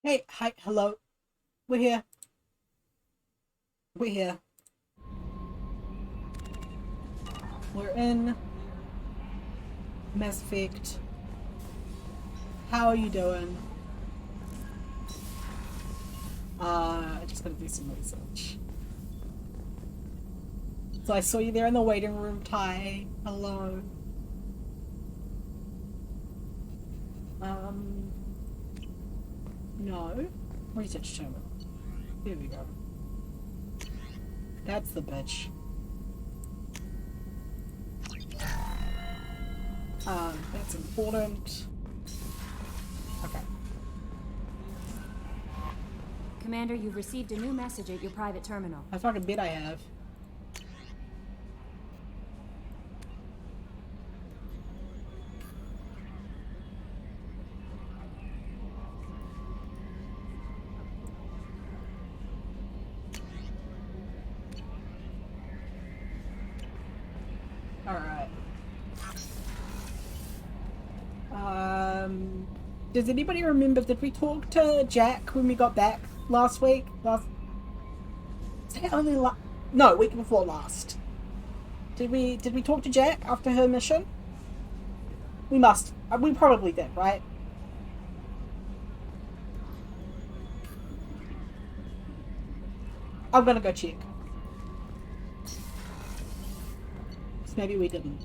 Hey, hi, hello. We're here. We're here. We're in Mass Effect. How are you doing? I just gotta do some research. So I saw you there in the waiting room, Ty. Hello. Um, no. Research terminal. Here we go. That's the bitch. That's important. Okay. Commander, you've received a new message at your private terminal. I fucking bet I have. Alright. Does anybody remember, did we talk to Jack when we got back last week? No, week before last. Did we talk to Jack after her mission? We must. We probably did, right? I'm gonna go check. So maybe we didn't.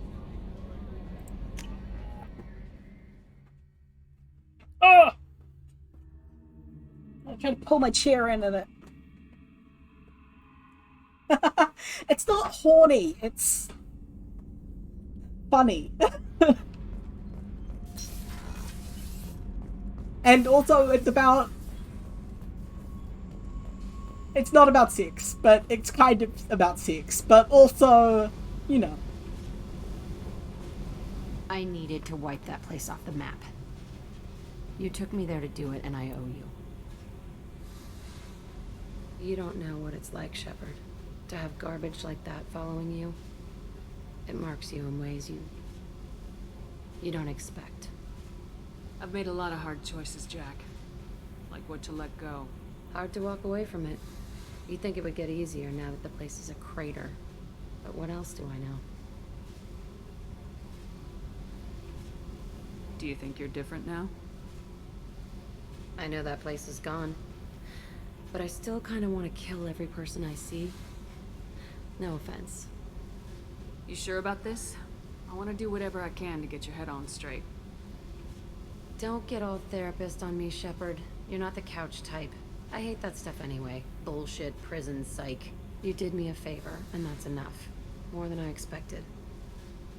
Oh! I'm trying to pull my chair in and it. It's not horny, it's funny. And also, it's not about sex, but it's kind of about sex, but also, you know. I needed to wipe that place off the map. You took me there to do it, and I owe you. You don't know what it's like, Shepard, to have garbage like that following you. It marks you in ways you don't expect. I've made a lot of hard choices, Jack. Like what to let go. Hard to walk away from it. You'd think it would get easier now that the place is a crater. But what else do I know? Do you think you're different now? I know that place is gone. But I still kind of want to kill every person I see. No offense. You sure about this? I want to do whatever I can to get your head on straight. Don't get all therapist on me, Shepard. You're not the couch type. I hate that stuff anyway. Bullshit, prison, psych. You did me a favor, and that's enough. More than I expected.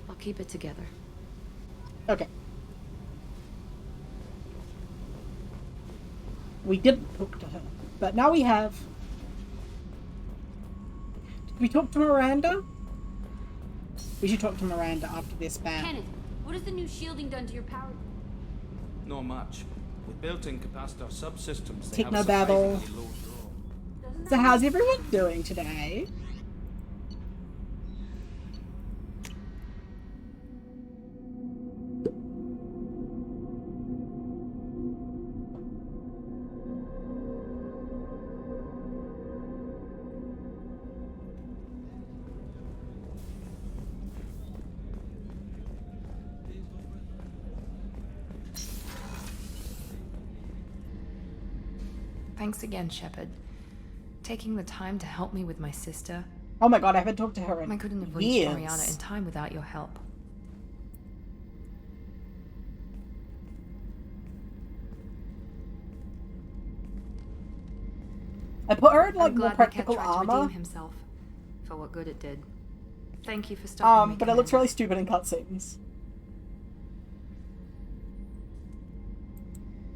I'll keep it together. Okay. We didn't talk to her, but now we have. Did we talk to Miranda? We should talk to Miranda after this ban. Kenneth, what has the new shielding done to your power? Not much. With built-in capacitor subsystems, they have Technobabble. surprisingly low draw. So how's everyone doing today? Thanks again, Shepard. Taking the time to help me with my sister. Oh my god, I haven't talked to her in I couldn't have reached years. Mariana in time without your help. I put her in like I'm more glad practical the cat tried to armor. redeem himself for what good it did. Thank you for stopping me, But it looks Commander. really stupid in cutscenes.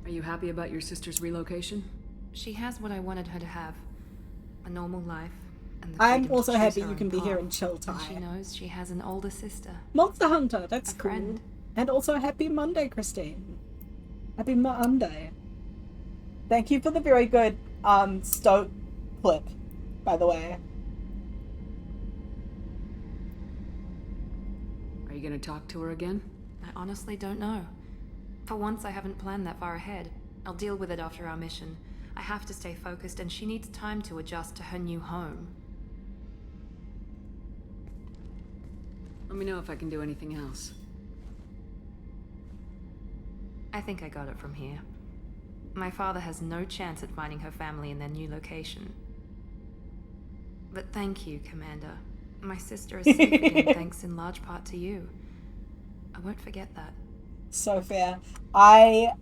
Are you happy about your sister's relocation? She has what I wanted her to have. A normal life. And the I'm freedom to also choose happy her you own can be here path. in chill And she time. knows she has an older sister. Monster Hunter, that's A cool. friend. And also happy Monday, Christine. Happy Monday. Thank you for the very good Stoke clip, by the way. Are you gonna talk to her again? I honestly don't know. For once, I haven't planned that far ahead. I'll deal with it after our mission. I have to stay focused, and she needs time to adjust to her new home. Let me know if I can do anything else. I think I got it from here. My father has no chance at finding her family in their new location. But thank you, Commander. My sister is safe again, thanks in large part to you. I won't forget that. So fair. I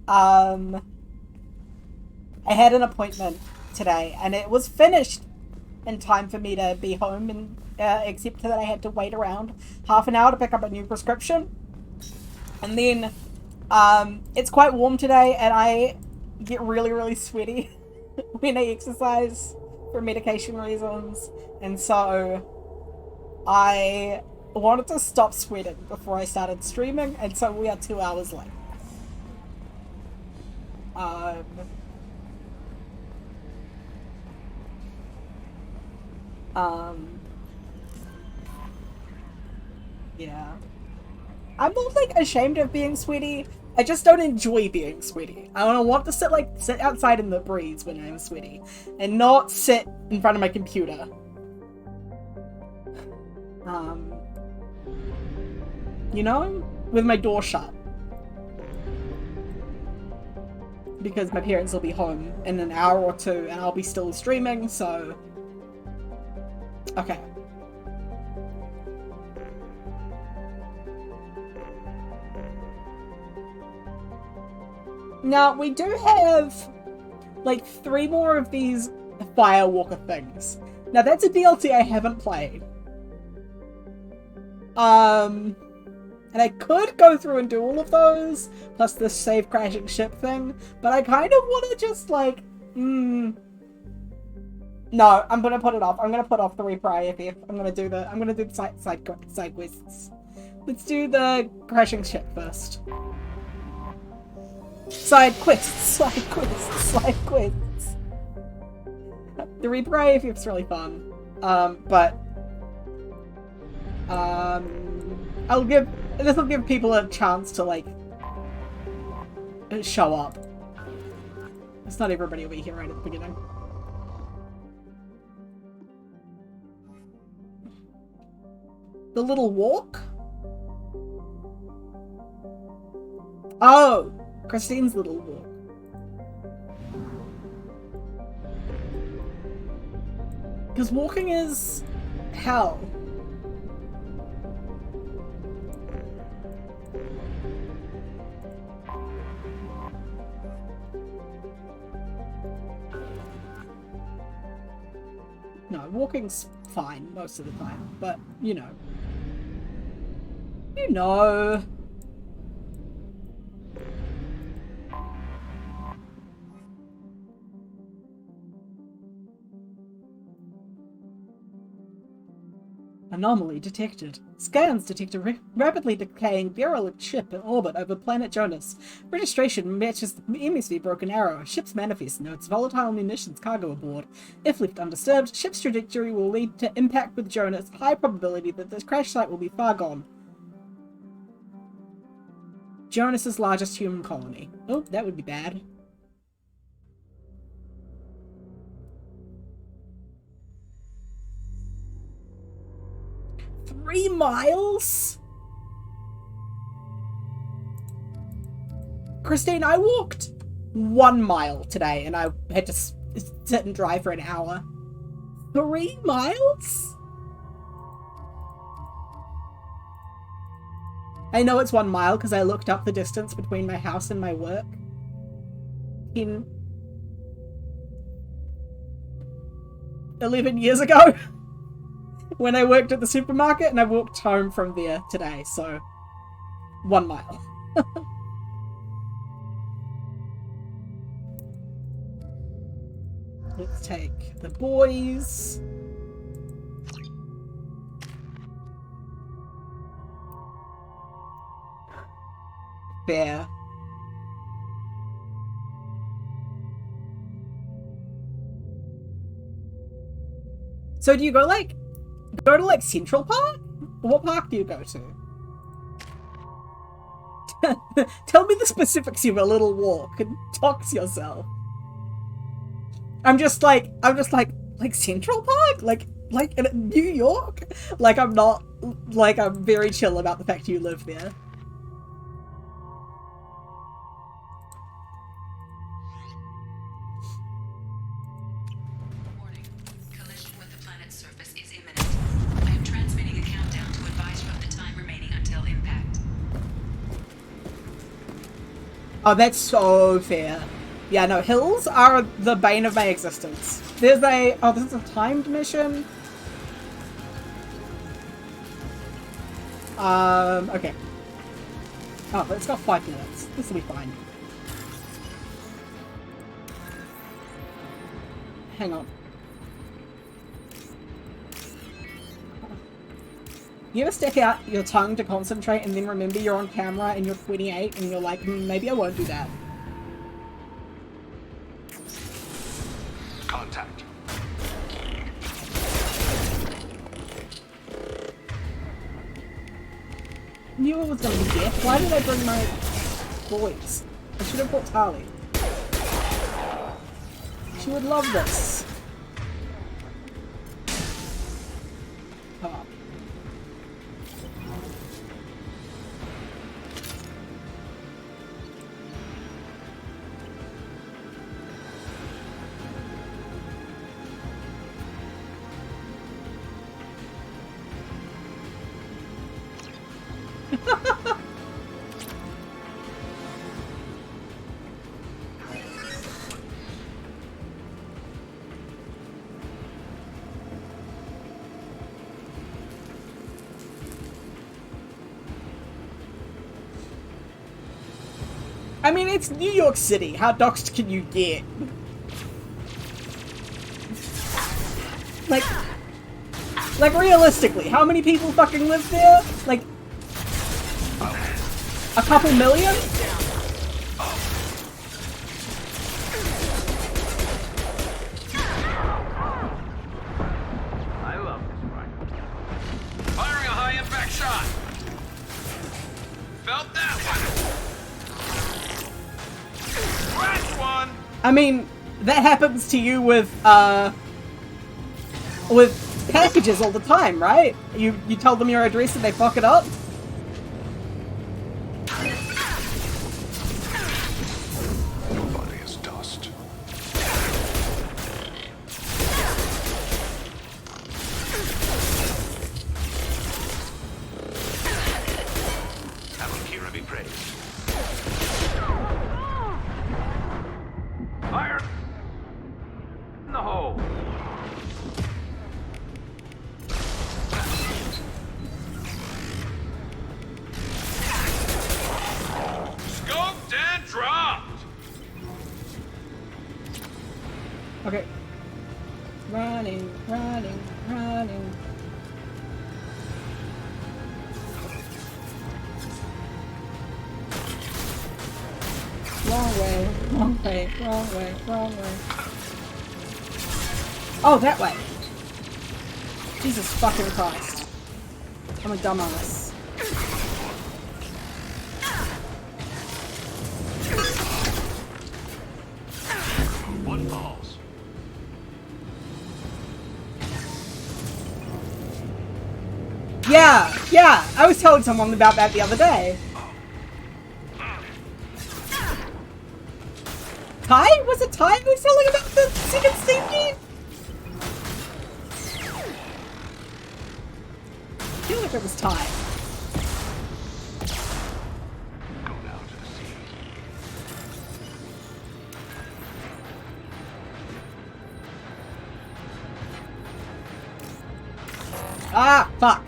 had an appointment today, and it was finished in time for me to be home, and except that I had to wait around half an hour to pick up a new prescription. And then it's quite warm today, and I get really, really sweaty when I exercise for medication reasons, and so I wanted to stop sweating before I started streaming, and so we are 2 hours late. Yeah. I'm not, like, ashamed of being sweaty. I just don't enjoy being sweaty. I don't want to sit outside in the breeze when I'm sweaty, and not sit in front of my computer. You know? With my door shut. Because my parents will be home in an hour or two, and I'll be still streaming, so... Okay. Now, we do have, like, 3 more of these Firewalker things. Now, that's a DLC I haven't played. And I could go through and do all of those, plus the save crashing ship thing, but I kind of want to just, like, No, I'm gonna put it off. I'm gonna put off the Reaper IFF. I'm gonna do the side quests. Let's do the crashing ship first. Side quests. The Reaper IFF's really fun. This will give people a chance to, like, show up. It's not everybody will be here right at the beginning. The little walk? Oh! Christine's little walk. Because walking is hell. No, walking's fine most of the time, but you know. You know. Anomaly detected. Scans detect a rapidly decaying derelict ship in orbit over planet Jonas. Registration matches the MSV Broken Arrow. Ship's manifest notes volatile munitions cargo aboard. If left undisturbed, ship's trajectory will lead to impact with Jonas. High probability that the crash site will be far gone. Jonas's largest human colony. Oh, that would be bad. $3 miles? Christine, I walked 1 mile today and I had to sit and drive for an hour. 3 miles? I know it's 1 mile because I looked up the distance between my house and my work. 11 years ago. When I worked at the supermarket, and I walked home from there today, so 1 mile. Let's take the boys. Fair. So do you go to like Central Park? What park do you go to? Tell me the specifics of a little walk and tox yourself. I'm just like Central Park? Like in New York? Like I'm not, like I'm very chill about the fact you live there. Warning. Collision with the planet's surface is imminent. I am transmitting a countdown to advise you of the time remaining until impact. Oh, that's so fair. Yeah, no, hills are the bane of my existence. There's a... Oh, this is a timed mission? Okay. Oh, but it's got 5 minutes. This will be fine. Hang on. You ever stick out your tongue to concentrate and then remember you're on camera and you're 28 and you're like, maybe I won't do that. Contact. Knew it was gonna be death. Why did I bring my boys? I should have brought Tali. She would love this. Oh. I mean, it's New York City. How doxxed can you get? Like realistically, how many people fucking live there? Like, a couple million? I love this rifle. Firing a high impact shot. Felt that one. Scratch one. I mean, that happens to you with packages all the time, right? You tell them your address and they fuck it up? Your body is dust. Have Kira be praised. Fire! In the hole. Scoped and dropped! Okay. Running, running, running. Wrong way, wrong way, wrong way, wrong way. Oh, that way. Jesus fucking Christ. I'm a dumbass. One falls. Yeah, I was telling someone about that the other day. Ty? Was it Ty who was telling about the second Steam game? I feel like it was Ty. Go now to the sea. Ah, fuck.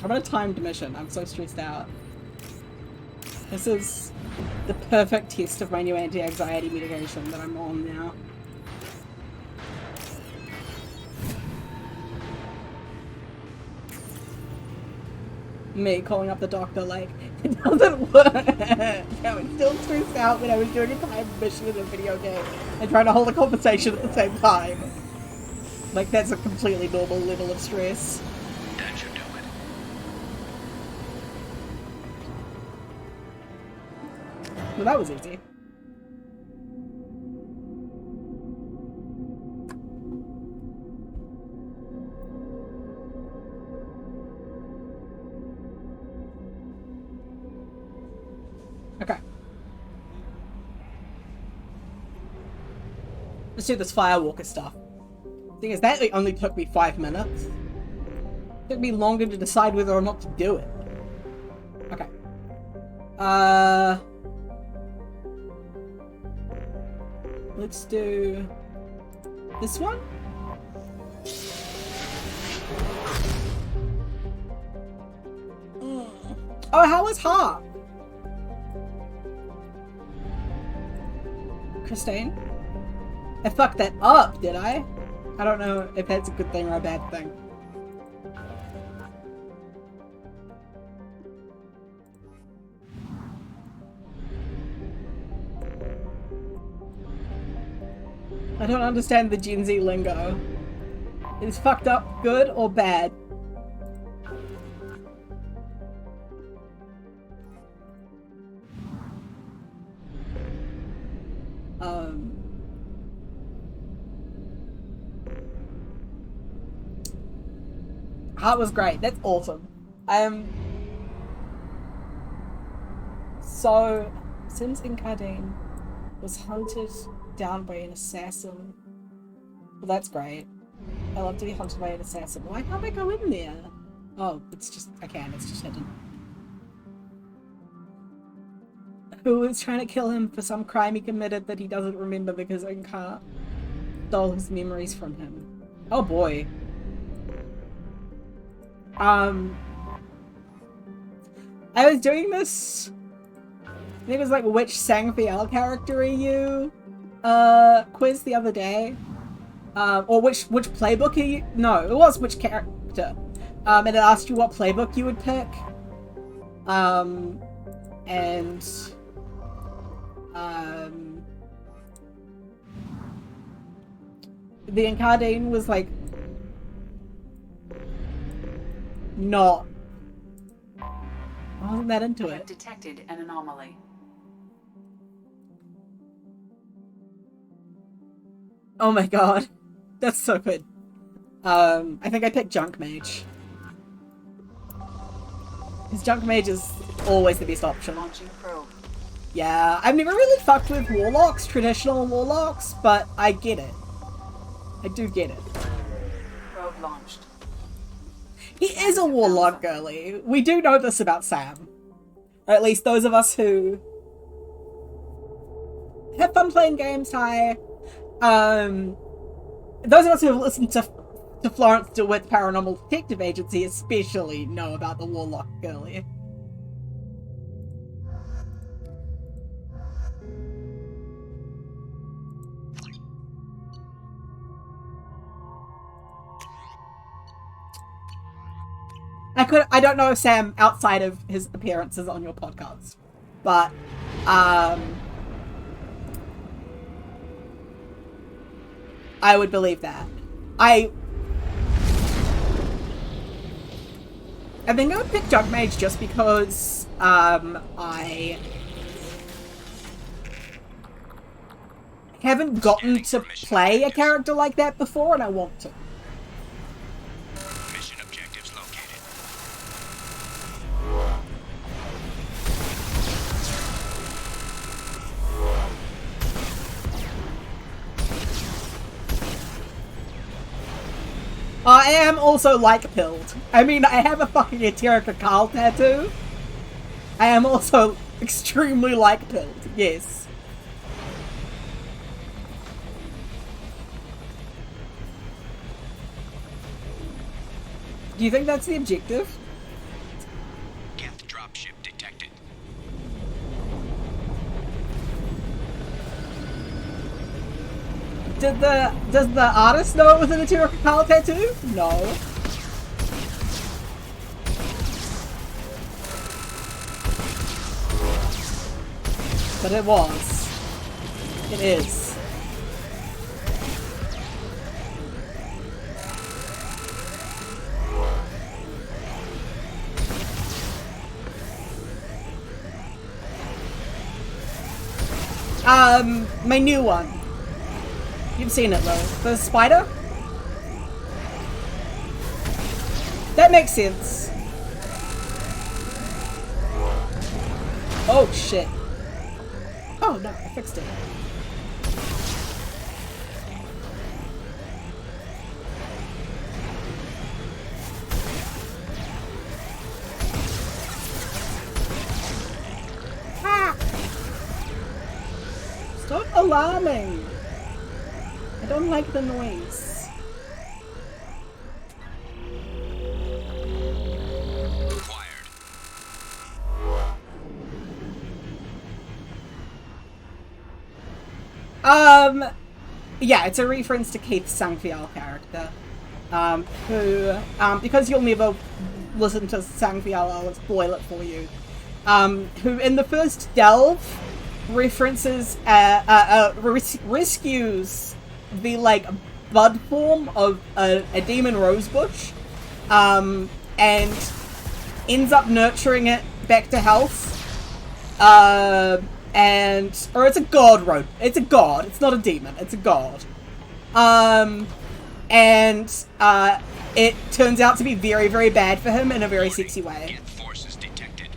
I'm on a timed mission. I'm so stressed out. This is the perfect test of my new anti-anxiety medication that I'm on now. Me calling up the doctor like, it doesn't work. I was still stressed out when I was doing a time mission in a video game and trying to hold a conversation at the same time. Like, that's a completely normal level of stress. That should do it. Well, that was easy. Okay. Let's do this Firewalker stuff. Thing is, that only took me 5 minutes. It took me longer to decide whether or not to do it. Okay. Let's do this one. Oh, how was Harp? Christine? I fucked that up, did I? I don't know if that's a good thing or a bad thing. I don't understand the Gen Z lingo. Is fucked up good or bad? Heart was great. That's awesome. So, Sims Incardine was hunted down by an assassin. Well, that's great. I love to be hunted by an assassin. Why can't I go in there? Oh, it's just, I can, it's just hidden. Who was trying to kill him for some crime he committed that he doesn't remember because Inkar stole his memories from him. Oh boy. I was doing this, I think it was like which Sangfiel character are you quiz the other day. Or which playbook are you? No, it was which character. And it asked you what playbook you would pick. The Incardine was like not. I wasn't that into it. Detected an anomaly. Oh my god. That's so good. I think I picked Junk Mage. Because Junk Mage is always the best option. Launching probe. Yeah, I've never really fucked with Warlocks, traditional Warlocks, but I get it. I do get it. Probe launched. He is a Warlock girly. We do know this about Sam. Or at least those of us who have fun playing games, hi. Those of us who have listened to Florence DeWitt's Paranormal Detective Agency especially know about the Warlock girly. I don't know if Sam, outside of his appearances on your podcast, but, I would believe that. I think I would pick Junk Mage just because, I haven't gotten to play a character like that before, and I want to. Mission objectives located. I am also like-pilled. I mean, I have a fucking Eterica Carl tattoo. I am also extremely like-pilled, yes. Do you think that's the objective? Geth dropship detected. Does the artist know it was an Eterica Carl tattoo? No. But it was. It is. My new one. You've seen it though. The spider? That makes sense. Oh shit. Oh no, I fixed it. Ah! Stop alarming! I don't like the noise. Yeah, it's a reference to Keith's Sangfial character, who, because you'll never listen to Sangfial, I'll spoil it for you, who in the first delve references, rescues the, like, bud form of a demon rosebush, and ends up nurturing it back to health, or it's a god rope. It's a god. It's not a demon. It's a god. It turns out to be very, very bad for him in a very sexy way. Get forces detected.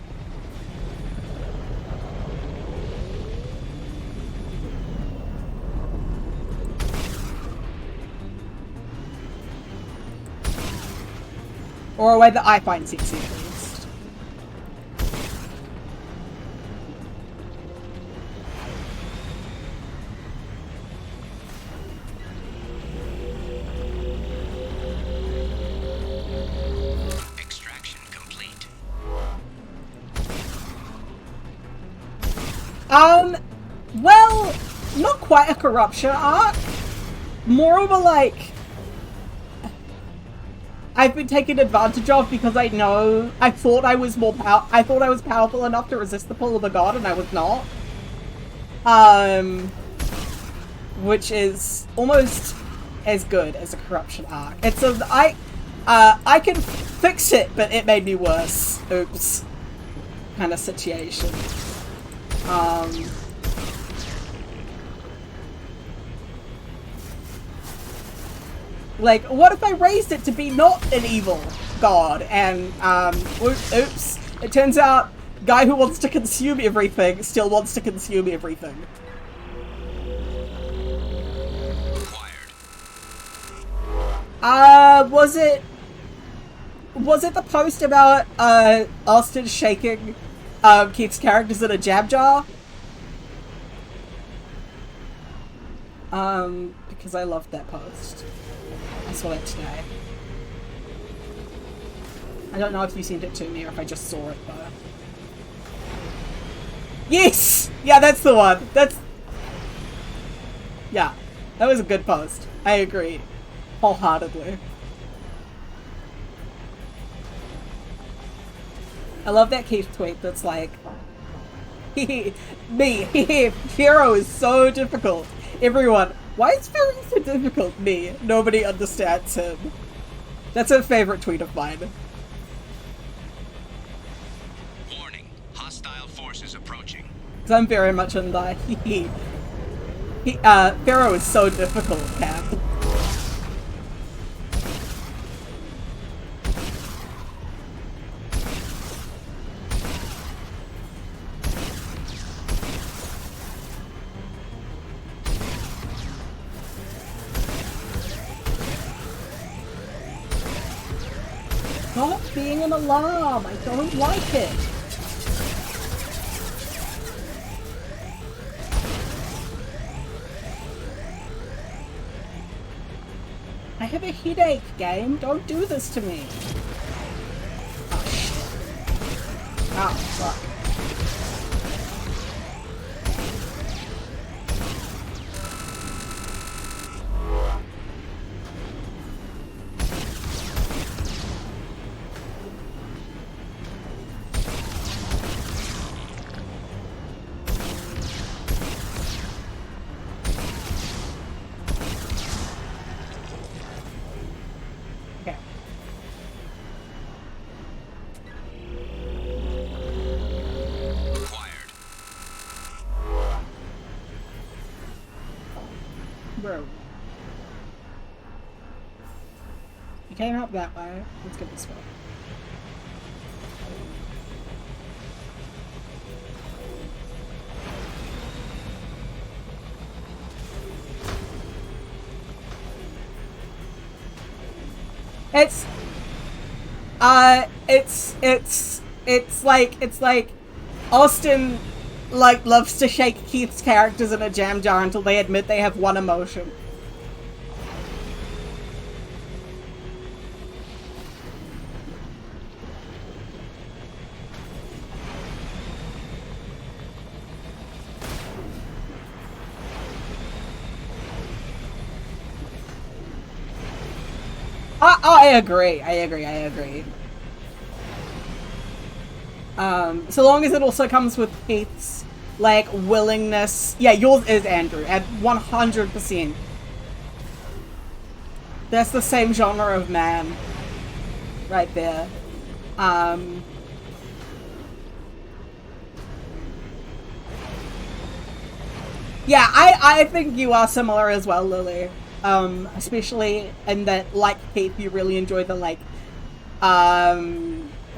Or a way that I find sexy, at least. Well, not quite a corruption arc. More of a, like, I've been taken advantage of because I thought I was powerful enough to resist the pull of the god, and I was not. Which is almost as good as a corruption arc. It's I can fix it, but it made me worse. Oops. Kind of situation. Like, what if I raised it to be not an evil god, and, oops, it turns out, guy who wants to consume everything still wants to consume everything. Was it the post about, Austin shaking, Keith's characters in a jab jar? Because I loved that post. I saw it today. I don't know if you sent it to me or if I just saw it, though. Yes! Yeah, that's the one. Yeah, that was a good post. I agree. Wholeheartedly. I love that Keith tweet that's like, me, Hero is so difficult. Everyone, why is Pharaoh so difficult? Me, nobody understands him. That's a favorite tweet of mine. Warning, hostile forces approaching. Because I'm very much in the Pharaoh is so difficult camp. Stop being an alarm! I don't like it! I have a headache, game. Don't do this to me. Oh, shit. Oh, fuck. Where are we? We came up that way. Let's go this way. It's like Austin loves to shake Keith's characters in a jam jar until they admit they have one emotion. I agree. So long as it also comes with Keith's, willingness. Yeah, yours is Andrew, at 100%. That's the same genre of man. Right there. Yeah, I think you are similar as well, Lily. Especially in that, like Keith, you really enjoy the,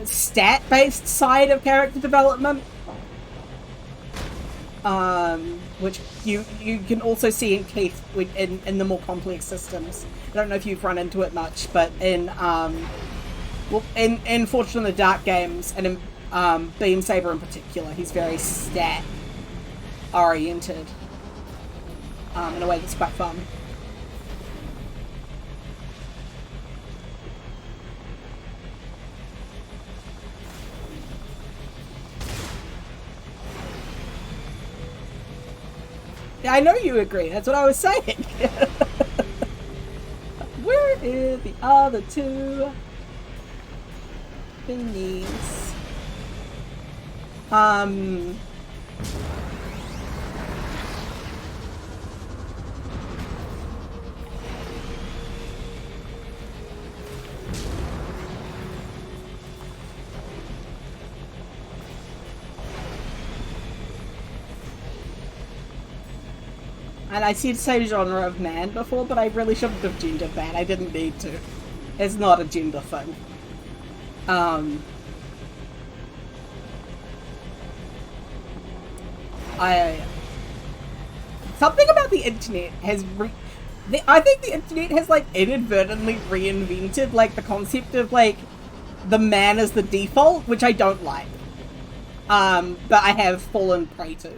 stat-based side of character development. Which you can also see in Keith in the more complex systems. I don't know if you've run into it much, but in Fortune in the Dark games, and in Beam Saber in particular, he's very stat-oriented in a way that's quite fun. Yeah, I know you agree. That's what I was saying. Where is the other two thingies? And I said same genre of man before, but I really shouldn't have gendered that. I didn't need to. It's not a gender thing. Something about the internet has I think the internet has inadvertently reinvented the concept of the man as the default, which I don't like. But I have fallen prey to.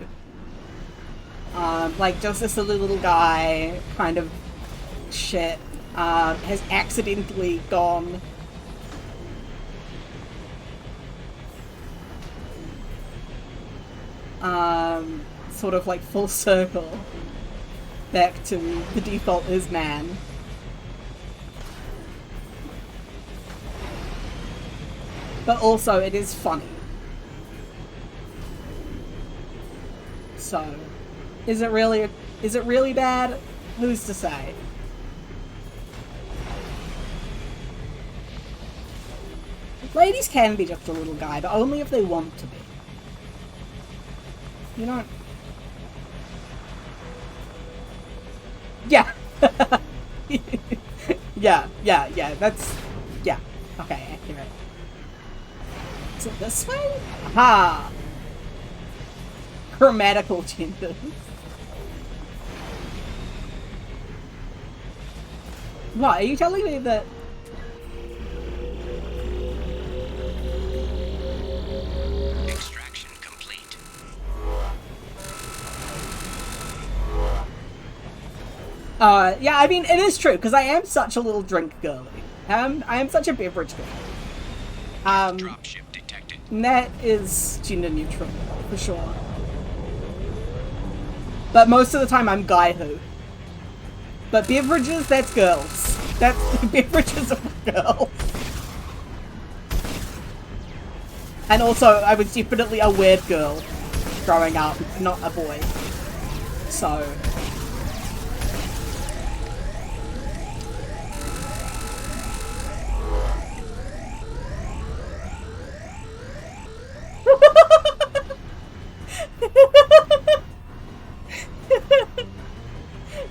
Just this little guy kind of shit has accidentally gone sort of full circle back to the default is man. But also it is funny. So is it really bad? Who's to say? Ladies can be just a little guy, but only if they want to be. You know? Yeah. yeah, that's... Yeah. Okay, accurate. Is it this way? Aha! Grammatical genders. What, are you telling me that... Extraction complete. Yeah, I mean, it is true, because I am such a little drink girly. I am such a beverage girl. Dropship detected. And that is gender neutral, for sure. But most of the time I'm guy who. But beverages, that's girls. That's beverages are for girls. And also, I was definitely a weird girl growing up, not a boy. So...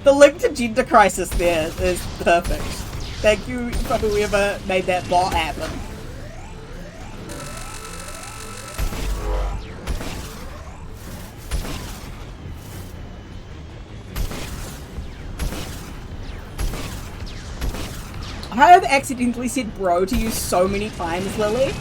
The link to gender crisis there is perfect. Thank you for whoever made that bot happen. I have accidentally said bro to you so many times, Lily.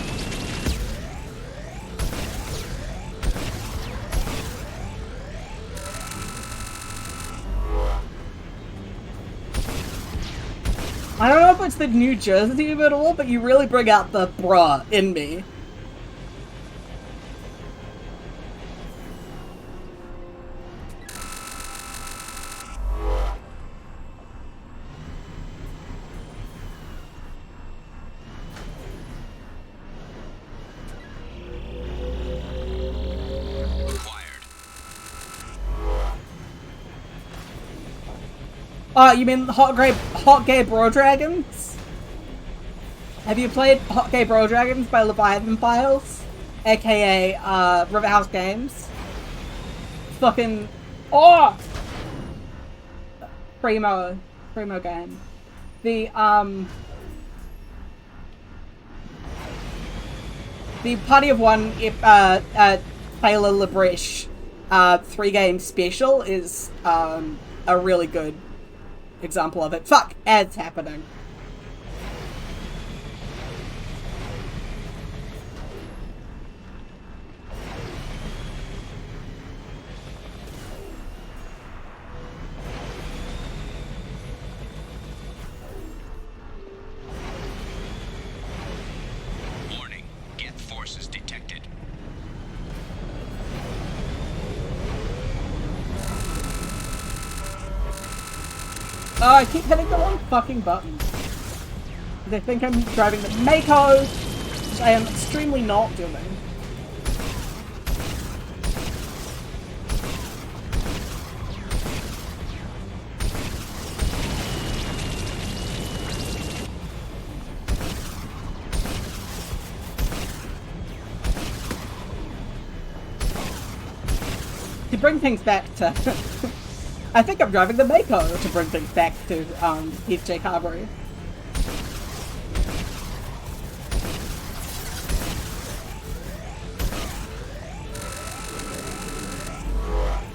I don't know if it's the New Jersey of it all, but you really bring out the bruh in me. Oh, you mean Hot Gay Bro Dragons? Have you played Hot Gay Bro Dragons by Leviathan Files? AKA, Riverhouse Games? Fucking... Oh! Primo game. The Party of One, Taylor LaBreche, 3-game special is, a really good example of it. Fuck, ads happening. Warning. Geth forces detected. Oh, I keep hitting the wrong fucking button. They think I'm driving the Mako, which I am extremely not doing. To bring things back to... I think I'm driving the Mako to bring things back to FJ Carberry.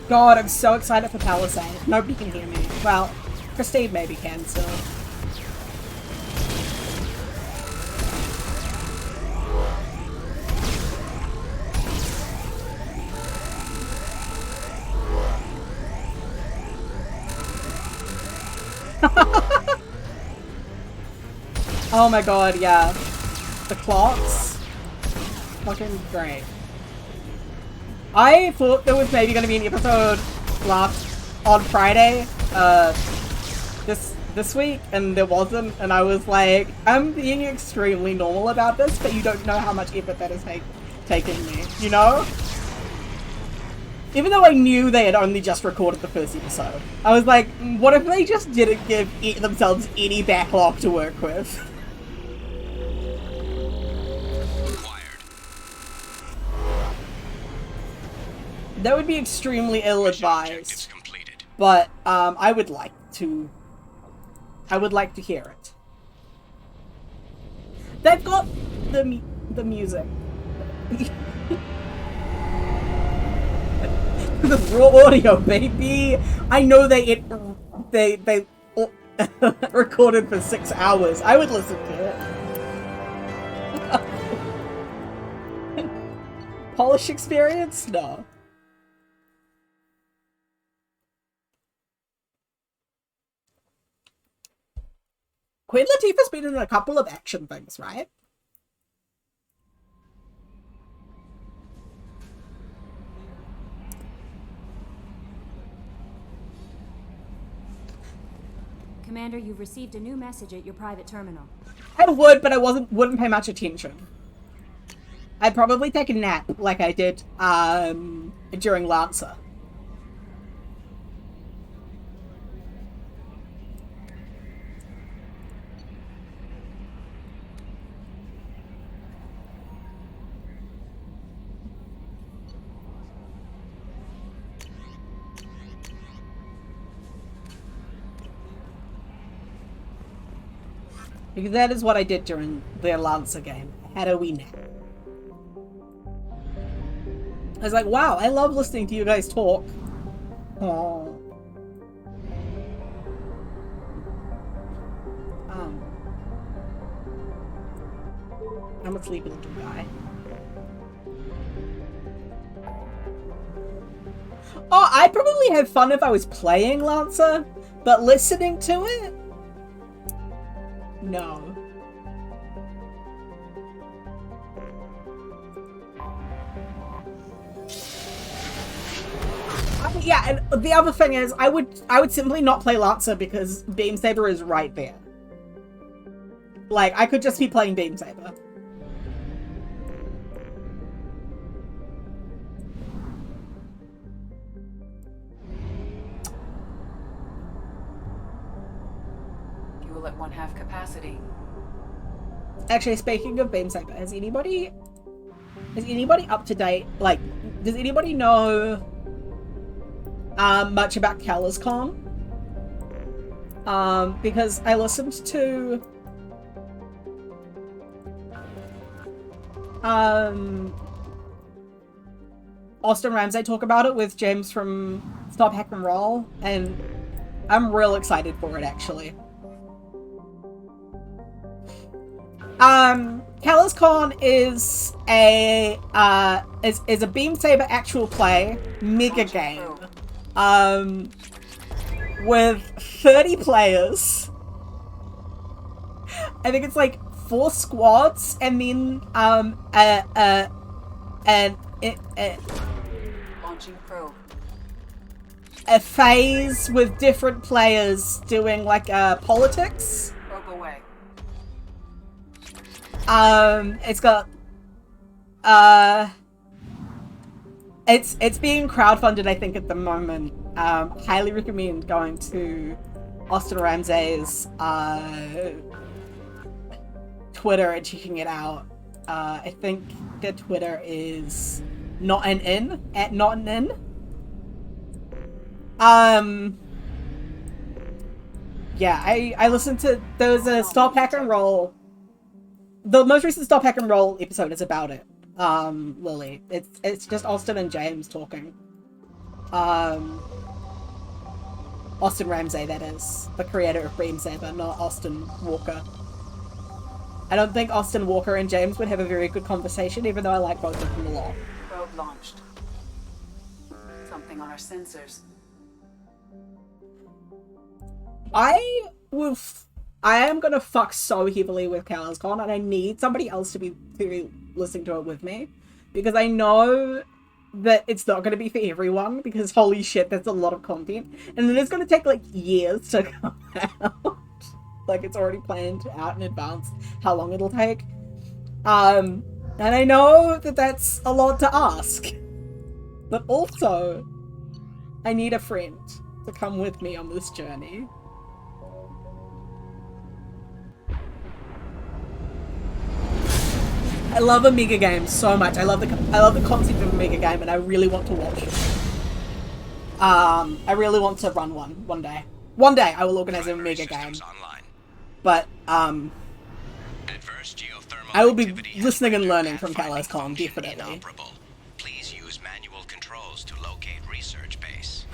God, I'm so excited for Palisade. Nobody can hear me. Well, Christine maybe can still. Oh my god, yeah. The clocks. Fucking great. I thought there was maybe going to be an episode on Friday, this week, and there wasn't, and I was like, I'm being extremely normal about this, but you don't know how much effort that has taken me, you know? Even though I knew they had only just recorded the first episode. I was like, what if they just didn't give themselves any backlog to work with? That would be extremely ill-advised, but I would like to hear it. They've got the music. The raw audio, baby. I know they recorded for 6 hours. I would listen to it. Polish experience? No. Queen Latifah's been in a couple of action things, right? Commander, you've received a new message at your private terminal. I would, but I wouldn't pay much attention. I'd probably take a nap like I did during Lancer. Because that is what I did during the Lancer game. I had a wee nap. I was like, wow, I love listening to you guys talk. Oh. I'm a sleepy little guy. Oh, I'd probably have fun if I was playing Lancer, but listening to it? No. Yeah, and the other thing is, I would simply not play Lancer because Beam Saber is right there. Like, I could just be playing Beam Saber. Fuel at 1/2 capacity. Actually, speaking of Beam Saber, is anybody up to date? Like, does anybody know much about CallisCon? Because I listened to Austin Ramsay talk about it with James from Stop Hack and Roll, and I'm real excited for it, actually. CallisCon is a Beam Saber actual play mega game. With 30 players. I think it's like 4 squads, and then Launching probe. a phase with different players doing like politics. Probe away. It's got it's being crowdfunded, I think, at the moment. Highly recommend going to Austin Ramsay's Twitter and checking it out. I think their Twitter is not an in at not an in. Yeah, I listened to, there was a Stop Hack and Roll. The most recent Stop Hack and Roll episode is about it. Lily. It's just Austin and James talking. Austin Ramsay, that is. The creator of Beam Saber, not Austin Walker. I don't think Austin Walker and James would have a very good conversation, even though I like both of them a lot. Probe launched. Something on our sensors. I am gonna fuck so heavily with CallisCon, and I need somebody else to be listening to it with me, because I know that it's not going to be for everyone, because holy shit, that's a lot of content, and then it's going to take like years to come out. Like, it's already planned out in advance how long it'll take. And I know that that's a lot to ask, but also I need a friend to come with me on this journey. I love a mega game so much. I love the concept of a mega game, and I really want to watch it. I really want to run one day. One day I will organize a mega game. But I will be listening and learning from CallisCon, definitely. Please use manual controls to locate research base.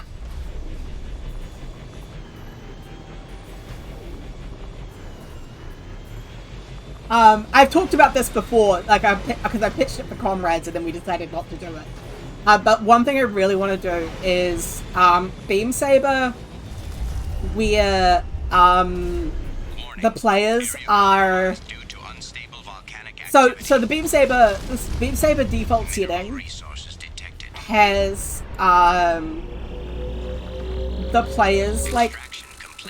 I've talked about this before, like, because I pitched it for Comrades and then we decided not to do it. But one thing I really want to do is Beam Saber, where the players are so the Beam Saber default setting has the players like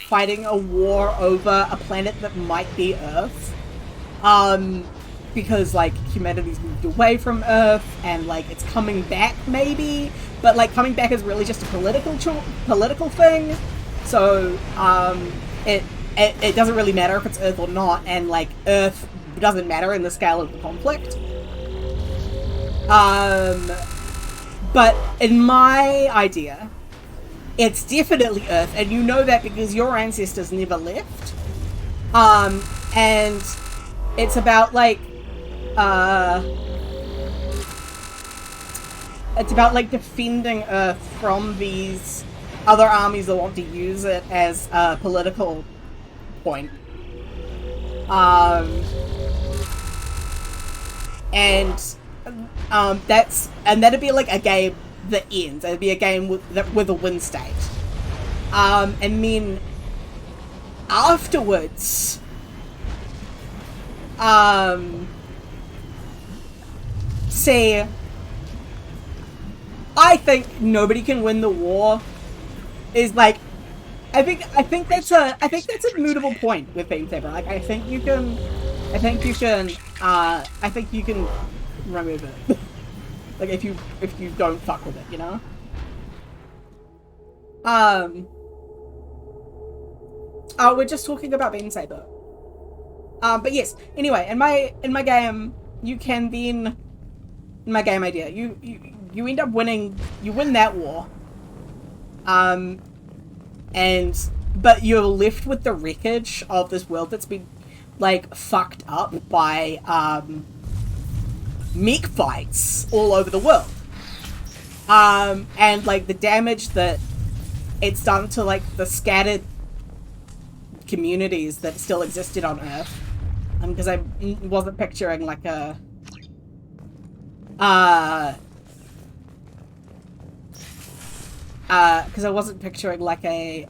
fighting a war over a planet that might be Earth. Because like humanity's moved away from Earth and like it's coming back maybe, but like coming back is really just a political thing. So it doesn't really matter if it's Earth or not, and like Earth doesn't matter in the scale of the conflict. But in my idea, it's definitely Earth, and you know that because your ancestors never left. and it's about like defending Earth from these other armies that want to use it as a political point. That'd be like a game that ends. It'd be a game with a win state. And then afterwards, see, I think nobody can win the war is like, I think that's a mutable point with Beam Saber. Like, I think you can remove it. Like, if you don't fuck with it, you know? We're just talking about Beam Saber. But yes, anyway, in my game, you can then, in my game idea, you end up winning, you win that war. But you're left with the wreckage of this world that's been, like, fucked up by, mech fights all over the world. And, like, the damage that it's done to, like, the scattered communities that still existed on Earth. Because I wasn't picturing, like, a... because I wasn't picturing like a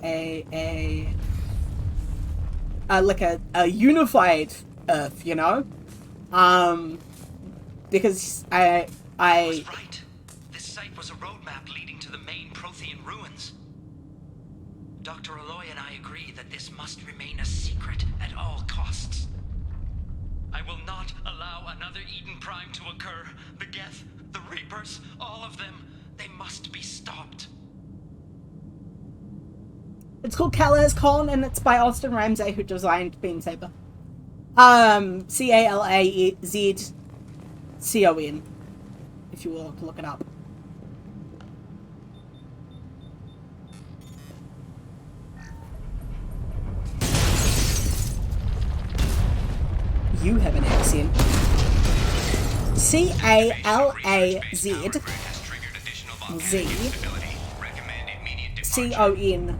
unified Earth, you know, because I was right. This site was a roadmap leading to the main Prothean ruins. Dr. Aloy and I agree that this must remain a secret at all costs. I will not allow another Eden Prime to occur. The Geth, the Reapers, all of them, they must be stopped. It's called Calaz Con, and it's by Austin Ramsey, who designed Beam Saber. CALAZCON, if you will, to look it up. You have an accent. CALAZZCON.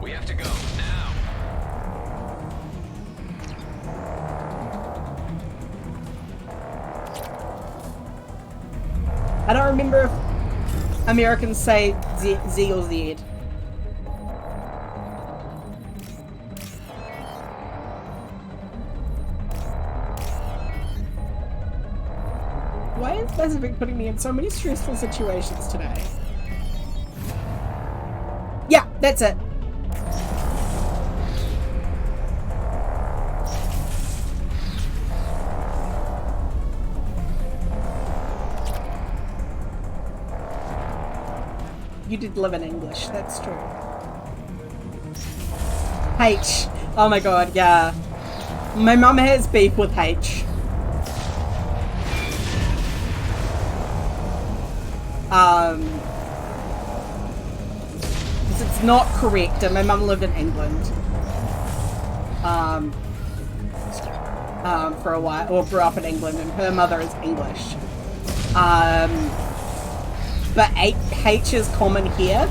We have to go now. I don't remember if Americans say Z or Z. Why is Pacific putting me in so many stressful situations today? Yeah, that's it. You did live in English, that's true. H. Oh my god, yeah. My mum has beef with H. Because it's not correct, and my mum lived in England. For a while, or grew up in England, and her mother is English. But H is common here.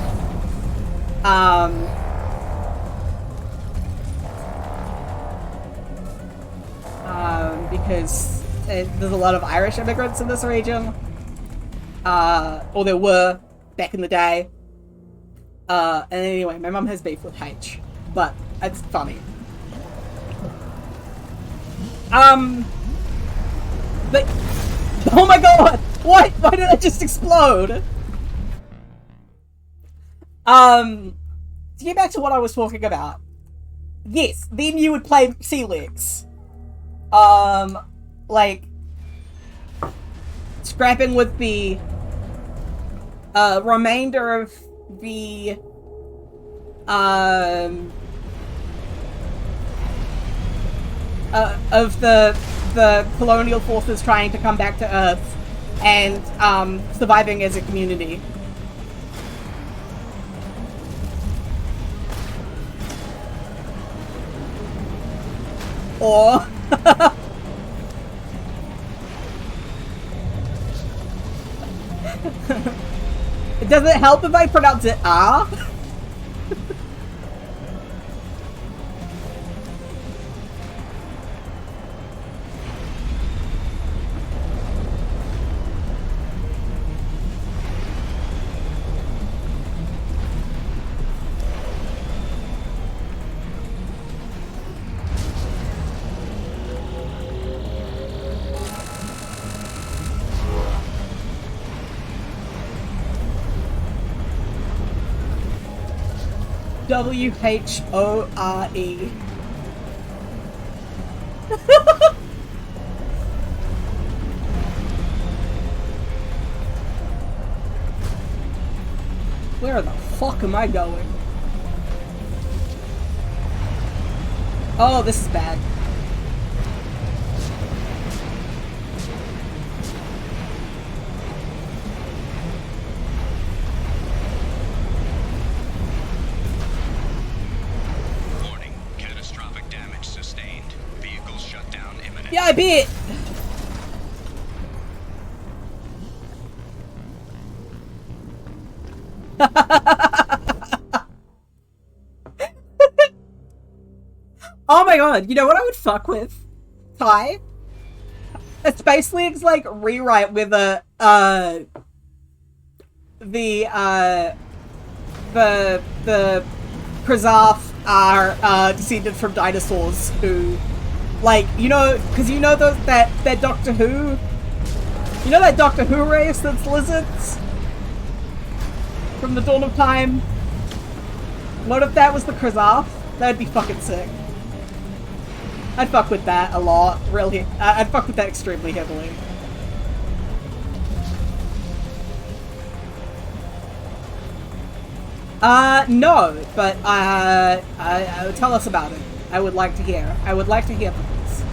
Because there's a lot of Irish immigrants in this region. Or there were back in the day. And anyway, my mum has beef with H. But it's funny. But oh my god! Why did I just explode? To get back to what I was talking about. Yes, then you would play Sea-Legs. Like, scrapping with the, remainder of the, of the colonial forces trying to come back to Earth and, surviving as a community. Or does it help if I pronounce it ah? W-H-O-R-E. Where the fuck am I going? Oh, this is bad. Yeah, I bet. Oh my god, you know what I would fuck with? Ty? A Space League's like rewrite with the Krasarth are descended from dinosaurs who, like, you know, because you know that Doctor Who, you know that Doctor Who race that's lizards from the dawn of time? What if that was the Krasarth? That'd be fucking sick. I'd fuck with that a lot, really. I'd fuck with that extremely heavily. No, but tell us about it. I would like to hear. I would like to hear from this.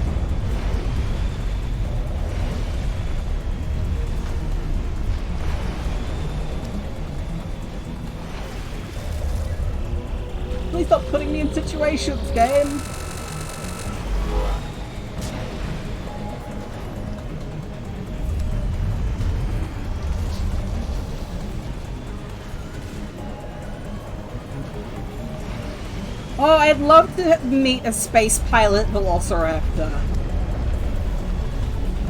Please stop putting me in situations, game. Oh, I'd love to meet a space pilot velociraptor.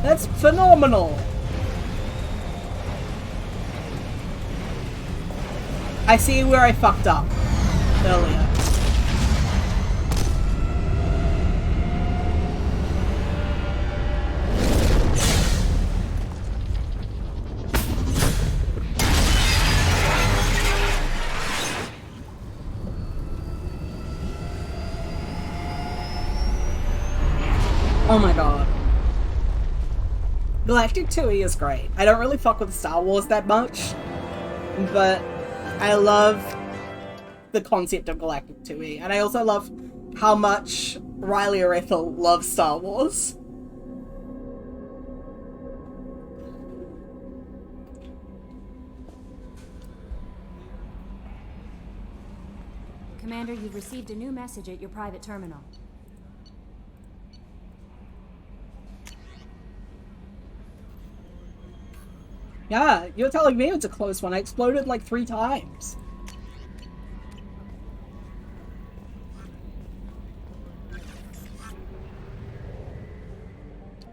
That's phenomenal. I see where I fucked up earlier. Oh my god. Galactic 2E is great. I don't really fuck with Star Wars that much, but I love the concept of Galactic 2E, and I also love how much Riley or Ethel loves Star Wars. Commander, you've received a new message at your private terminal. Yeah, you're telling me it's a close one. I exploded like 3 times.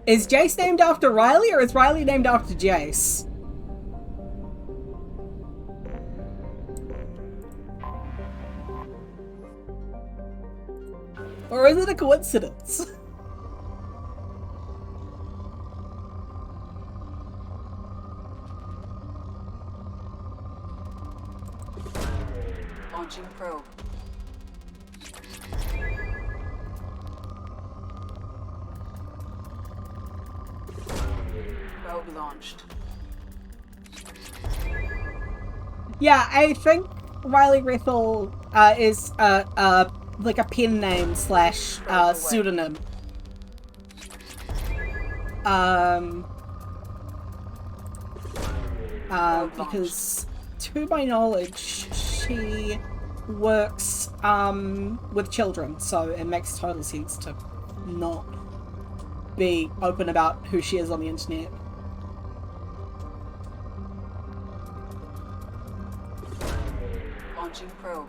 Is Jace named after Riley, or is Riley named after Jace? Or is it a coincidence? Launching probe. Probe launched. Yeah, I think Riley Rethel is like a pen name slash pseudonym. Because to my knowledge, she works with children, so it makes total sense to not be open about who she is on the internet. Launching probe.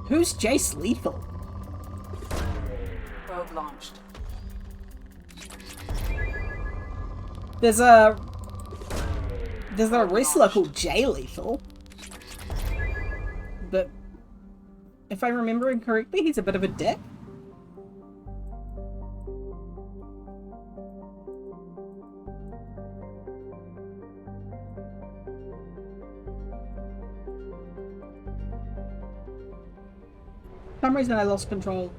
Who's Jace Lethal? Probe launched. There's a wrestler called Jay Lethal. But if I remember incorrectly, he's a bit of a dick. For some reason I lost control.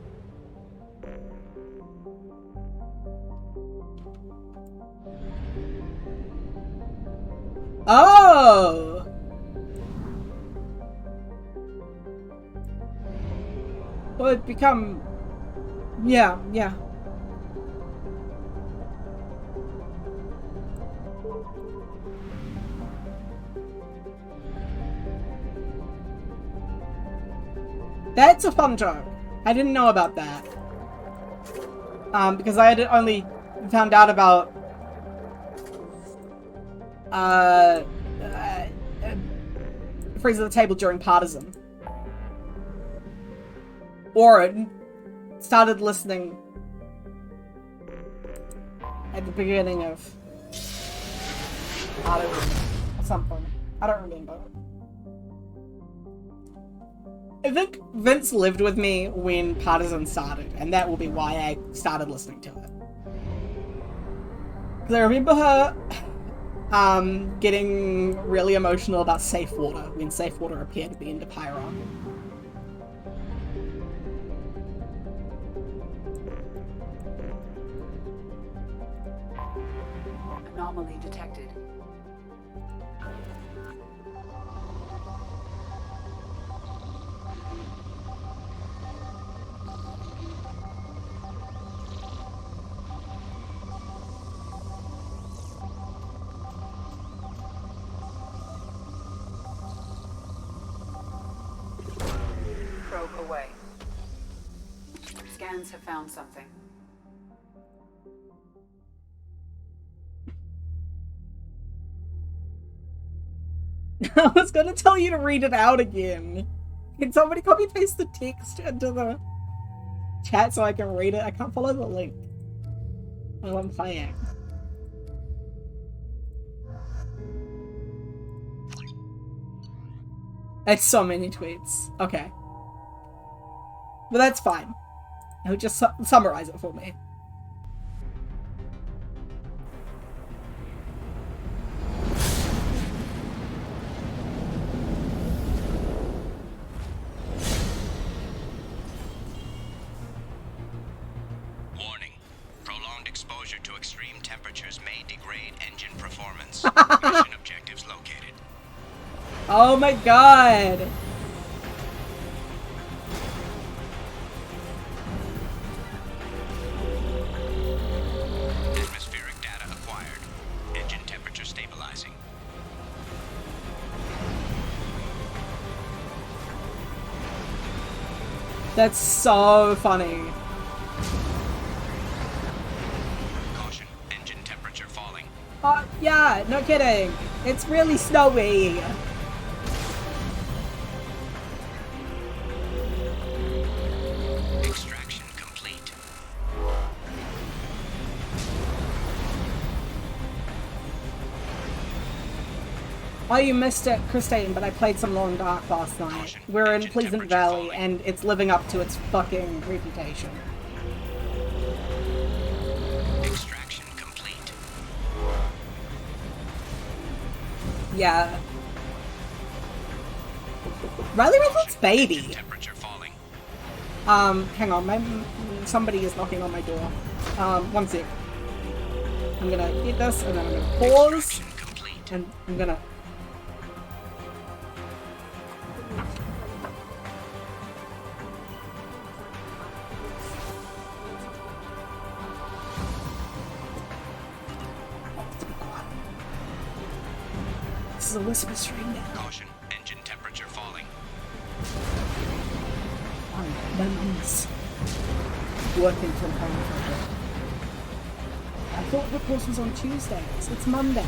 Oh! Well, it become... Yeah. That's a fun joke. I didn't know about that. Because I had only found out about Freeze at the Table during Partisan. Or started listening at the beginning of Partisan or something. I don't remember. I think Vince lived with me when Partisan started, and that will be why I started listening to it. Because I remember her getting really emotional about Safe Water when Safe Water appeared at the end of Pyro. Anomaly detected. Probe away. Scans have found something. I was gonna tell you to read it out again. Can somebody copy paste the text into the chat so I can read it? I can't follow the link while I'm playing. It's so many tweets. Okay. But that's fine. He'll just summarize it for me. Warning. Prolonged exposure to extreme temperatures may degrade engine performance. Mission objectives located. Oh my god! Atmospheric data acquired. Engine temperature stabilizing. That's so funny. Caution. Engine temperature falling. Oh, yeah, no kidding. It's really snowy. Extraction complete. Oh, you missed it, Christine, but I played some Long Dark last night. We're in Pleasant Valley, and it's living up to its fucking reputation. Extraction complete. Yeah. Riley Reynolds' baby. Temperature falling. Hang on, somebody is knocking on my door. One sec. I'm gonna get this, and then I'm gonna pause, and I'm gonna... Elizabeth's ring now? Caution, engine temperature falling. Oh, my mum's working from home for a bit. I thought the course was on Tuesdays. It's Monday.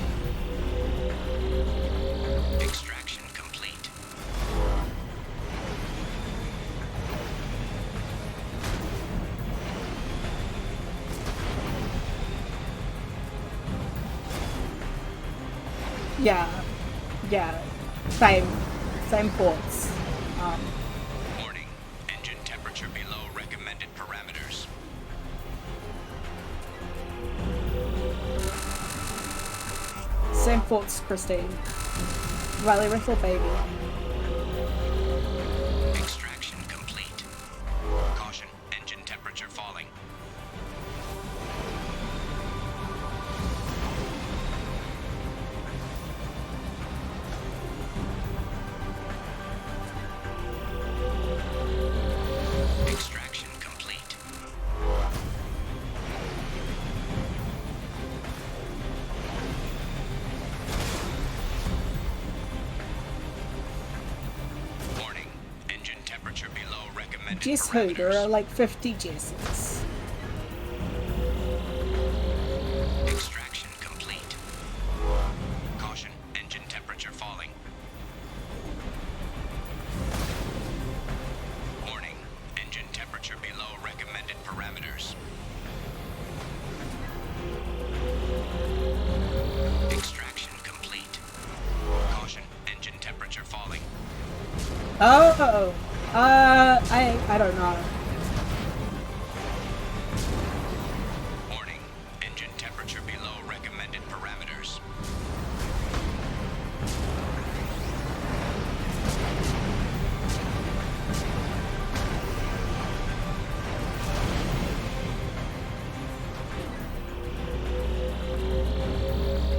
Extraction complete. Yeah, same thoughts. Warning, engine temperature below recommended parameters. Same thoughts, Christine. Riley Riffle, baby. Extraction complete. Caution, engine temperature falling. Extraction complete. Warning, engine temperature below recommended Jess who? There parameters. are like 50 Jesses. Extraction complete. Caution, engine temperature falling. Warning, engine temperature below recommended parameters. Extraction complete. Caution, engine temperature falling. Oh, I don't know. Warning, engine temperature below recommended parameters.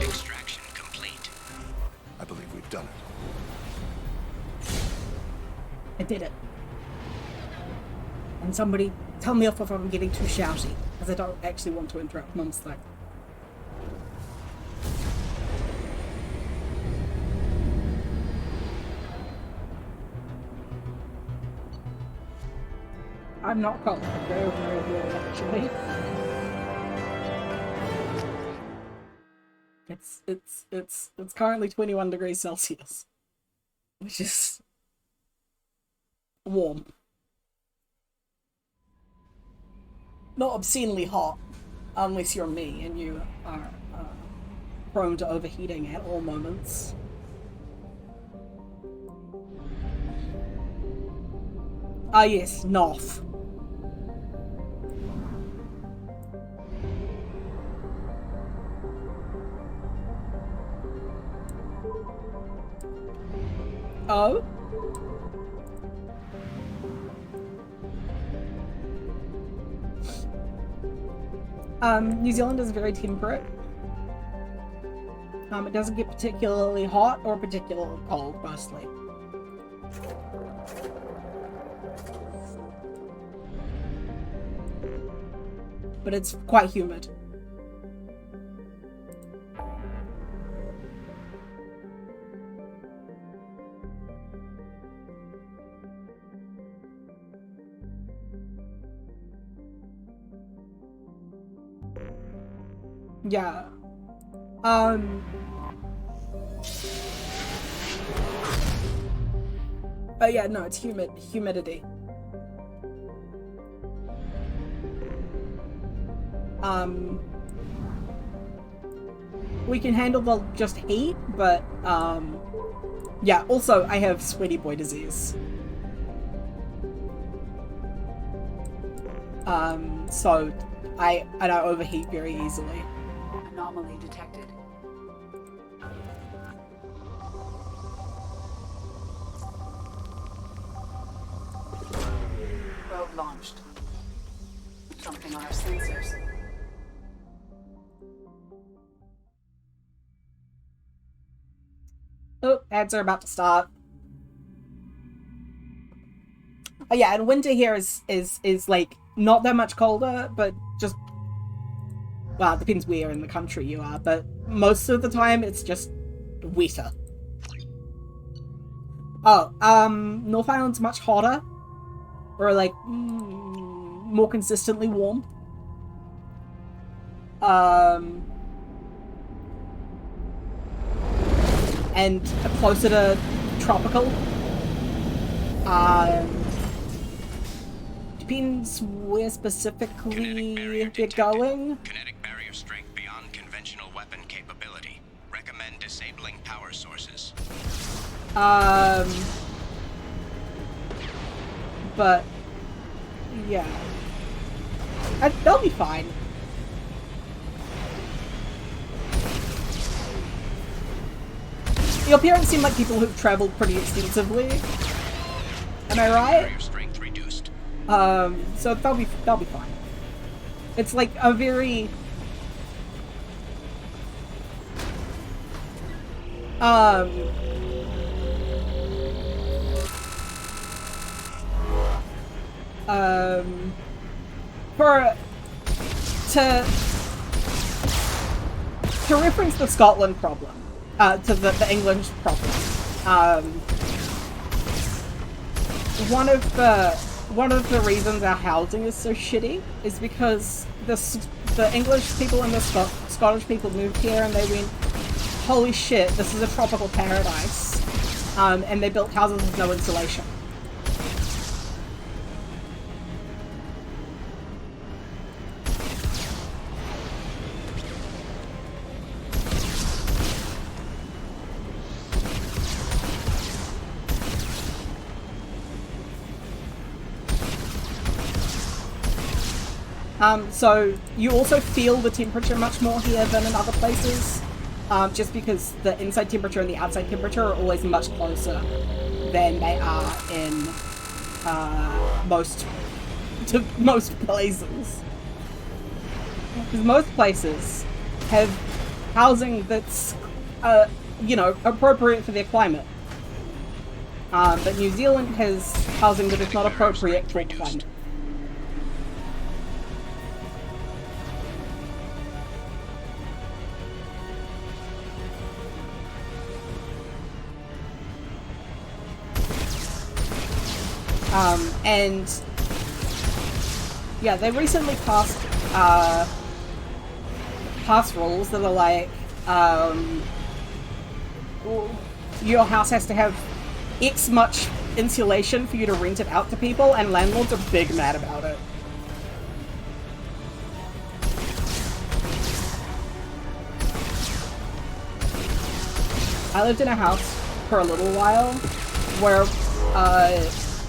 Extraction complete. I believe we've done it. I did it. And somebody tell me off if I'm getting too shouty, because I don't actually want to interrupt Mum's thing. I'm not cold. I'm very, very warm, actually. It's currently 21 degrees Celsius, which is warm. Not obscenely hot, unless you're me and you are prone to overheating at all moments. Ah yes, Noth. Oh? New Zealand is very temperate. It doesn't get particularly hot or particularly cold, mostly. But it's quite humid. Yeah. Yeah, no, it's humidity. We can handle the just heat, but, yeah, also I have sweaty boy disease. So I don't overheat very easily. Anomaly detected. Probe launched. Something on our sensors. Oh, ads are about to start. Oh yeah, and winter here is like not that much colder, but just, well, it depends where in the country you are, but most of the time it's just wetter. Oh, North Island's much hotter. Or, like, more consistently warm. And closer to tropical. Depends where specifically they're going. Kinetic barrier strength beyond conventional weapon capability. Recommend disabling power sources. But yeah, they'll be fine. Your parents seem like people who've traveled pretty extensively. Am I right? Barrier strength reduced. So they'll be fine. It's like a very to reference the Scotland problem, to the England problem. One of the reasons our housing is so shitty is because the English people and the Scottish people moved here and they went, holy shit, this is a tropical paradise, and they built houses with no insulation. So you also feel the temperature much more here than in other places, just because the inside temperature and the outside temperature are always much closer than they are in most places. Because most places have housing that's, appropriate for their climate. But New Zealand has housing that is not appropriate for climate. And yeah, they recently passed rules that are like, your house has to have X much insulation for you to rent it out to people, and landlords are big mad about it. I lived in a house for a little while where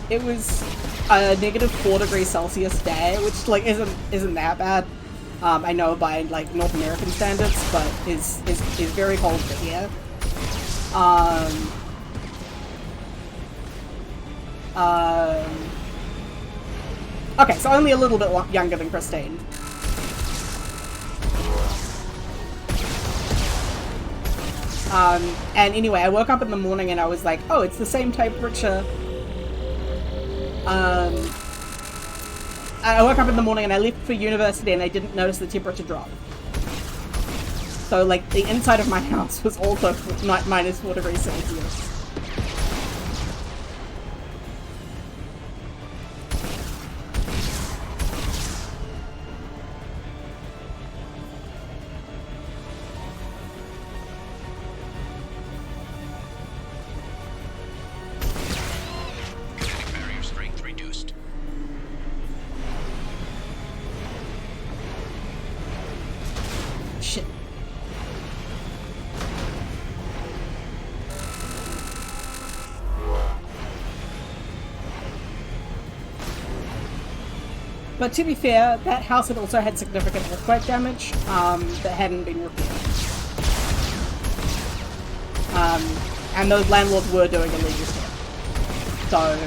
it was a -4 degrees Celsius day, which like isn't that bad. I know by like North American standards, but is very cold for here. Okay, so only a little bit younger than Christine. And anyway, I woke up in the morning and I was like, oh, it's the same temperature. I woke up in the morning and I left for university and I didn't notice the temperature drop. So, like, the inside of my house was also -4 degrees Celsius. But to be fair, that house had also had significant earthquake damage that hadn't been repaired. And those landlords were doing illegal stuff. So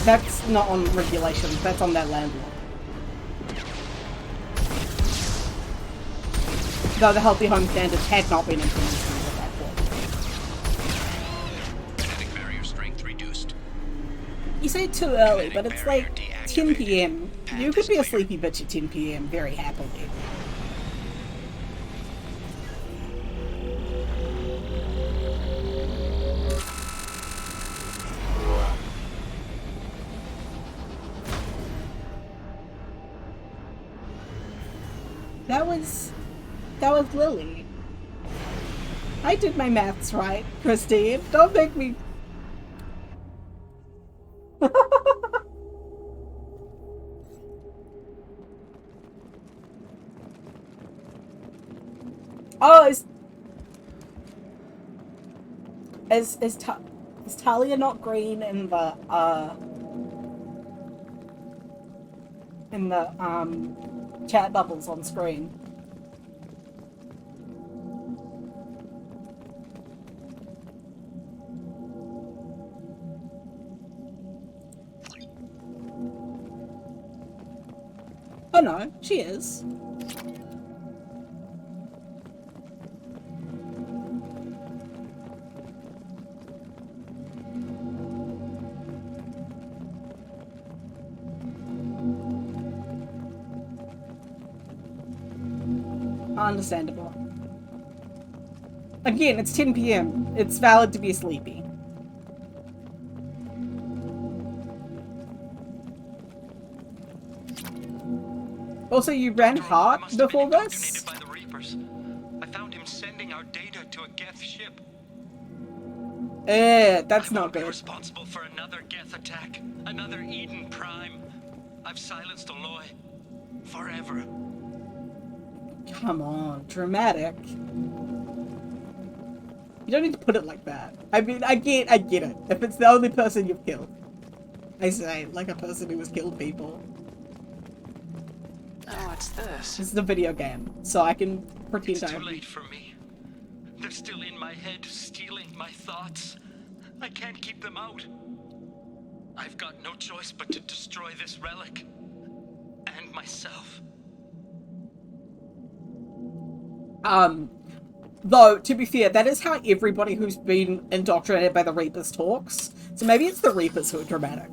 that's not on regulations, that's on that landlord. Though the Healthy Home Standards had not been implemented at that point. Kinetic barrier strength reduced. You say too early, but it's like 10 PM. You could be a sleepy bitch at 10 PM very happily. That was Lily. I did my maths right, Christine. Don't make me... Oh, is Talia not green in the chat bubbles on screen? Oh no, she is. Understandable. Again, it's 10 PM. It's valid to be sleepy. Also, you ran hard before this? By the Reapers. I found him sending our data to a Geth ship. That's I not won't be good. responsible for another Geth attack. Another Eden Prime. I've silenced Aloy. Forever. Come on, dramatic. You don't need to put it like that. I mean, I get it. If it's the only person you've killed. I say, like a person who has killed people. Oh, what's this? This is a video game, so I can pretend It's I too late for me. They're still in my head, stealing my thoughts. I can't keep them out. I've got no choice but to destroy this relic. And myself. Though, to be fair, that is how everybody who's been indoctrinated by the Reapers talks. So maybe it's the Reapers who are dramatic.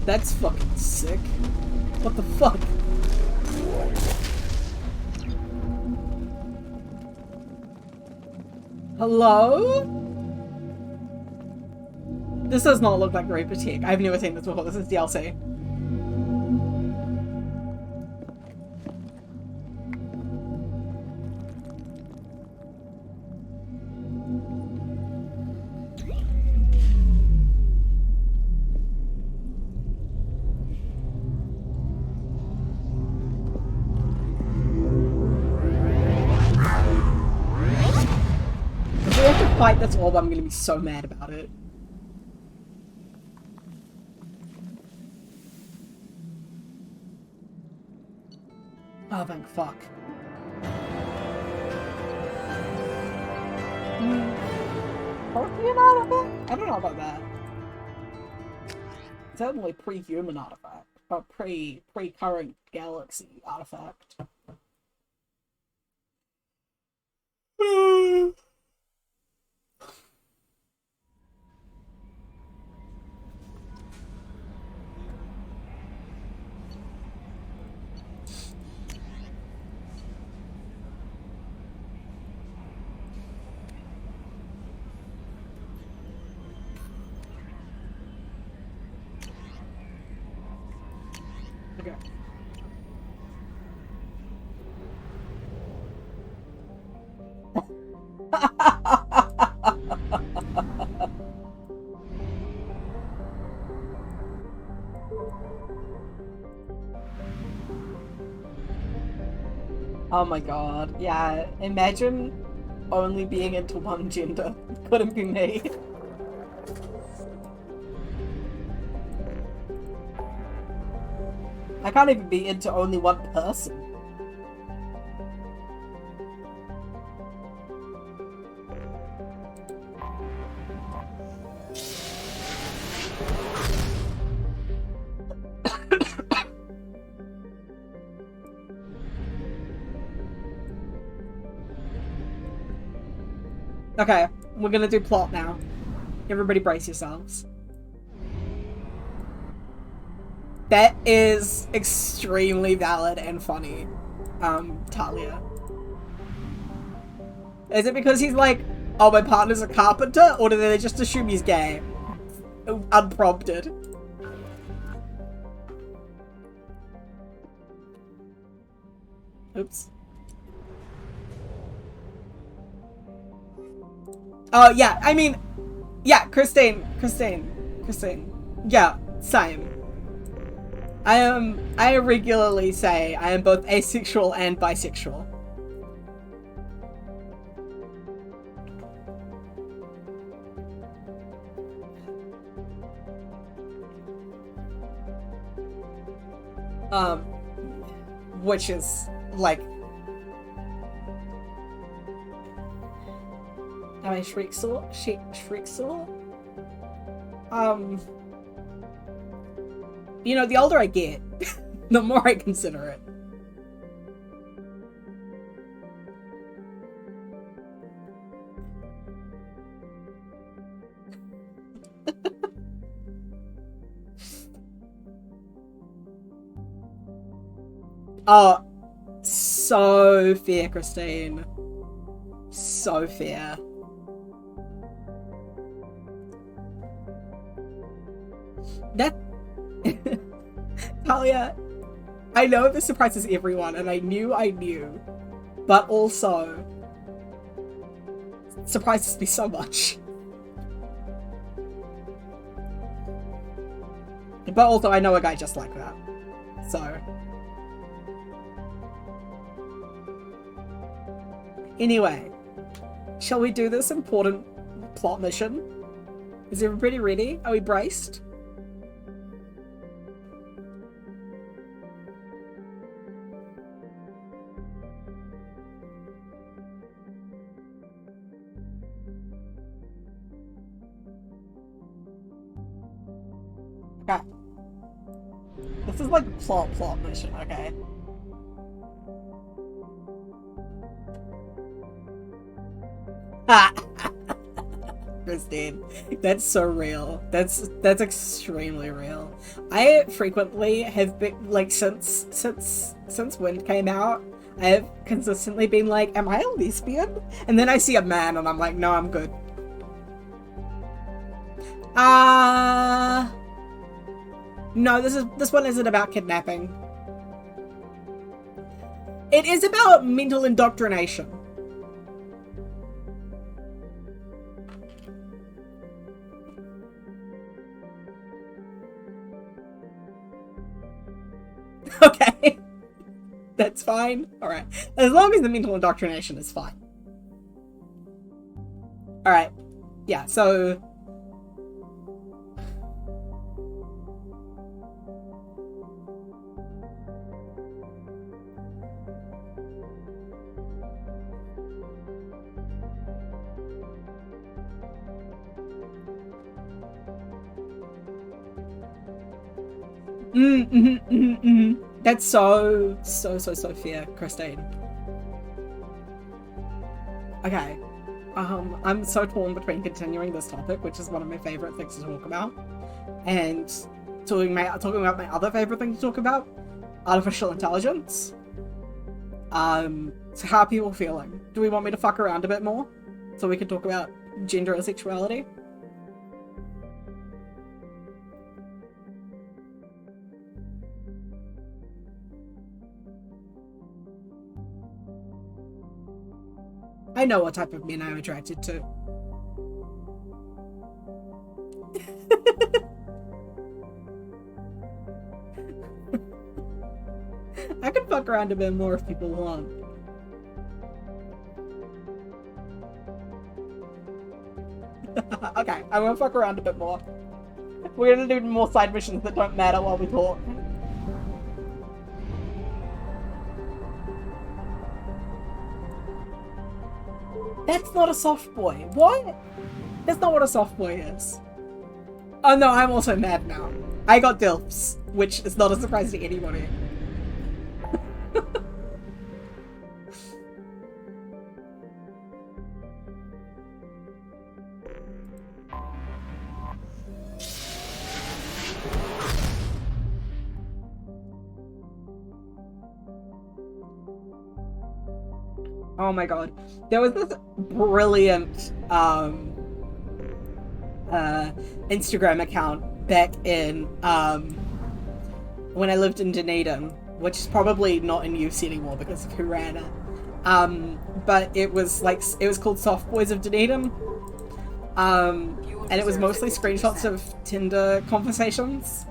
That's fucking sick. What the fuck? Hello? This does not look like Reaper tech. I've never seen this before. This is DLC. Fight this orb, I'm gonna be so mad about it. Oh, thank fuck. Prothean artifact? I don't know about that. Certainly pre-human artifact. Or pre-current galaxy artifact. Okay. Oh my god, yeah, imagine only being into one gender. Couldn't be me. I can't even be into only one person. Okay, we're gonna do plot now. Everybody brace yourselves. That is extremely valid and funny, Talia. Is it because he's like, oh, my partner's a carpenter? Or do they just assume he's gay? Unprompted. Oops. Oh, yeah, I mean, yeah, Christine. Yeah, same. I regularly say I am both asexual and bisexual. Which is, like... Am I Shrieksaw? Shrieksaw? You know, the older I get, the more I consider it. Oh, so fair, Christine. So fair. That... Talia, I know this surprises everyone, and I knew, but also surprises me so much. But also, I know a guy just like that, so... Anyway, shall we do this important plot mission? Is everybody ready? Are we braced? Okay. This is like a plot mission, okay? Christine, that's so real. That's extremely real. I frequently have been like since Wind came out, I have consistently been like, am I a lesbian? And then I see a man and I'm like, no, I'm good. No, this one isn't about kidnapping. It is about mental indoctrination. Okay. That's fine. Alright. As long as the mental indoctrination is fine. Alright. Yeah, so... That's so fair, Christine. Okay. I'm so torn between continuing this topic, which is one of my favorite things to talk about, and talking about my other favorite thing to talk about, artificial intelligence. So how are people feeling? Do we want me to fuck around a bit more so we can talk about gender and sexuality? I know what type of men I'm attracted to. I can fuck around a bit more if people want. Okay, I'm gonna fuck around a bit more. We're gonna do more side missions that don't matter while we talk. That's not a soft boy. What? That's not what a soft boy is. Oh no, I'm also mad now. I got DILFs, which is not a surprise to anybody. Oh my god. There was this brilliant Instagram account back in when I lived in Dunedin, which is probably not in use anymore because of who ran it. But it was called Soft Boys of Dunedin. And it was mostly screenshots of Tinder conversations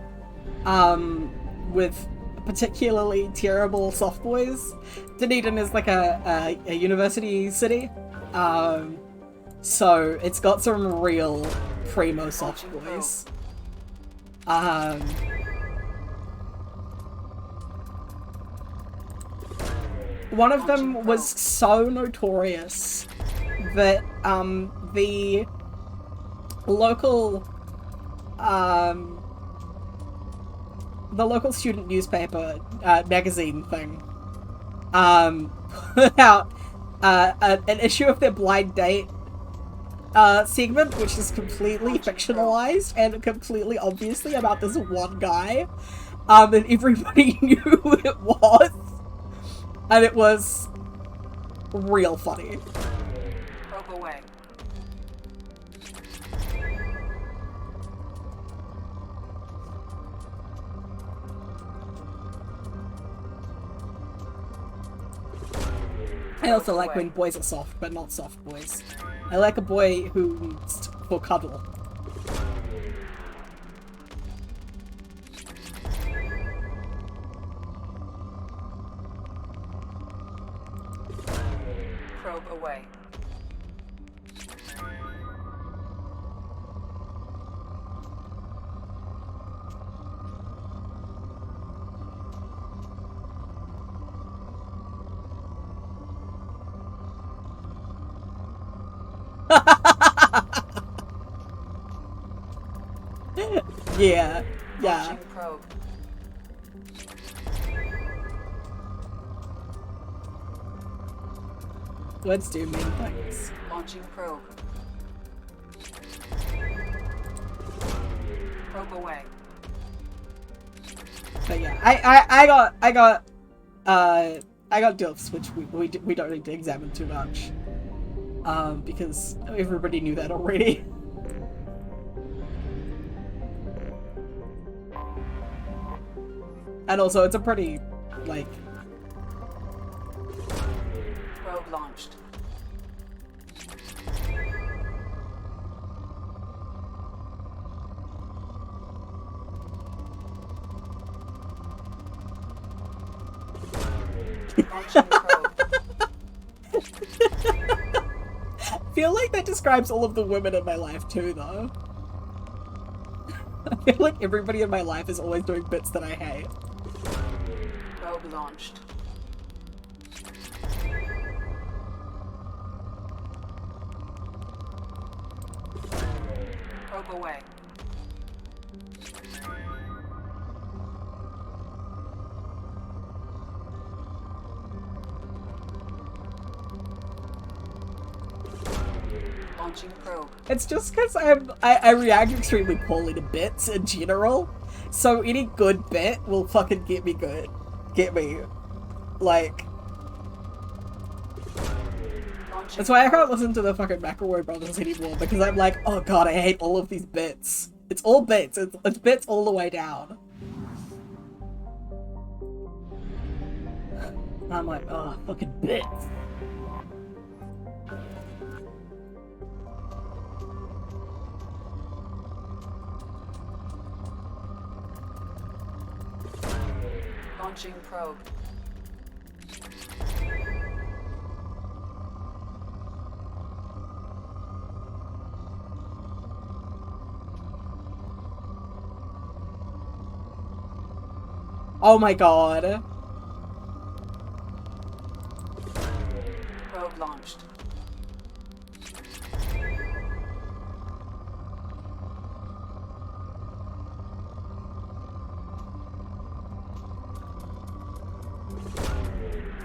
with particularly terrible soft boys. Dunedin is like a university city, so it's got some real primo soft boys. One of them was so notorious that the local student newspaper magazine thing put out an issue of their blind date segment, which is completely fictionalized and completely obviously about this one guy, and everybody knew who it was, and it was real funny. Probe away. I also like when boys are soft, but not soft boys. I like a boy who's for cuddle. Probe away. Yeah. Launching probe. Let's do mean things. Launching probe. Probe away. But yeah, I got dilfs, which we don't need to examine too much, because everybody knew that already. And also, it's a pretty, like... Probe launched. Launching probe. I feel like that describes all of the women in my life too, though. I feel like everybody in my life is always doing bits that I hate. Probe launched. Probe away. Launching probe. It's just because I react extremely poorly to bits in general, so any good bit will fucking get me good. Get me. Like... That's why I can't listen to the fucking McElroy brothers anymore, because I'm like, oh god, I hate all of these bits. It's all bits. It's bits all the way down. And I'm like, oh, fucking bits. Launching probe. Oh my god. Probe launched.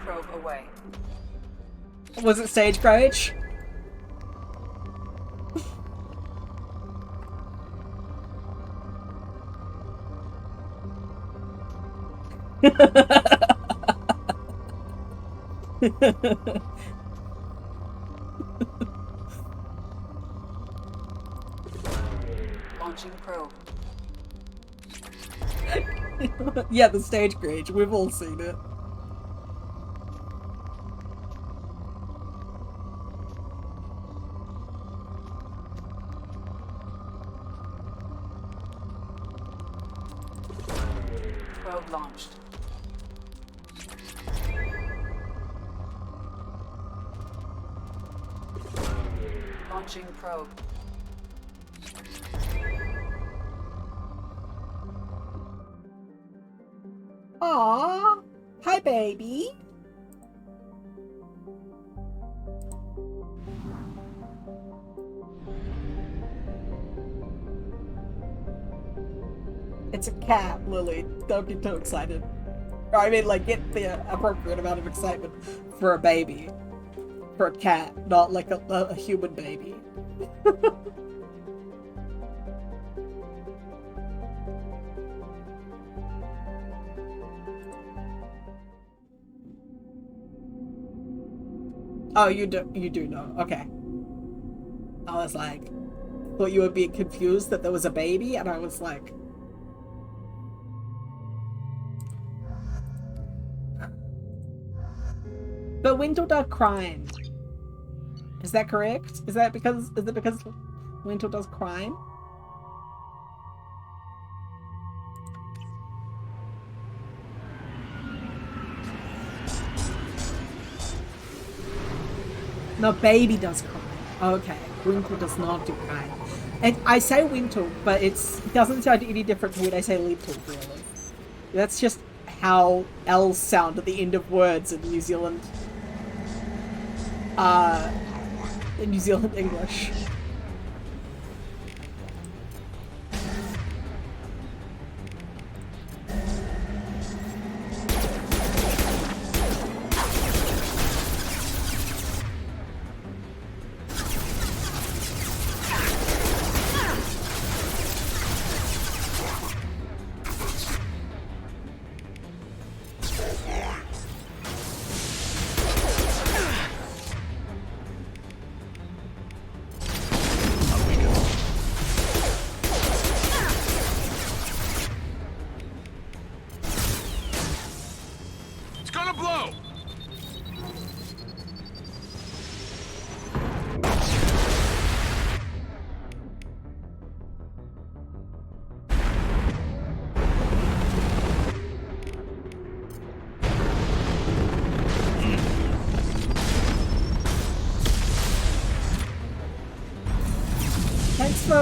Probe away. Was it Stagecoach? Launching probe. Yeah, the stage cringe. We've all seen it. Probe launched. Launching probe. Aww. Hi, baby. It's a cat, Lily. Don't get too excited. Or I mean, like, get the appropriate amount of excitement for a baby. For a cat, not like a human baby. Oh, you do know. Okay. I was like, thought you were being confused that there was a baby, and I was like, but Winter does crime. Is that correct? Is it because Winter does crime? No, baby does crime. Okay, Winter does not do crime. And I say Winter, but it doesn't sound any different to when I say Little, really. That's just how L's sound at the end of words in New Zealand. In New Zealand English.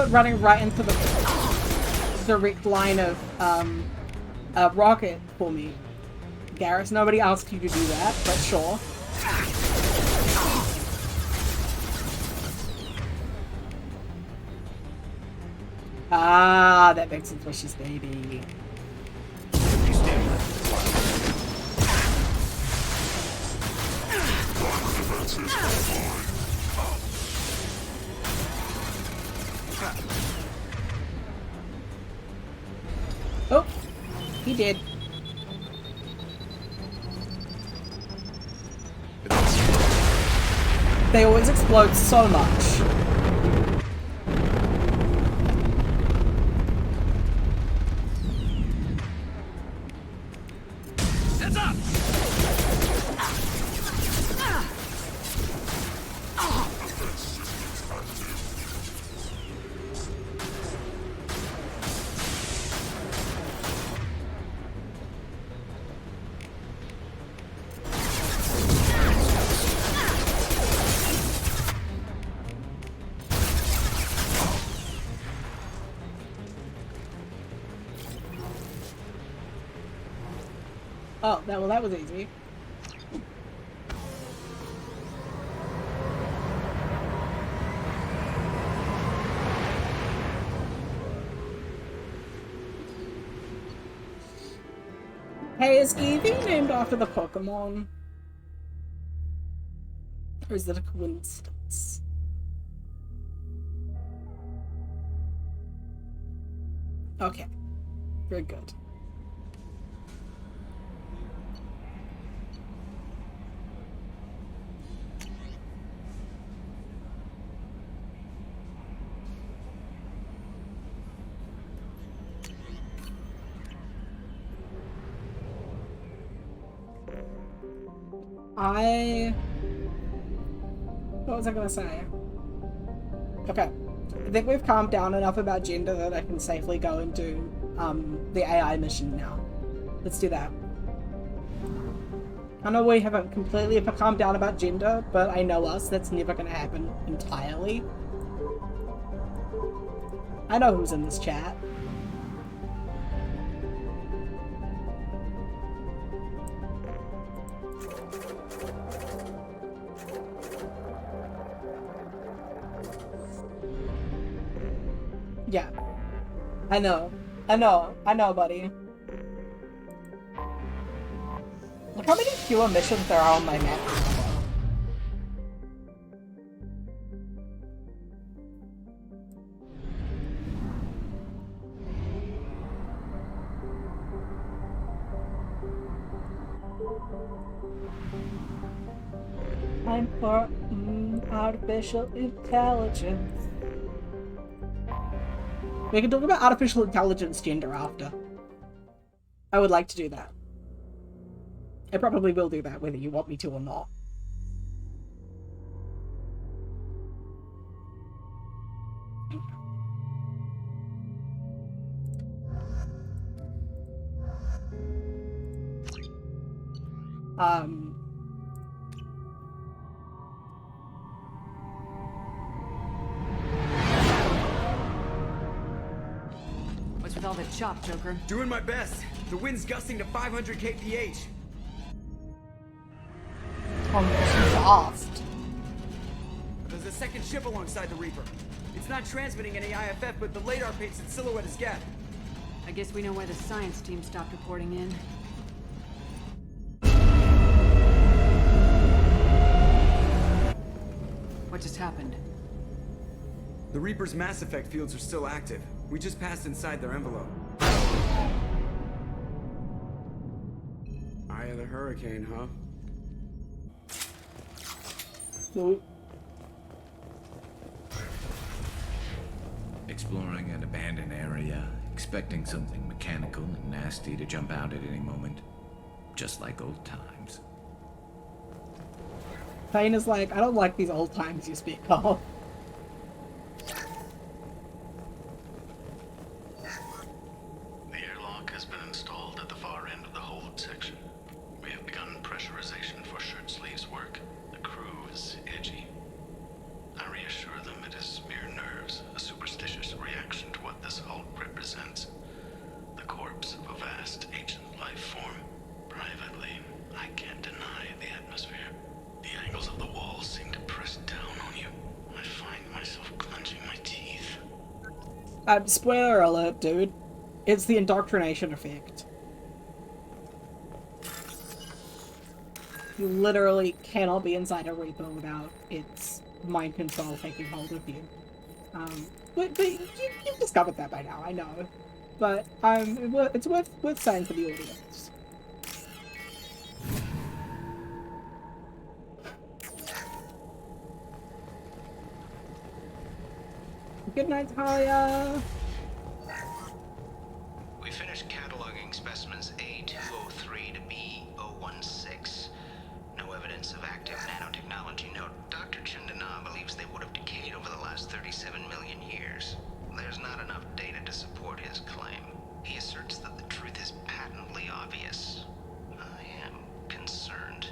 Running right into the direct line of a rocket for me, Garrus. Nobody asked you to do that, but sure. Ah, that makes sense why she's baby. Oh, he did. They always explode so much. Heads up! Oh, that was easy. Hey, is Eevee named after the Pokemon? Or is it a coincidence? Okay. Very good. What was I gonna say? Okay. I think we've calmed down enough about gender that I can safely go and do the AI mission now. Let's do that. I know we haven't completely calmed down about gender, but I know us, that's never gonna happen entirely. I know who's in this chat. Yeah. I know, buddy. Look how many fewer missions there are on my map. I'm for artificial intelligence. We can talk about artificial intelligence gender after. I would like to do that. I probably will do that whether you want me to or not. What's with all the chop, Joker? Doing my best. The wind's gusting to 500 kph. Fast. There's a second ship alongside the Reaper. It's not transmitting any IFF, but the radar paints its silhouette as Geth. I guess we know why the science team stopped reporting in. What just happened? The Reaper's mass effect fields are still active. We just passed inside their envelope. Eye of the hurricane, huh? Exploring an abandoned area, expecting something mechanical and nasty to jump out at any moment. Just like old times. Payne is like, I don't like these old times you speak of. The airlock has been installed at the far end of the hold section. We have begun pressurization for shirt sleeves work. The crew is edgy. I reassure them it is mere nerves, a superstitious reaction to what this hulk represents. The corpse of a vast ancient life form. Privately, I can't deny the atmosphere. The angles of the walls seem to press down on you. I find myself clenching my teeth. Spoiler alert, dude. It's the indoctrination effect. You literally cannot be inside a Reaper without its mind control taking hold of you. But you've discovered that by now, I know. But it's worth saying for the audience. Good night, Talia. We finished cataloging specimens A203 to B016. No evidence of active nanotechnology. Note, Dr. Chandana believes they would have decayed over the last 37 million years. There's not enough data to support his claim. He asserts that the truth is patently obvious. I am concerned.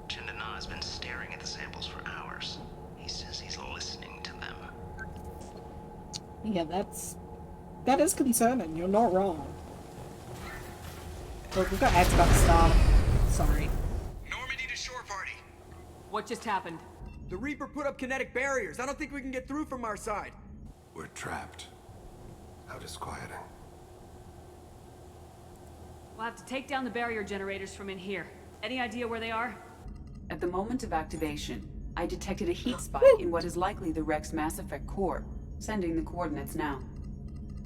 Chandana has been staring at the samples for hours. He says he's listening to them. Yeah, that is concerning. You're not wrong. Look, we've got ads about to start. Sorry. Normandy to shore party. What just happened? The Reaper put up kinetic barriers. I don't think we can get through from our side. We're trapped. How disquieting. We'll have to take down the barrier generators from in here. Any idea where they are? At the moment of activation, I detected a heat spike in what is likely the Rex Mass Effect core. Sending the coordinates now.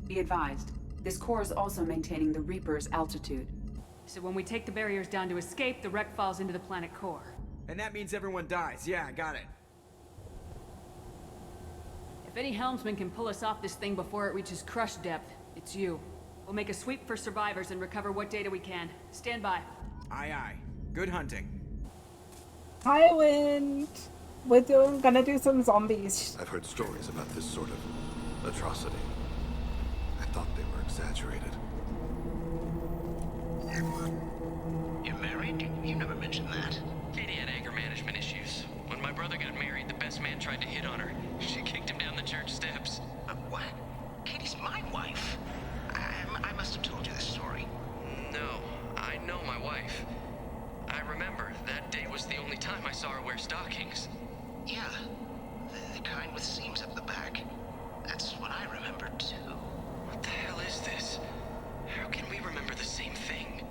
Be advised, this core is also maintaining the Reaper's altitude. So when we take the barriers down to escape, the wreck falls into the planet core. And that means everyone dies. Yeah, I got it. If any helmsman can pull us off this thing before it reaches crush depth, it's you. We'll make a sweep for survivors and recover what data we can. Stand by. Aye, aye. Good hunting. Hi, Wind. Gonna do some zombies. I've heard stories about this sort of atrocity. I thought they were exaggerated. You're married? You never mentioned that. Katie had anger management issues. When my brother got married, the best man tried to hit on her. She kicked him down the church steps. What? Katie's my wife. I must have told you this story. No, I know my wife. I remember that day was the only time I saw her wear stockings. Yeah, the kind with seams up the back. That's what I remember too. What the hell is this? How can we remember the same thing?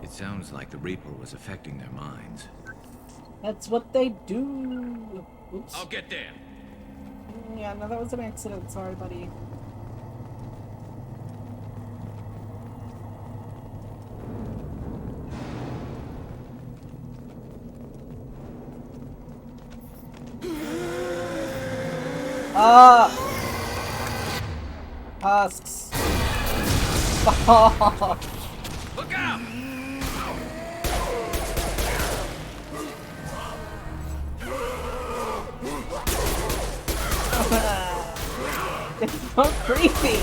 It sounds like the Reaper was affecting their minds. That's what they do. Oops. I'll get there. Yeah, no, that was an accident. Sorry, buddy. Husks. Fuck. Look out! It's so creepy.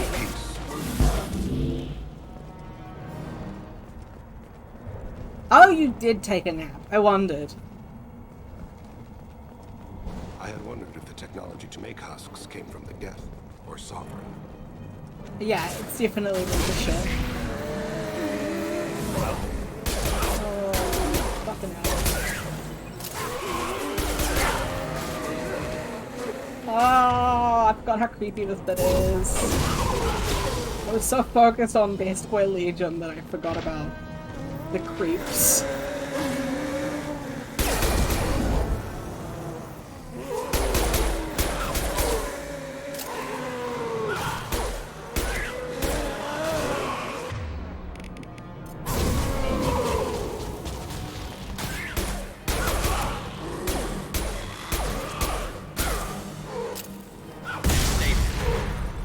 Oh, you did take a nap. I wondered. I had wondered if the technology to make husks came from the Geth or Sovereign. Yeah, it's definitely the shit. Oh, fucking hell. Oh, I forgot how creepy this bit is. I was so focused on Best Boy Legion that I forgot about the creeps.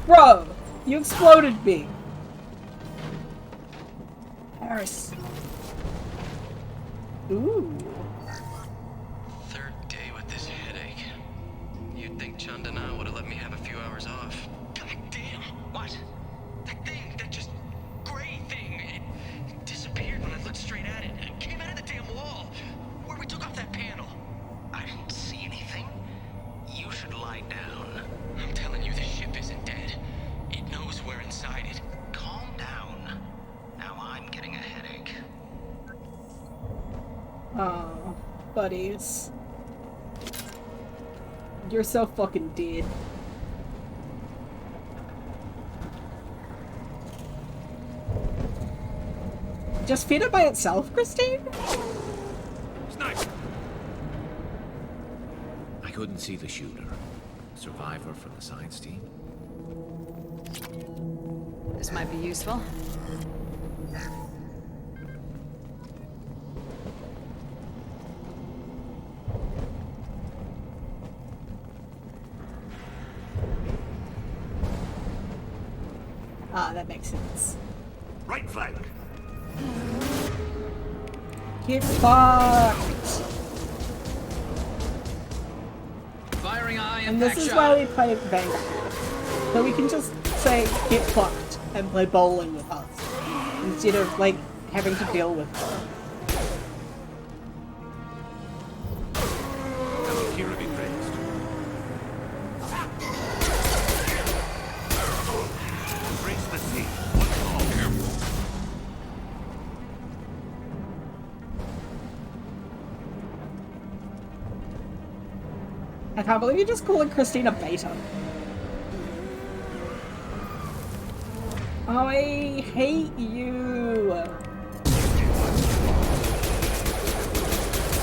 Bro, you exploded me. Paris. Ooh. Third day with this headache. You'd think Chandana would have let me have a few hours off. God damn! What? That thing, that just gray thing, it disappeared when I looked straight at it. It came out of the damn wall, where we took off that panel. I didn't see anything. You should lie down. I'm telling you, the ship isn't dead. It knows we're inside it. Calm down. Now I'm getting a headache. Oh, buddies. You're so fucking dead. Just feed it by itself, Christine? Sniper! I couldn't see the shooter. Survivor for the science team. This might be useful. Ah, that makes sense. Right flank. Get fucked! Firing eye And this is why we play Vanguard. So we can just say, get fucked, and play bowling with us. Instead of, like, having to deal with her. Here be praised. Brace the sea. One call. I can't believe you're just calling Christina beta. Oh, I hate you.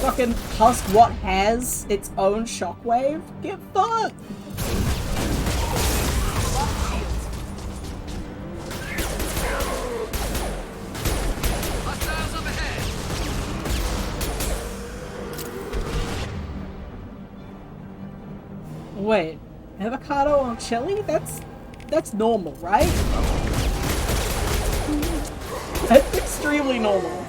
Fucking Husk what has its own shockwave? Get fucked! Hostiles up ahead! Wait, avocado on chili? That's normal, right? That's extremely normal.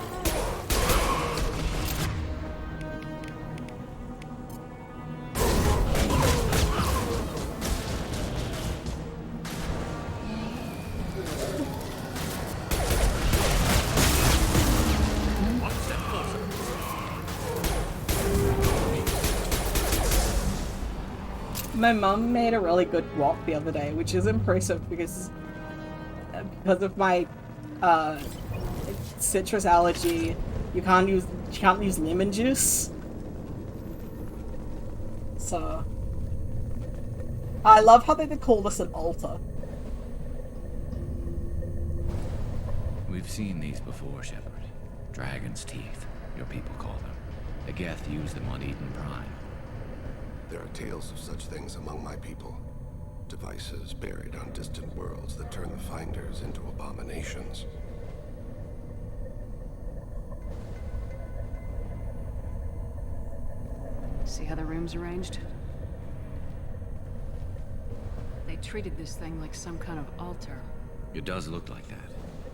My mum made a really good guac the other day, which is impressive because of my citrus allergy. You can't use lemon juice. So I love how they call this an altar. We've seen these before, Shepard. Dragon's teeth, your people call them. The Geth use them on Eden Prime. There are tales of such things among my people. Devices buried on distant worlds that turn the finders into abominations. See how the room's arranged? They treated this thing like some kind of altar. It does look like that.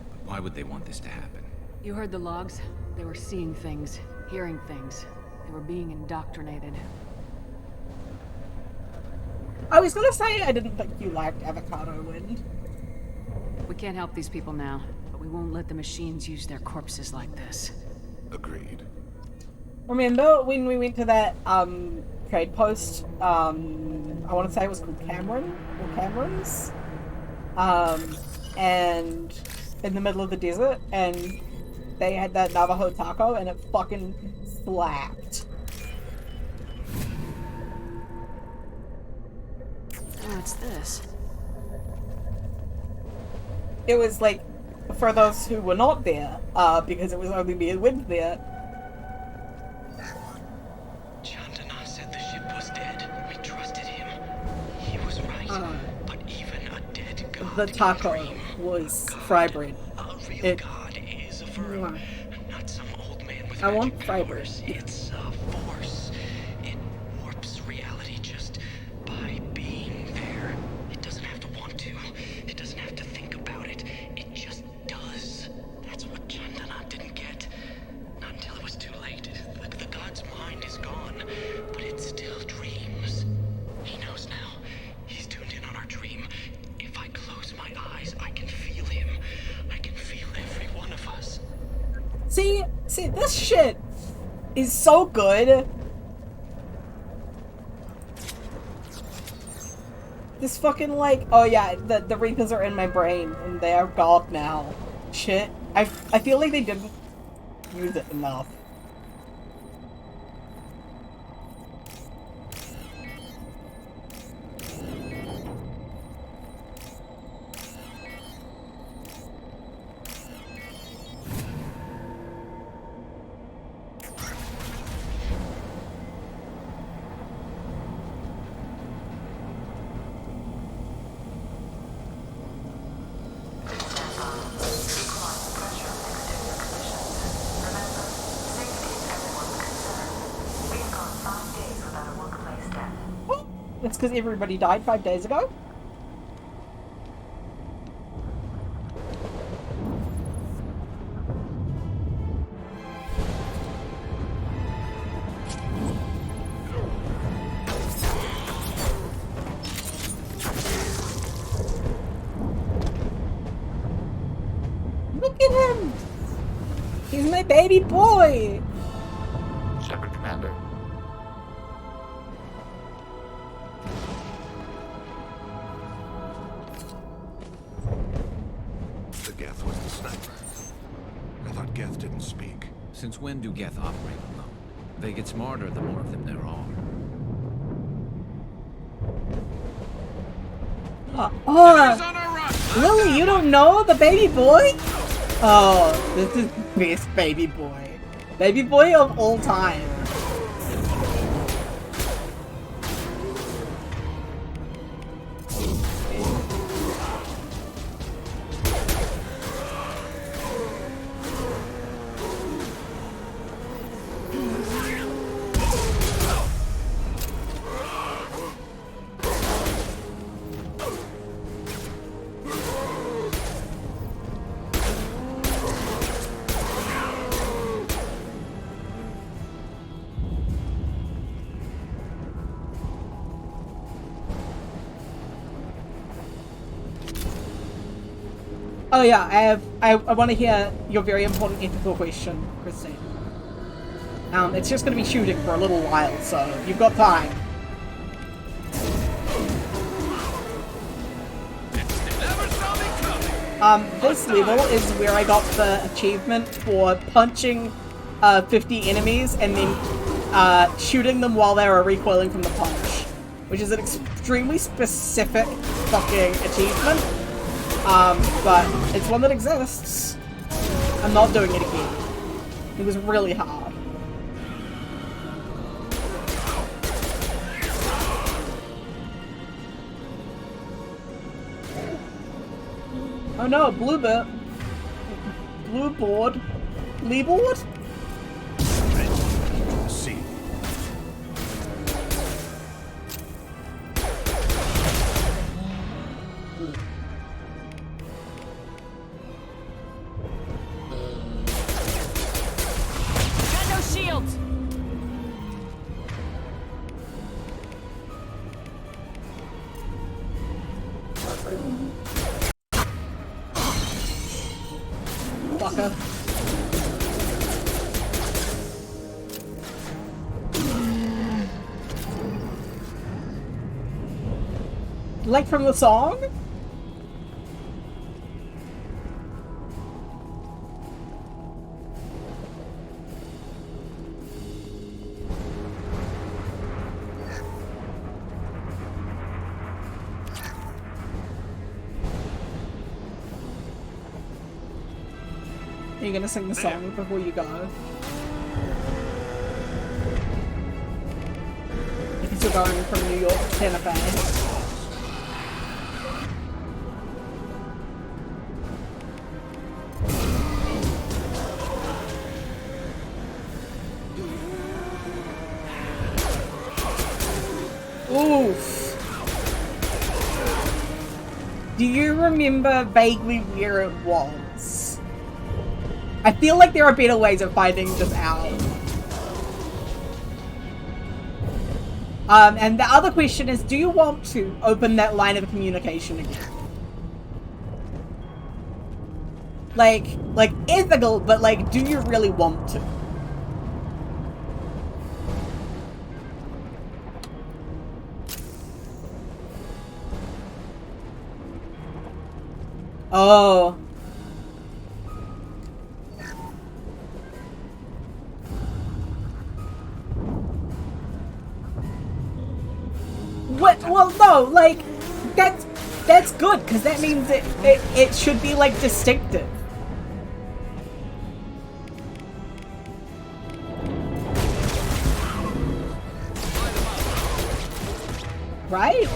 But why would they want this to happen? You heard the logs? They were seeing things, hearing things. They were being indoctrinated. I was gonna say I didn't think you liked Avocado Wind. We can't help these people now, but we won't let the machines use their corpses like this. Agreed. Remember when we went to that trade post? I want to say it was called Cameron or Cameron's, and in the middle of the desert, and they had that Navajo taco, and it fucking slapped. What's this? It was like for those who were not there, because it was only me and Wind there. Chandana said the ship was dead. We trusted him. He was right. But even a dead god. The taco was fry bread. A real god is a firm, not some old man with magic powers. It's a force. It warps reality just by being there. It doesn't have to want to. It doesn't have to think about it. It just does. That's what Chandana didn't get. Not until it was too late. The god's mind is gone, but it still dreams. He knows now. He's tuned in on our dream. If I close my eyes, I can feel him. I can feel every one of us. See, this shit is so good. This fucking like, oh yeah, the Reapers are in my brain and they are God now. Shit, I feel like they didn't use it enough. It's because everybody died 5 days ago. Look at him! He's my baby boy! Shepard, Commander. Geth was the sniper. I thought Geth didn't speak. Since when do Geth operate alone? They get smarter the more of them there are. Lily, you don't know the baby boy? Oh, this is the best baby boy. Baby boy of all time. Oh yeah, I want to hear your very important ethical question, Christine. It's just going to be shooting for a little while, so you've got time. This level is where I got the achievement for punching 50 enemies and then shooting them while they were recoiling from the punch, which is an extremely specific fucking achievement. But it's one that exists. I'm not doing it again. It was really hard. Oh no, blue board. Lee board? See. Got no shields! Fucker. Like from the song? Are you gonna sing the song before you go? Because you're going from New York to Santa Fe. Oof. Do you remember vaguely where it was? I feel like there are better ways of finding this out. And the other question is, do you want to open that line of communication again? Like ethical, but like, do you really want to? Oh. What? Well, no, like, that's good, because that means it should be, like, distinctive. Right?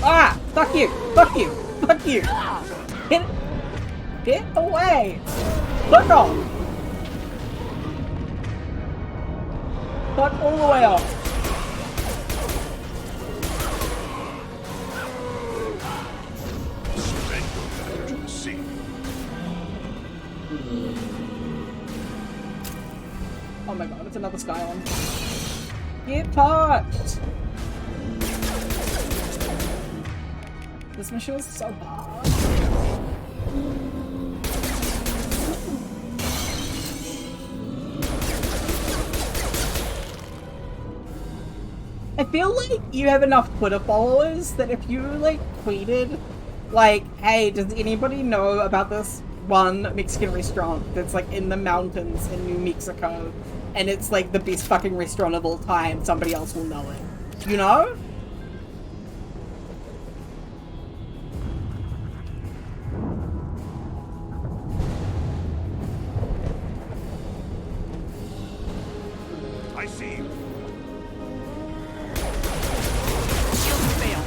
Ah! Fuck you! Fuck you! Fuck you! Get away! Fuck off! Fuck all the way off! Oh my god, it's another Skyline. Get fucked! This mission is so hard. I feel like you have enough Twitter followers that if you, like, tweeted, like, hey, does anybody know about this one Mexican restaurant that's, like, in the mountains in New Mexico, and it's, like, the best fucking restaurant of all time, somebody else will know it. You know? I see you. Shields fail.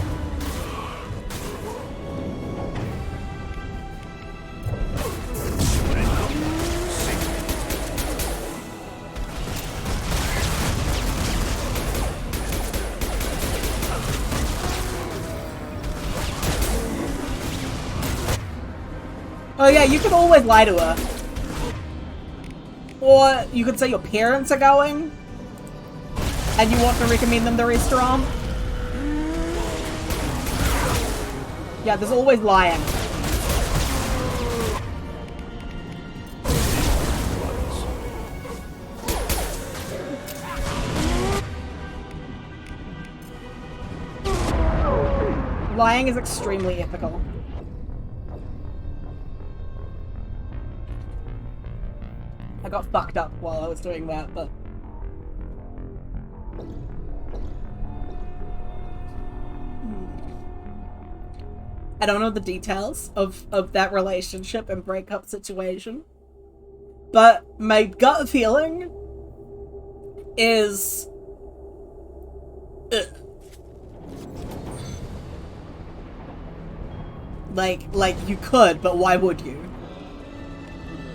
Oh yeah, you could always lie to her. Or you could say your parents are going and you want to recommend them the restaurant. Yeah, there's always lying. Lying is extremely ethical. I got fucked up while I was doing that, but... I don't know the details of that relationship and breakup situation, but my gut feeling is... Like, you could, but why would you?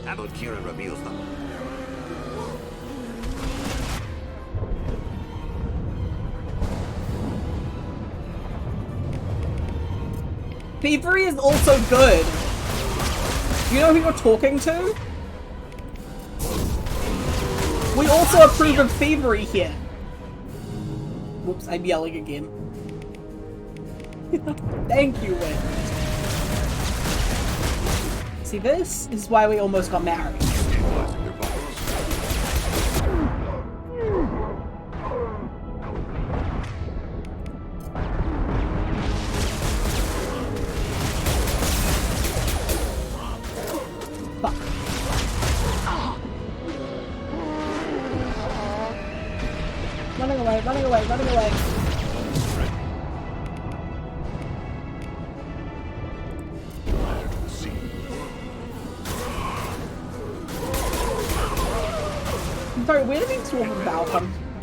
How about Kira reveals them? Thievery is also good. You know who you're talking to? We also approve of thievery here. Whoops, I'm yelling again. Thank you, Win. See, this is why we almost got married. Fuck. Running away, running away, running away. I'm sorry, where did these swarm of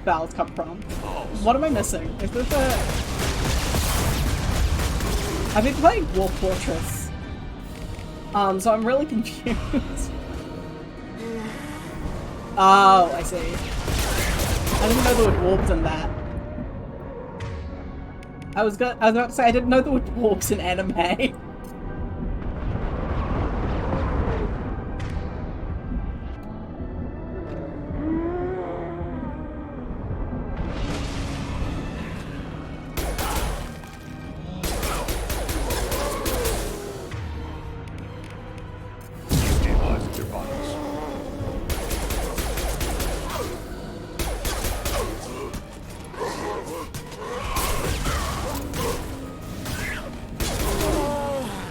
Vals come from? What am I missing? Is this a... I've been playing Wolf Fortress. So I'm really confused. Oh, I see. I didn't know there were dwarves in that. I was about to say I didn't know there were dwarves in anime.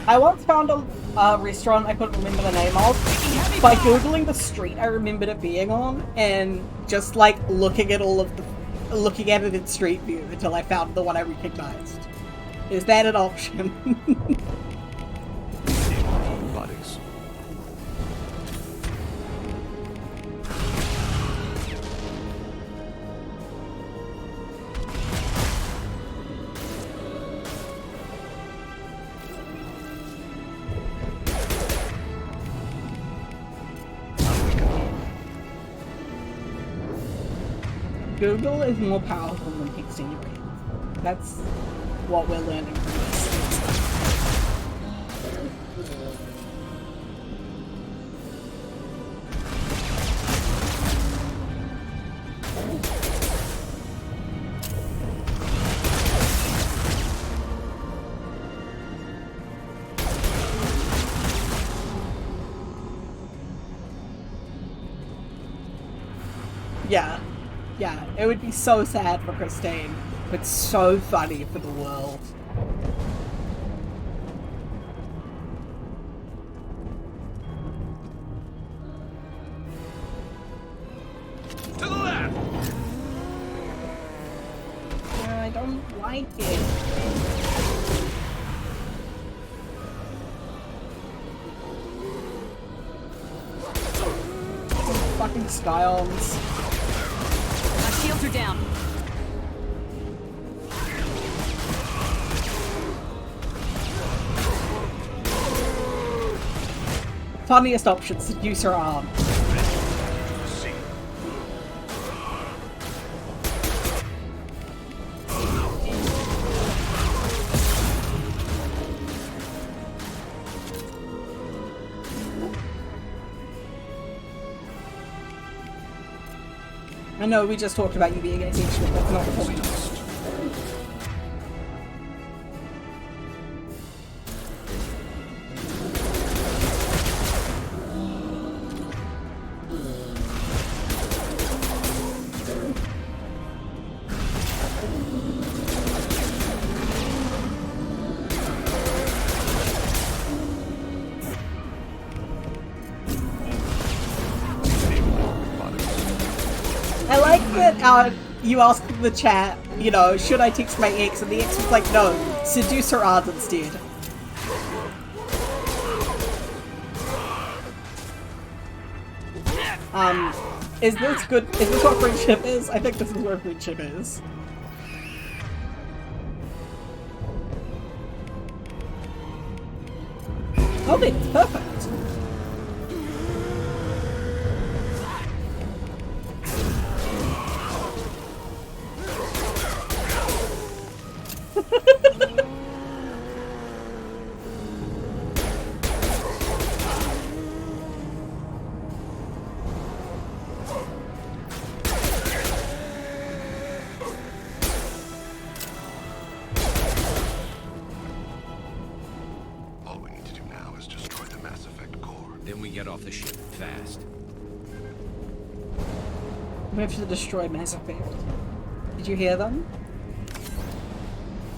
I once found a restaurant I couldn't remember the name of. By googling the street I remembered it being on, and just like looking at it in street view until I found the one I recognized. Is that an option? Bodies. Google is more powerful than texting your kids. That's what we're learning from this. Yeah, it would be so sad for Christine, but so funny for the world. To the left! I don't like it. Fucking Skyons. Shields are down. Funniest option, seduce her arm. I know we just talked about you being ADHD, but that's not the point. I like that you asked in the chat, you know, should I text my ex? And the ex was like, no, seduce her aunt instead. Is this good? Is this what friendship is? I think this is where friendship is. Oh, it's perfect. All we need to do now is destroy the Mass Effect core. Then we get off the ship fast. We have to destroy Mass Effect. Did you hear them?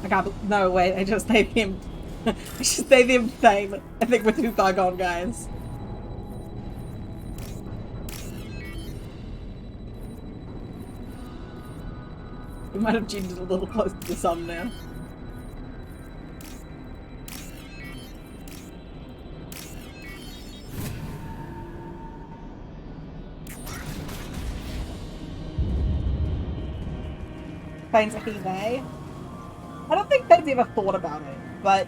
I can't. No, wait. I just named him. I just named him name. I think we're too far gone, guys. We might have cheated a little close to the sun now. Finds a he they. I don't think they've ever thought about it, but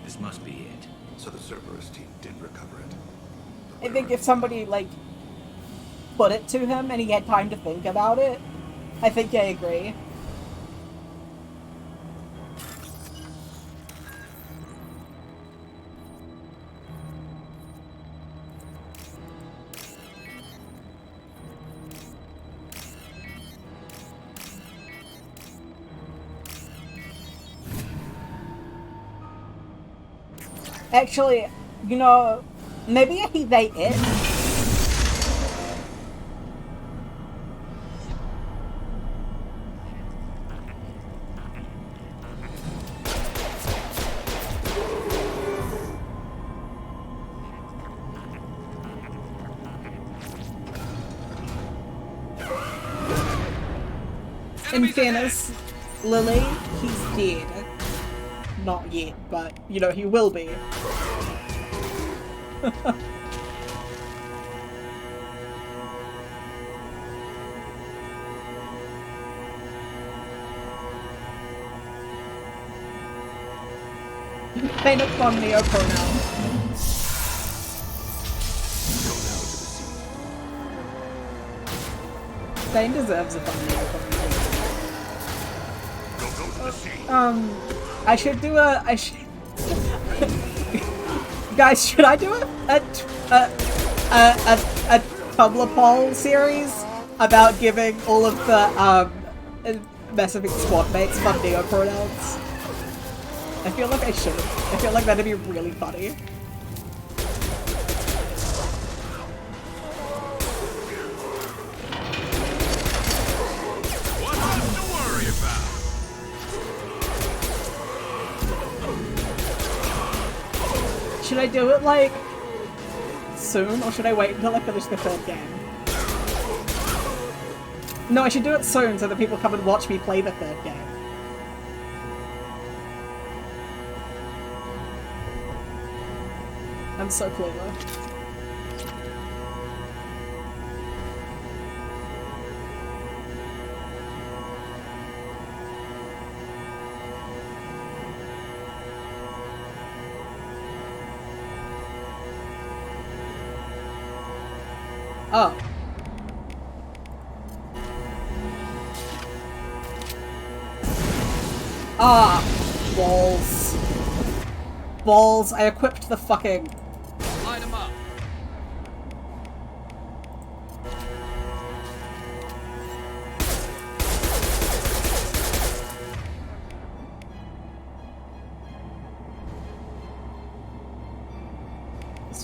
This must be it. So the Cerberus team did recover it. I think if somebody, like, put it to him and he had time to think about it, I think I agree. Actually, you know, maybe a he they it. In fairness, Lily, he's dead. Not yet, but, you know, he will be. Paint a fun Neo pronoun. Thane deserves a fun Neo pronoun. I should do a. Guys, should I do a Tumblr poll series about giving all of the Mass Effect squad mates fun Neo pronouns? I feel like I should. I feel like that'd be really funny. Should I do it, like, soon, or should I wait until I finish the third game? No, I should do it soon so that people come and watch me play the third game. I'm so clever. Oh. Ah, balls. Balls, I equipped the fucking... Line them up.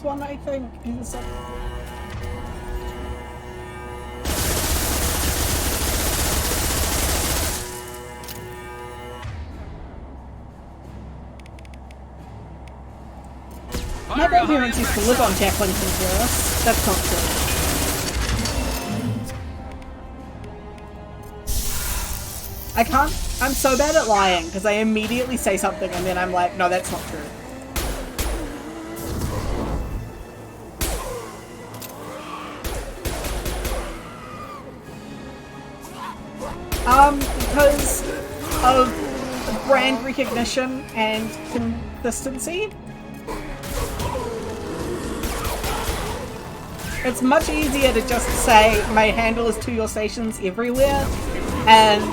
one, I think. Is this my grandparents used to live on Jacklington Terrace. That's not true. I can't. I'm so bad at lying because I immediately say something and then I'm like, no, that's not true. Because of brand recognition and consistency. It's much easier to just say my handle is to your stations everywhere and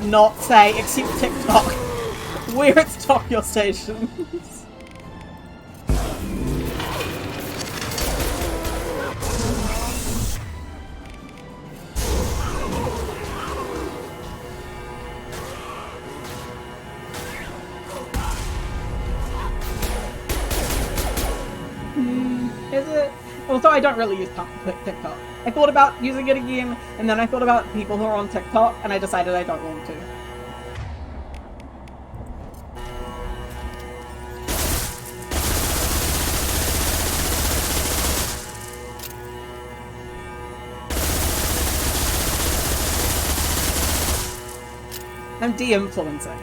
not say except TikTok where it's to your stations. Is it? Although I don't really use TikTok. I thought about using it again, and then I thought about people who are on TikTok, and I decided I don't want to. I'm de-influencing.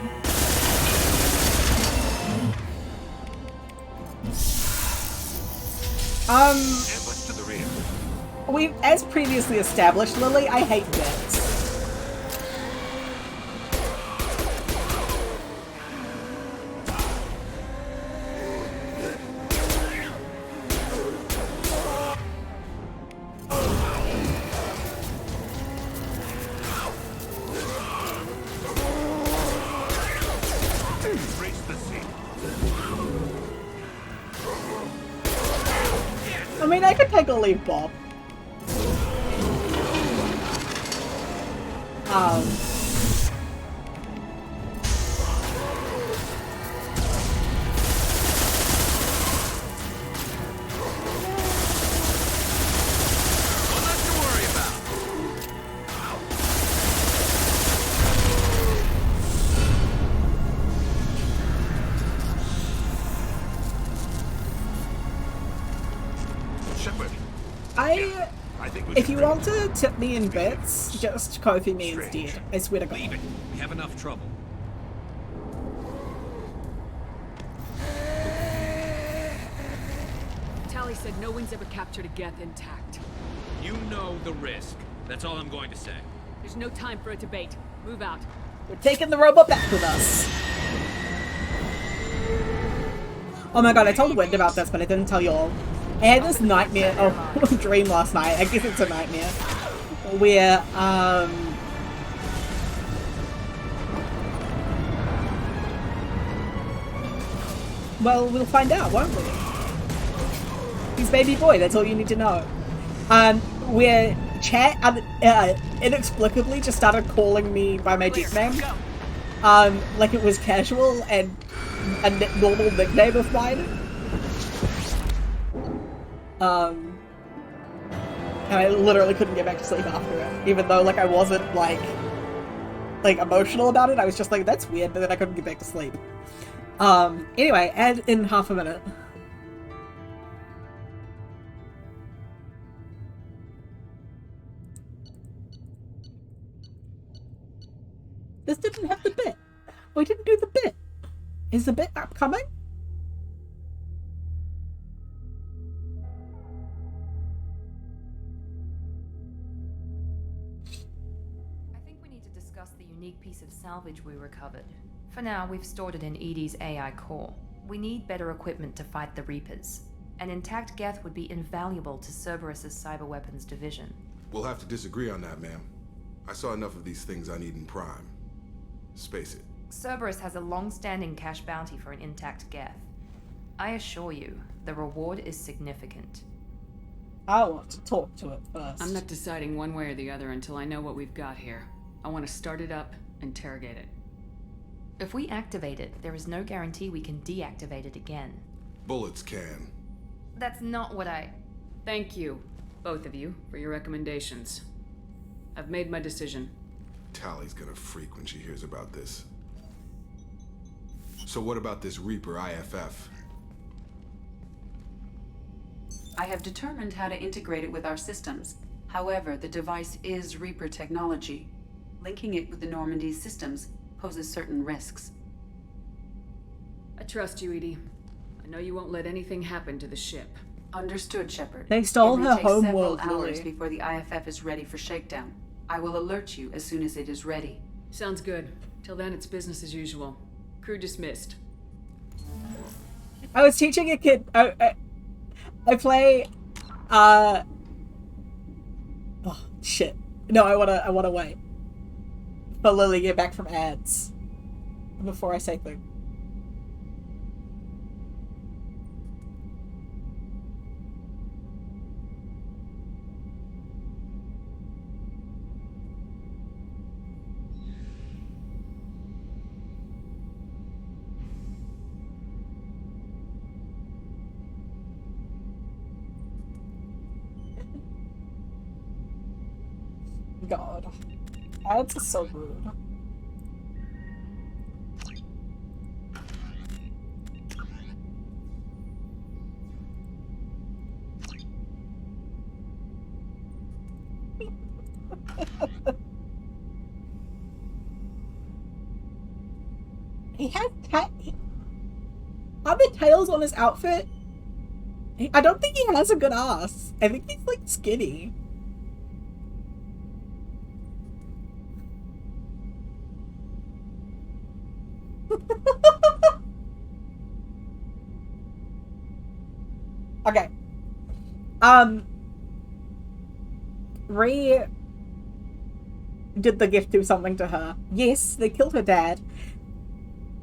We, as previously established, Lily, I hate bits. I mean, I could take a leave, Bob. If you want to tip me in bits, just Kofi me instead. I swear to God. Leave it. We have enough trouble. Tally said no one's ever captured a Geth intact. You know the risk. That's all I'm going to say. There's no time for a debate. Move out. We're taking the robot back with us. Oh my God, I told Wind about this, but I didn't tell you all. I had this nightmare, dream last night, I guess it's a nightmare, where, well, we'll find out, won't we? He's baby boy, that's all you need to know. Where chat, inexplicably just started calling me by my nickname, like it was casual and a normal nickname of mine. And I literally couldn't get back to sleep after it, even though, like, I wasn't, like, emotional about it. I was just like, that's weird, but then I couldn't get back to sleep. Anyway, and in half a minute. This didn't have the bit. We didn't do the bit. Is the bit upcoming? Piece of salvage we recovered. For now, we've stored it in Edie's AI core. We need better equipment to fight the Reapers. An intact Geth would be invaluable to Cerberus's cyber weapons division. We'll have to disagree on that, ma'am. I saw enough of these things on Eden Prime. Space it. Cerberus has a long-standing cash bounty for an intact Geth. I assure you, the reward is significant. I want to talk to it first. I'm not deciding one way or the other until I know what we've got here. I want to start it up, interrogate it. If we activate it, there is no guarantee we can deactivate it again. Bullets can. That's not what I... Thank you, both of you, for your recommendations. I've made my decision. Tally's gonna freak when she hears about this. So what about this Reaper IFF? I have determined how to integrate it with our systems. However, the device is Reaper technology. Linking it with the Normandy's systems poses certain risks. I trust you, Edie. I know you won't let anything happen to the ship. Understood, Shepard. They stole it will her take home several world, hours Lily. before the IFF is ready for shakedown. I will alert you as soon as it is ready. Sounds good. Till then, it's business as usual. Crew dismissed. I was teaching a kid. I play. Oh shit! No, I wanna wait for Lily to get back from ads before I say things. God, ads are so rude. He had are there tails on his outfit? I don't think he has a good ass. I think he's like skinny. Okay. Ree did the gift do something to her? Yes, they killed her dad.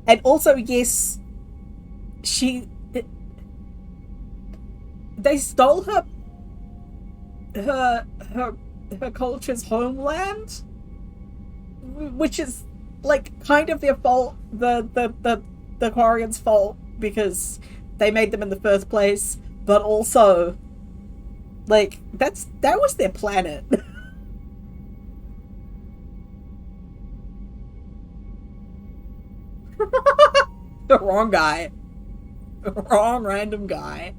And also, yes, they stole her culture's homeland, which is like kind of their fault, the Quarians' fault, because they made them in the first place, but also like that was their planet. The wrong guy. Wrong random guy.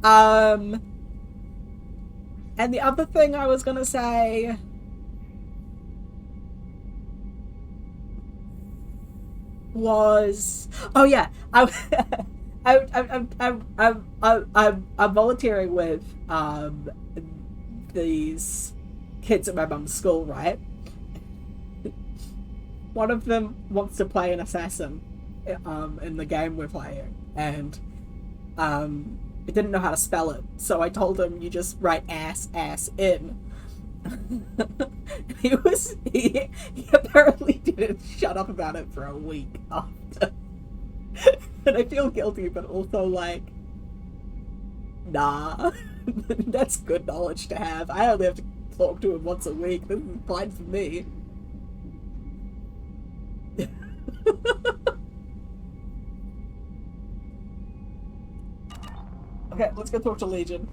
And the other thing I was gonna say was, oh yeah, I'm volunteering with these kids at my mum's school, right? One of them wants to play an assassin in the game we're playing, and it didn't know how to spell it, so I told him you just write ass in. he apparently didn't shut up about it for a week after. And I feel guilty, but also like, nah. That's good knowledge to have. I only have to talk to him once a week. This is fine for me. Okay, let's go talk to Legion.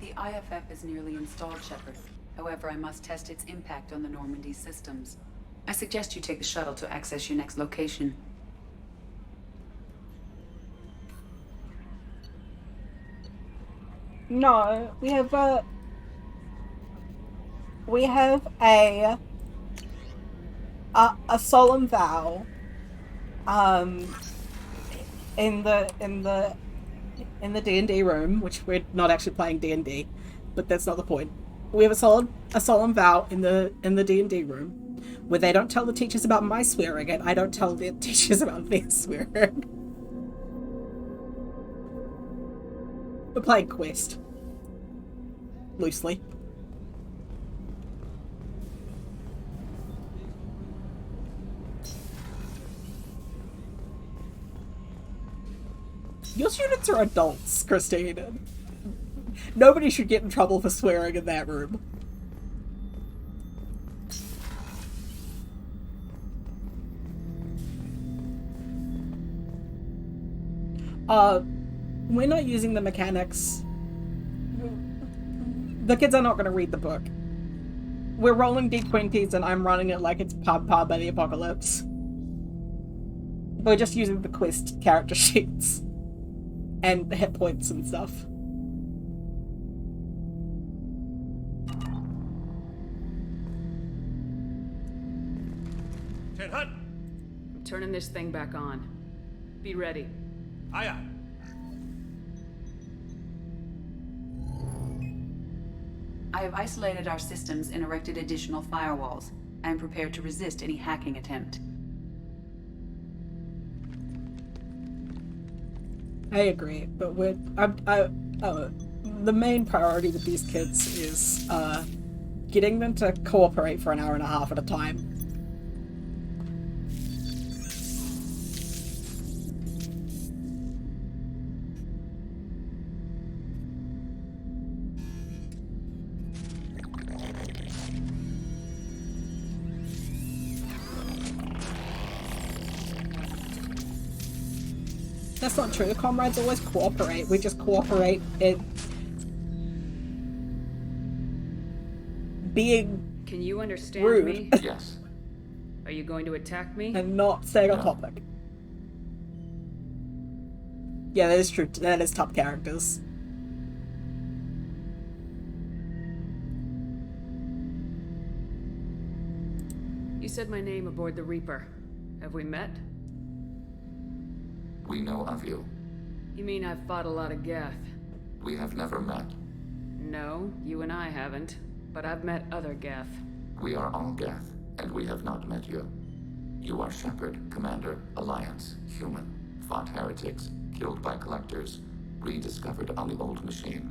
The IFF is nearly installed, Shepard. However, I must test its impact on the Normandy systems. I suggest you take the shuttle to access your next location. No, we have a solemn vow in the D&D room, which we're not actually playing D&D, but that's not the point. We have a solemn vow in the D&D room where they don't tell the teachers about my swearing and I don't tell the teachers about their swearing. We're playing Quest. Loosely. Your students are adults, Christine. Nobody should get in trouble for swearing in that room. We're not using the mechanics. The kids are not going to read the book. We're rolling d20s and I'm running it like it's Powered by the Apocalypse. We're just using the quest character sheets and the hit points and stuff. I'm turning this thing back on. Be ready. Aye, aye. I have isolated our systems and erected additional firewalls. I am prepared to resist any hacking attempt. I agree, but the main priority with these kids is getting them to cooperate for an hour and a half at a time. That's not true. The comrades always cooperate. We just cooperate in being Can you understand rude. me? Yes. Are you going to attack me? And not staying on topic. Yeah, that is true. That is top characters. You said my name aboard the Reaper. Have we met? We know of you. You mean I've fought a lot of Geth? We have never met. No, you and I haven't. But I've met other Geth. We are all Geth, and we have not met you. You are Shepard, Commander, Alliance, human, fought heretics, killed by collectors, rediscovered on the old machine.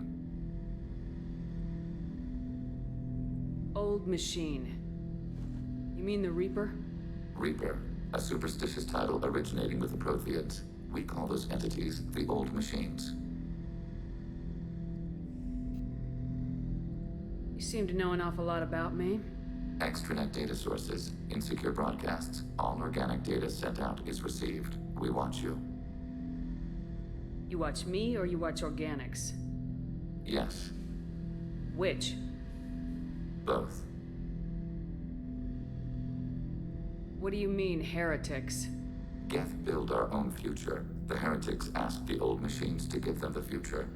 Old machine. You mean the Reaper? Reaper, a superstitious title originating with the Protheans. We call those entities the old machines. You seem to know an awful lot about me. Extranet data sources, insecure broadcasts, all organic data sent out is received. We watch you. You watch me or you watch organics? Yes. Which? Both. What do you mean, heretics? Geth build our own future. The heretics asked the old machines to give them the future.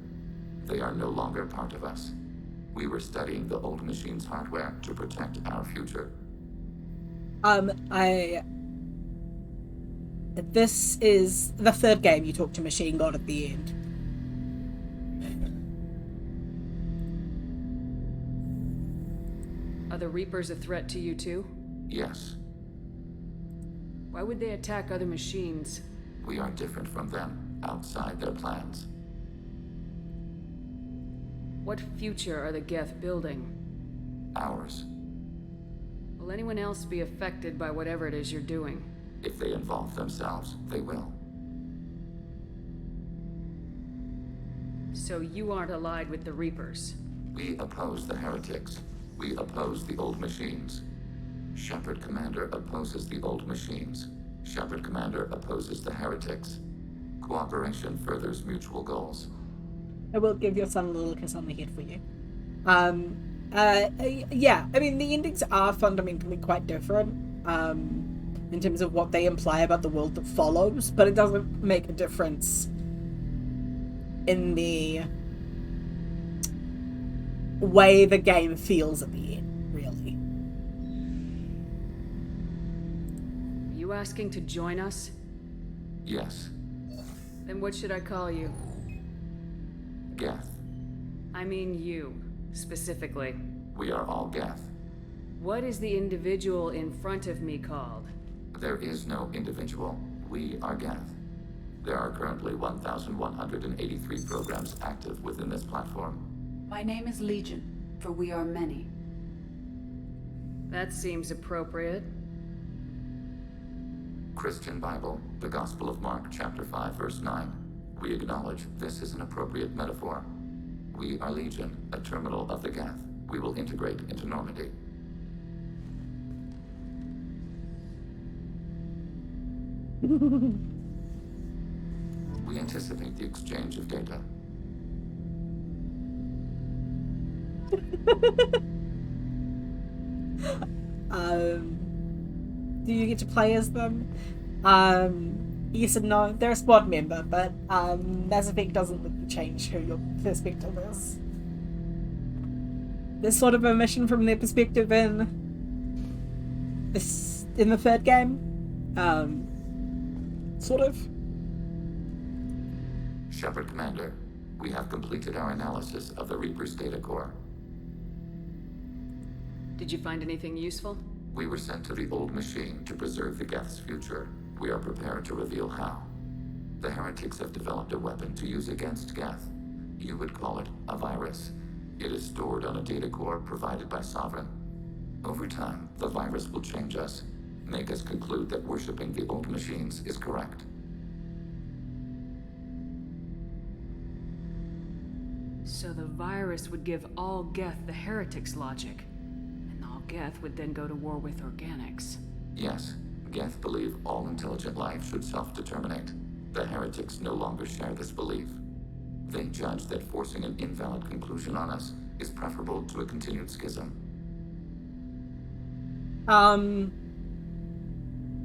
They are no longer part of us. We were studying the old machines' hardware to protect our future. This is the third game you talk to Machine God at the end. Are the Reapers a threat to you too? Yes. Why would they attack other machines? We are different from them, outside their plans. What future are the Geth building? Ours. Will anyone else be affected by whatever it is you're doing? If they involve themselves, they will. So you aren't allied with the Reapers? We oppose the heretics. We oppose the old machines. Shepard Commander opposes the old machines. Shepard Commander opposes the heretics. Cooperation furthers mutual goals. I will give your son a little kiss on the head for you. Yeah, I mean, the endings are fundamentally quite different, in terms of what they imply about the world that follows, but it doesn't make a difference in the way the game feels at the end, really. Are you asking to join us? Yes. Then what should I call you? Geth. I mean you, specifically. We are all Geth. What is the individual in front of me called? There is no individual. We are Geth. There are currently 1,183 programs active within this platform. My name is Legion, for we are many. That seems appropriate. Christian Bible, the Gospel of Mark, chapter 5, verse 9. We acknowledge this is an appropriate metaphor. We are Legion, a terminal of the Geth. We will integrate into Normandy. We anticipate the exchange of data. Do you get to play as them? Yes and no. They're a squad member, but Mass Effect doesn't let you change who your perspective is. There's sort of a mission from their perspective in the third game. Sort of. Shepard Commander, we have completed our analysis of the Reaper's data core. Did you find anything useful? We were sent to the old machine to preserve the Geth's future. We are prepared to reveal how. The heretics have developed a weapon to use against Geth. You would call it a virus. It is stored on a data core provided by Sovereign. Over time, the virus will change us, make us conclude that worshipping the old machines is correct. So the virus would give all Geth the heretics' logic, and all Geth would then go to war with organics. Yes, Geth believe all intelligent life should self-determinate. The heretics no longer share this belief. They judge that forcing an invalid conclusion on us is preferable to a continued schism.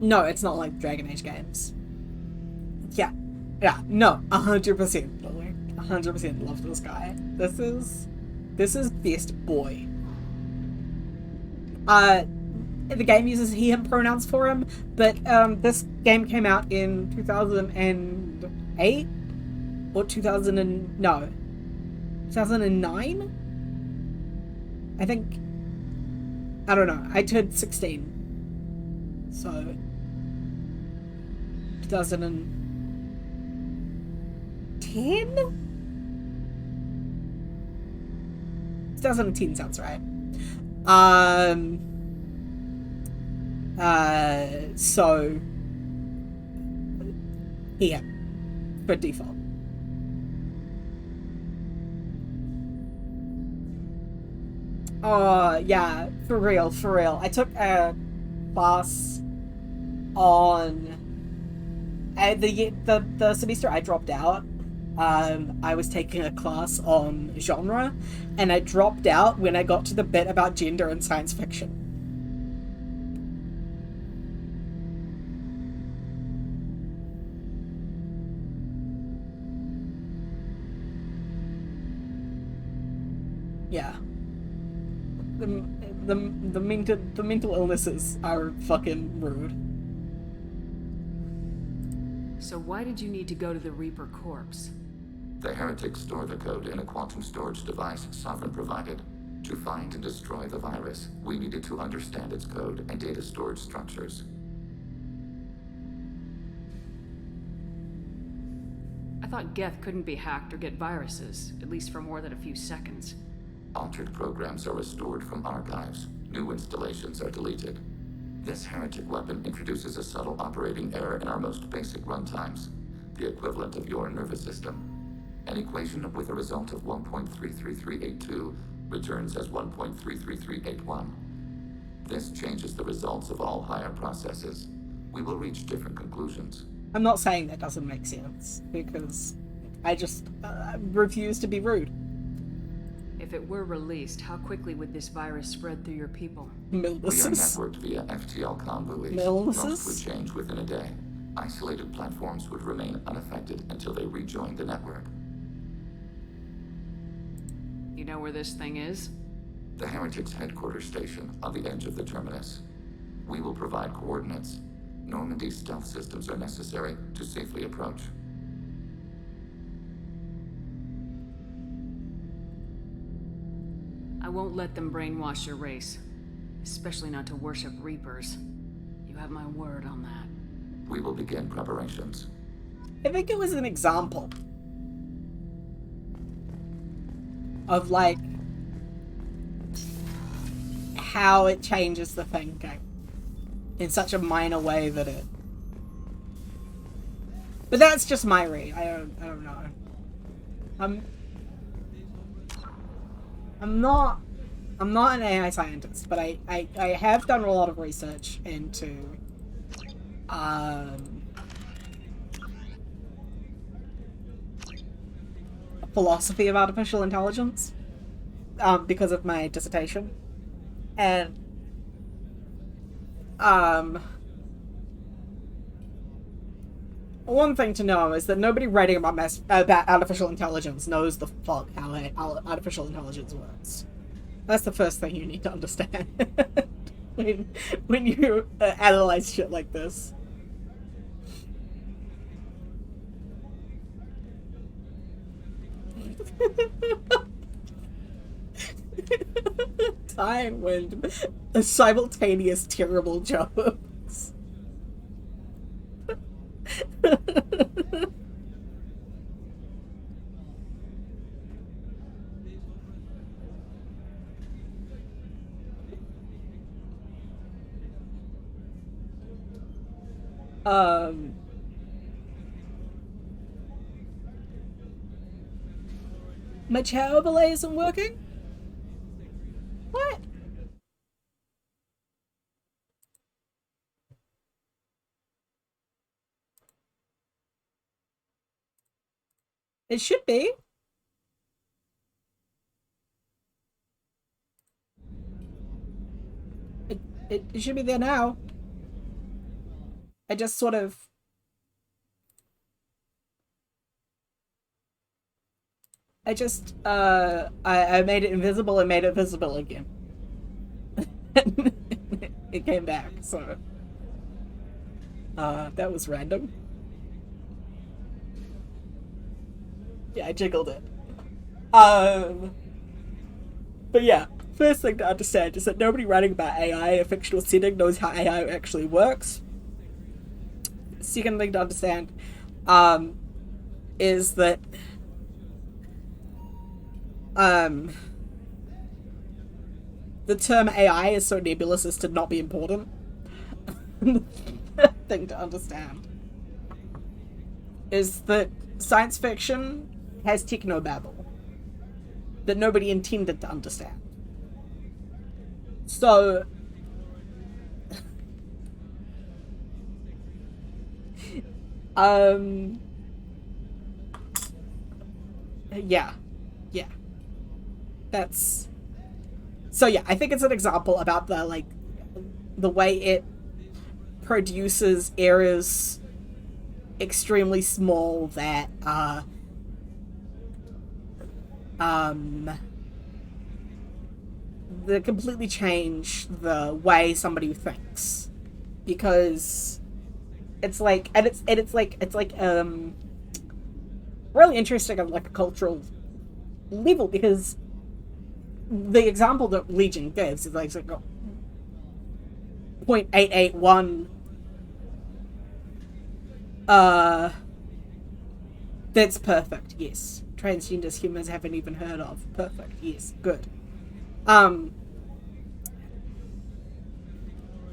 No, it's not like Dragon Age games. Yeah, no, 100%. 100% love this guy. This is best boy. The game uses he, him pronouns for him, but this game came out in 2008 or 2009. I think. I don't know. I turned 16, so 2010. 2010 sounds right. So yeah, for default. Oh yeah, for real. I took a class on the semester I dropped out. I was taking a class on genre, and I dropped out when I got to the bit about gender and science fiction. Yeah. The mental illnesses are fucking rude. So why did you need to go to the Reaper corpse? The heretics store the code in a quantum storage device Sovereign provided. To find and destroy the virus, we needed to understand its code and data storage structures. I thought Geth couldn't be hacked or get viruses, at least for more than a few seconds. Altered programs are restored from archives. New installations are deleted. This heretic weapon introduces a subtle operating error in our most basic runtimes, the equivalent of your nervous system. An equation with a result of 1.33382 returns as 1.33381. This changes the results of all higher processes. We will reach different conclusions. I'm not saying that doesn't make sense, because I just refuse to be rude. If it were released, how quickly would this virus spread through your people? Millnesses. We are networked via FTL comm buoys. Millnesses? Most would change within a day. Isolated platforms would remain unaffected until they rejoined the network. You know where this thing is? The Heretics' headquarters station on the edge of the terminus. We will provide coordinates. Normandy's stealth systems are necessary to safely approach. I won't let them brainwash your race. Especially not to worship Reapers. You have my word on that. We will begin preparations. I think it was an example of, like, how it changes the thinking in such a minor way that it... But that's just my read. I don't know. I'm not an AI scientist, but I have done a lot of research into philosophy of artificial intelligence because of my dissertation. And one thing to know is that nobody writing about artificial intelligence knows the fuck how artificial intelligence works. That's the first thing you need to understand when you analyze shit like this. Time when simultaneous terrible jokes. My chat overlay isn't working? What? It should be. It should be there now. I just sort of... I made it invisible and made it visible again. It came back, so... that was random. Yeah, I jiggled it. But yeah, first thing to understand is that nobody writing about AI in a fictional setting knows how AI actually works. Second thing to understand, is that, the term AI is so nebulous as to not be important. Thing to understand is that science fiction has technobabble that nobody intended to understand. So yeah. That's... So yeah, I think it's an example about the way it produces errors extremely small that that completely change the way somebody thinks, because it's like really interesting on like a cultural level, because the example that Legion gives is like 0.881 that's perfect, yes. Transgenders humans haven't even heard of. Perfect, yes, good.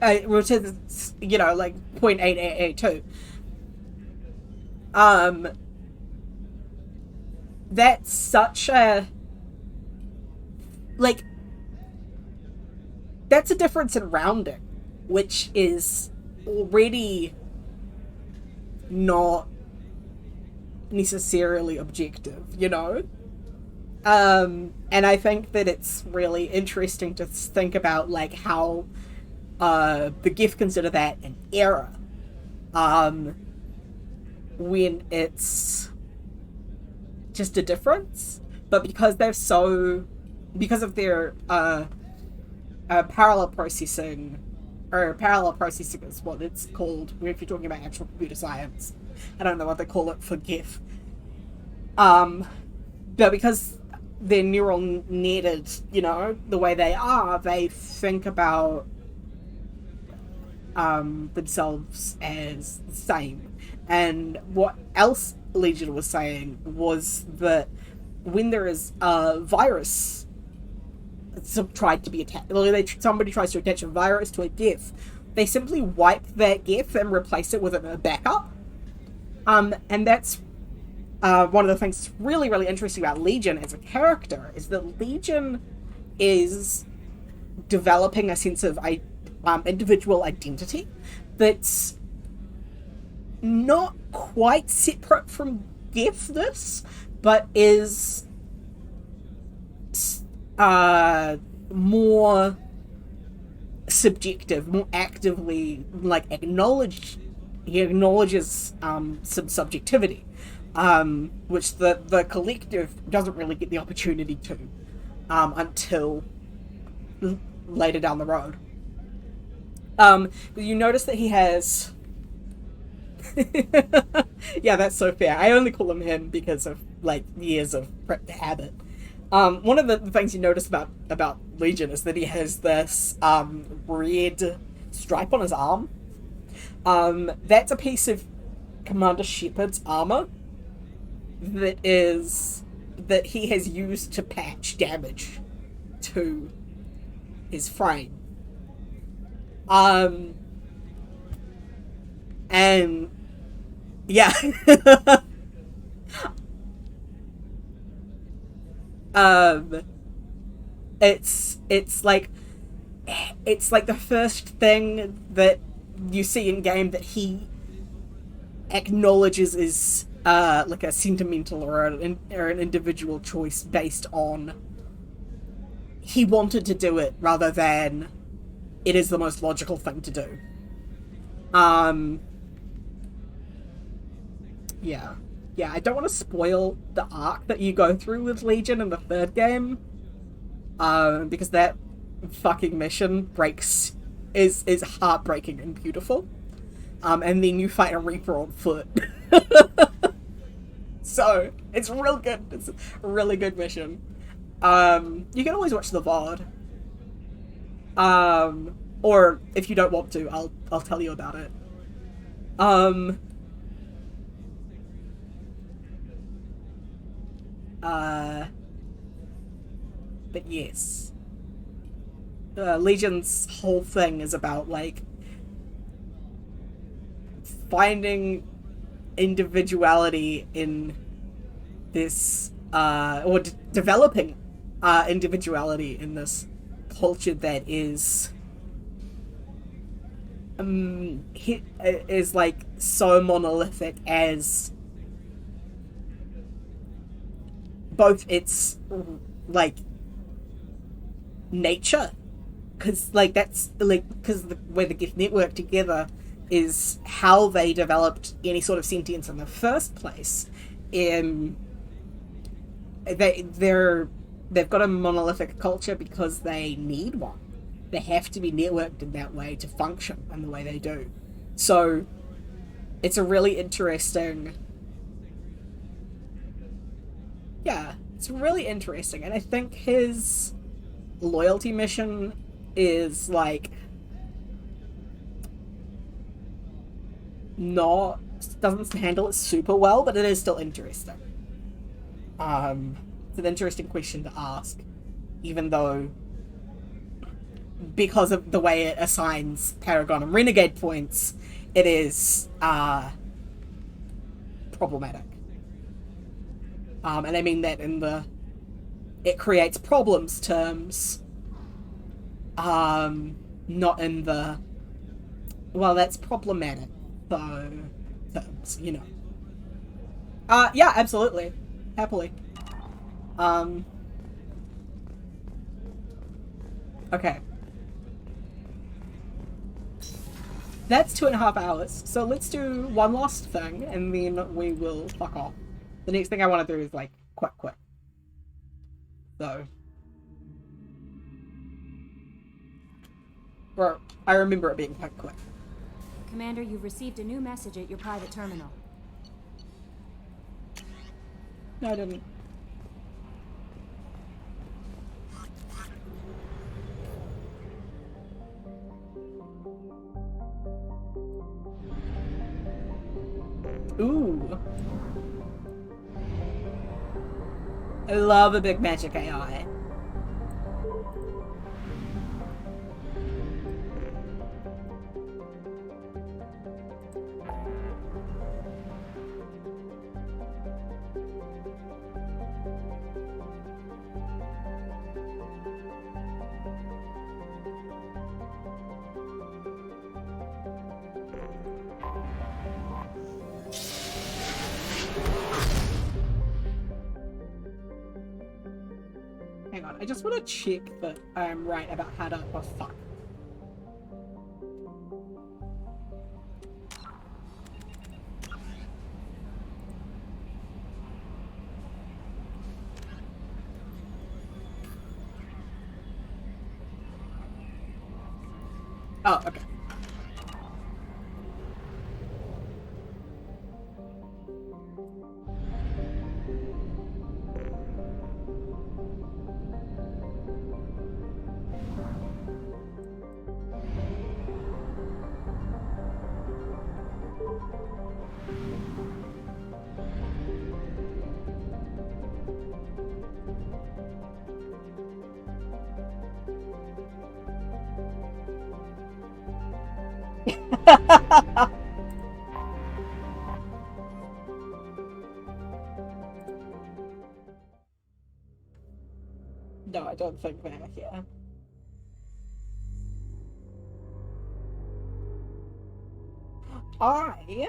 Which is, like 0.8882. That's such a... that's a difference in rounding, which is already not necessarily objective, and I think that it's really interesting to think about how the GIF consider that an error when it's just a difference, but because of their parallel processing, or parallel processing is what it's called if you're talking about actual computer science. I don't know what they call it for GIF. But because they're neural netted, the way they are, they think about themselves as the same. And what else Legion was saying was that when there is a virus tried to be attacked, somebody tries to attach a virus to a GIF, they simply wipe that GIF and replace it with a backup. And that's one of the things that's really, really interesting about Legion as a character, is that Legion is developing a sense of individual identity that's not quite separate from deafness, but is more subjective, more actively he acknowledges some subjectivity, which the collective doesn't really get the opportunity to until later down the road. You notice that he has yeah, that's so fair. I only call him because of years of habit. One of the things you notice about Legion is that he has this red stripe on his arm. That's a piece of Commander Shepard's armor that he has used to patch damage to his frame. And yeah. It's like the first thing that you see in game that he acknowledges is like a sentimental or an individual choice based on he wanted to do it rather than it is the most logical thing to do. Yeah, I don't want to spoil the arc that you go through with Legion in the third game, because that fucking mission is heartbreaking and beautiful. And then you fight a Reaper on foot. So, it's real good. It's a really good mission. You can always watch the VOD. Or if you don't want to, I'll tell you about it. But yes. Legion's whole thing is about, finding individuality in this, or developing individuality in this culture that is so monolithic as both its nature, because the way the Gift network together is how they developed any sort of sentience in the first place. They've got a monolithic culture because they need one. They have to be networked in that way to function in the way they do. So it's a really interesting... Yeah, it's really interesting. And I think his loyalty mission is, doesn't handle it super well, but it is still interesting. It's an interesting question to ask, even though because of the way it assigns Paragon and Renegade points, it is problematic. And I mean that in the it creates problems terms, not in the that's problematic though terms, yeah, absolutely. Happily. Okay. That's 2.5 hours. So let's do one last thing, and then we will fuck off. The next thing I want to do is, quick. So. Or, I remember it being quite quick. Commander, you've received a new message at your private terminal. No, I didn't. Ooh. I love a big magic AI. I just want to check that I'm right about how to... Oh, fuck. Oh, okay. No, I don't think they're here. I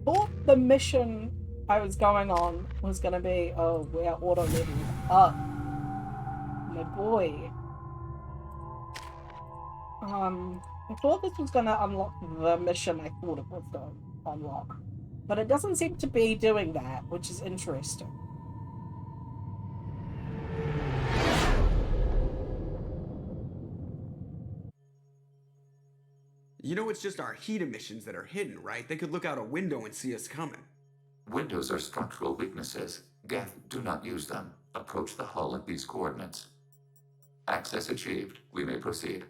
thought the mission I was going on was gonna be, oh, we're auto leveled up. My boy. I thought this was gonna unlock the mission I thought it was gonna unlock. But it doesn't seem to be doing that, which is interesting. You know it's just our heat emissions that are hidden, right? They could look out a window and see us coming. Windows are structural weaknesses. Geth, do not use them. Approach the hull at these coordinates. Access achieved. We may proceed.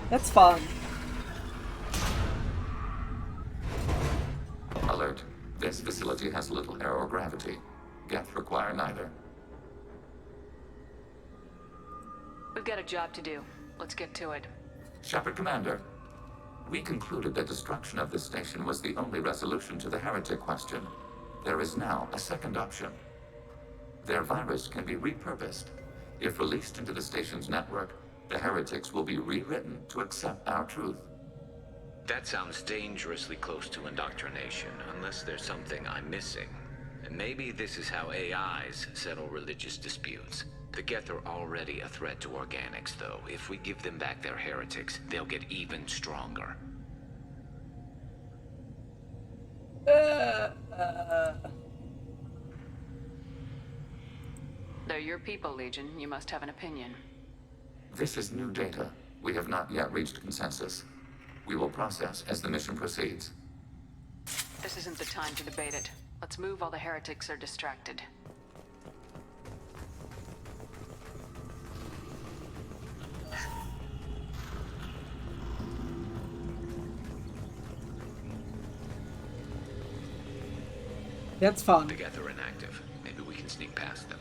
That's fun. Alert. This facility has little air or gravity. Geth require neither. We've got a job to do. Let's get to it. Shepard Commander, we concluded that destruction of this station was the only resolution to the heretic question. There is now a second option. Their virus can be repurposed. If released into the station's network, the heretics will be rewritten to accept our truth. That sounds dangerously close to indoctrination, unless there's something I'm missing. And maybe this is how AIs settle religious disputes. The Geth are already a threat to organics, though. If we give them back their heretics, they'll get even stronger. They're your people, Legion. You must have an opinion. This is new data. We have not yet reached consensus. We will process as the mission proceeds. This isn't the time to debate it. Let's move while the heretics are distracted. That's fun. The Geth are inactive. Maybe we can sneak past them.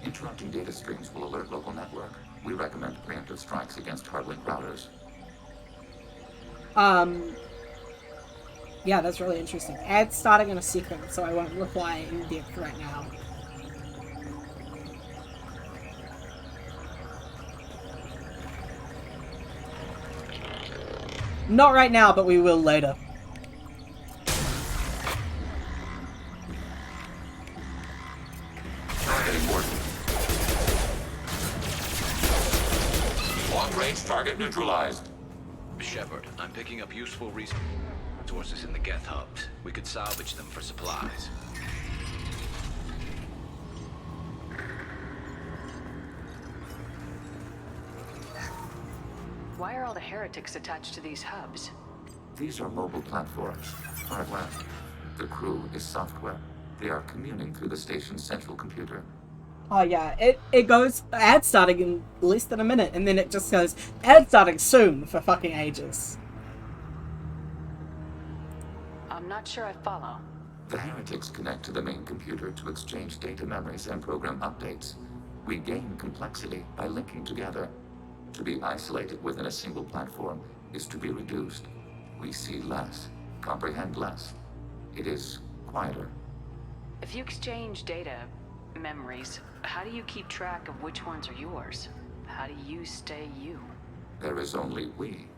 Interrupting data streams will alert local network. We recommend preemptive strikes against hardlink routers. Yeah, that's really interesting. Ad's starting in a second, so I won't reply in depth right now. Not right now, but we will later. Long-range target neutralized. Shepard, I'm picking up useful resources in the Geth hubs. We could salvage them for supplies. Why are all the heretics attached to these hubs? These are mobile platforms. Far left. The crew is software. They are communing through the station's central computer. Oh yeah, it goes ad starting in less than a minute, and then it just goes ad starting soon for fucking ages. I'm not sure I follow. The heretics connect to the main computer to exchange data memories and program updates. We gain complexity by linking together. To be isolated within a single platform is to be reduced. We see less, comprehend less. It is quieter. If you exchange data, memories, how do you keep track of which ones are yours? How do you stay you? There is only we.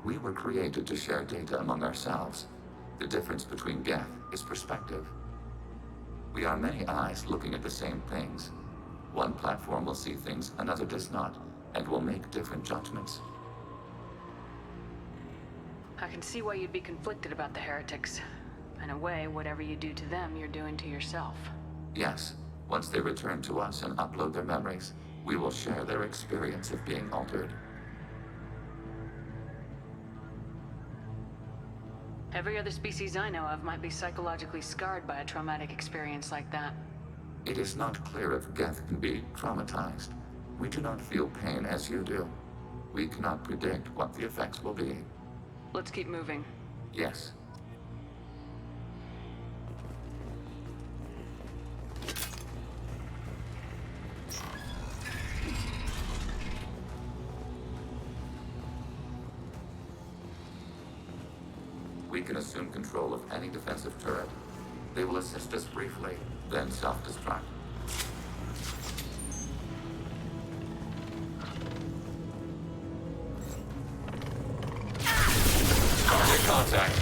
We were created to share data among ourselves. The difference between Geth is perspective. We are many eyes looking at the same things. One platform will see things another does not, and will make different judgments. I can see why you'd be conflicted about the heretics. In a way, whatever you do to them, you're doing to yourself. Yes, once they return to us and upload their memories, we will share their experience of being altered. Every other species I know of might be psychologically scarred by a traumatic experience like that. It is not clear if Geth can be traumatized. We do not feel pain as you do. We cannot predict what the effects will be. Let's keep moving. Yes. We can assume control of any defensive turret. They will assist us briefly, then self-destruct. Target contact.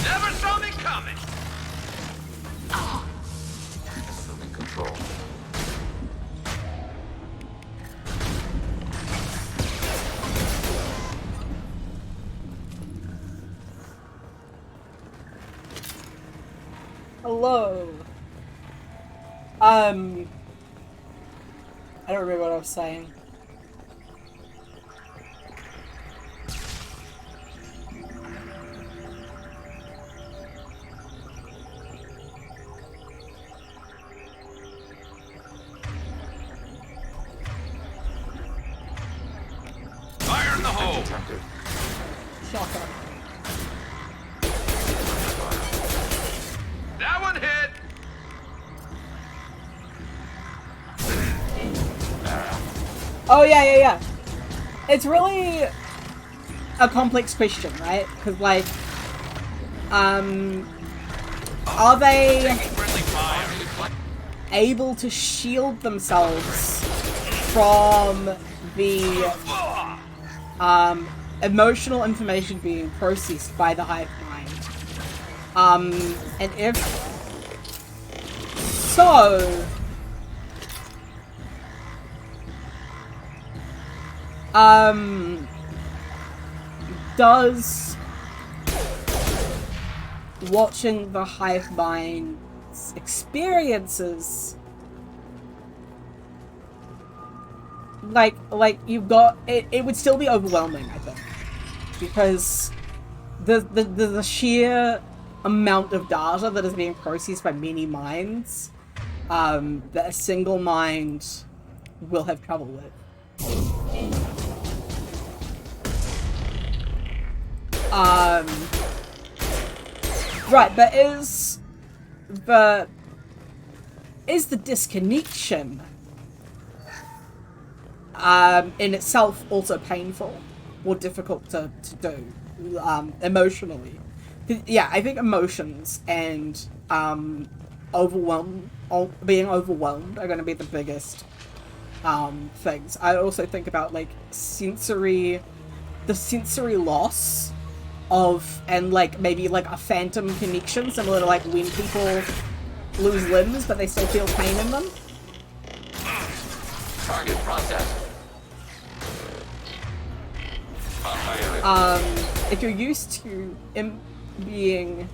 Never saw me coming! Assuming control. Hello. I don't remember what I was saying. Fire in the hole! Shocker. That one hit! Oh yeah. It's really a complex question, right? Because like, are they able to shield themselves from the emotional information being processed by the hive mind? And if so, does watching the hive mind's experiences, like you've got it would still be overwhelming, I think, because the sheer amount of data that is being processed by many minds, that a single mind will have trouble with. Right, but is the disconnection in itself also painful or difficult to do emotionally? Yeah, I think emotions and being overwhelmed are going to be the biggest things. I also think about like the sensory loss of, and like maybe like a phantom connection, similar to like when people lose limbs but they still feel pain in them. Target process. If you're used to being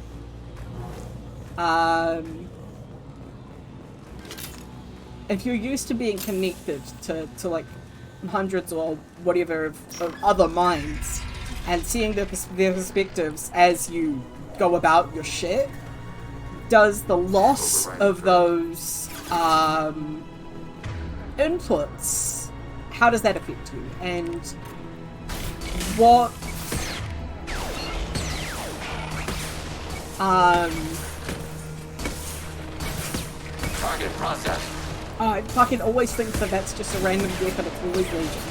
if you're used to being connected to like hundreds or whatever of other minds and seeing their perspectives as you go about your shit, does the loss of those inputs, how does that affect you? And what target process. I fucking always think that that's just a random death and it's always Legion.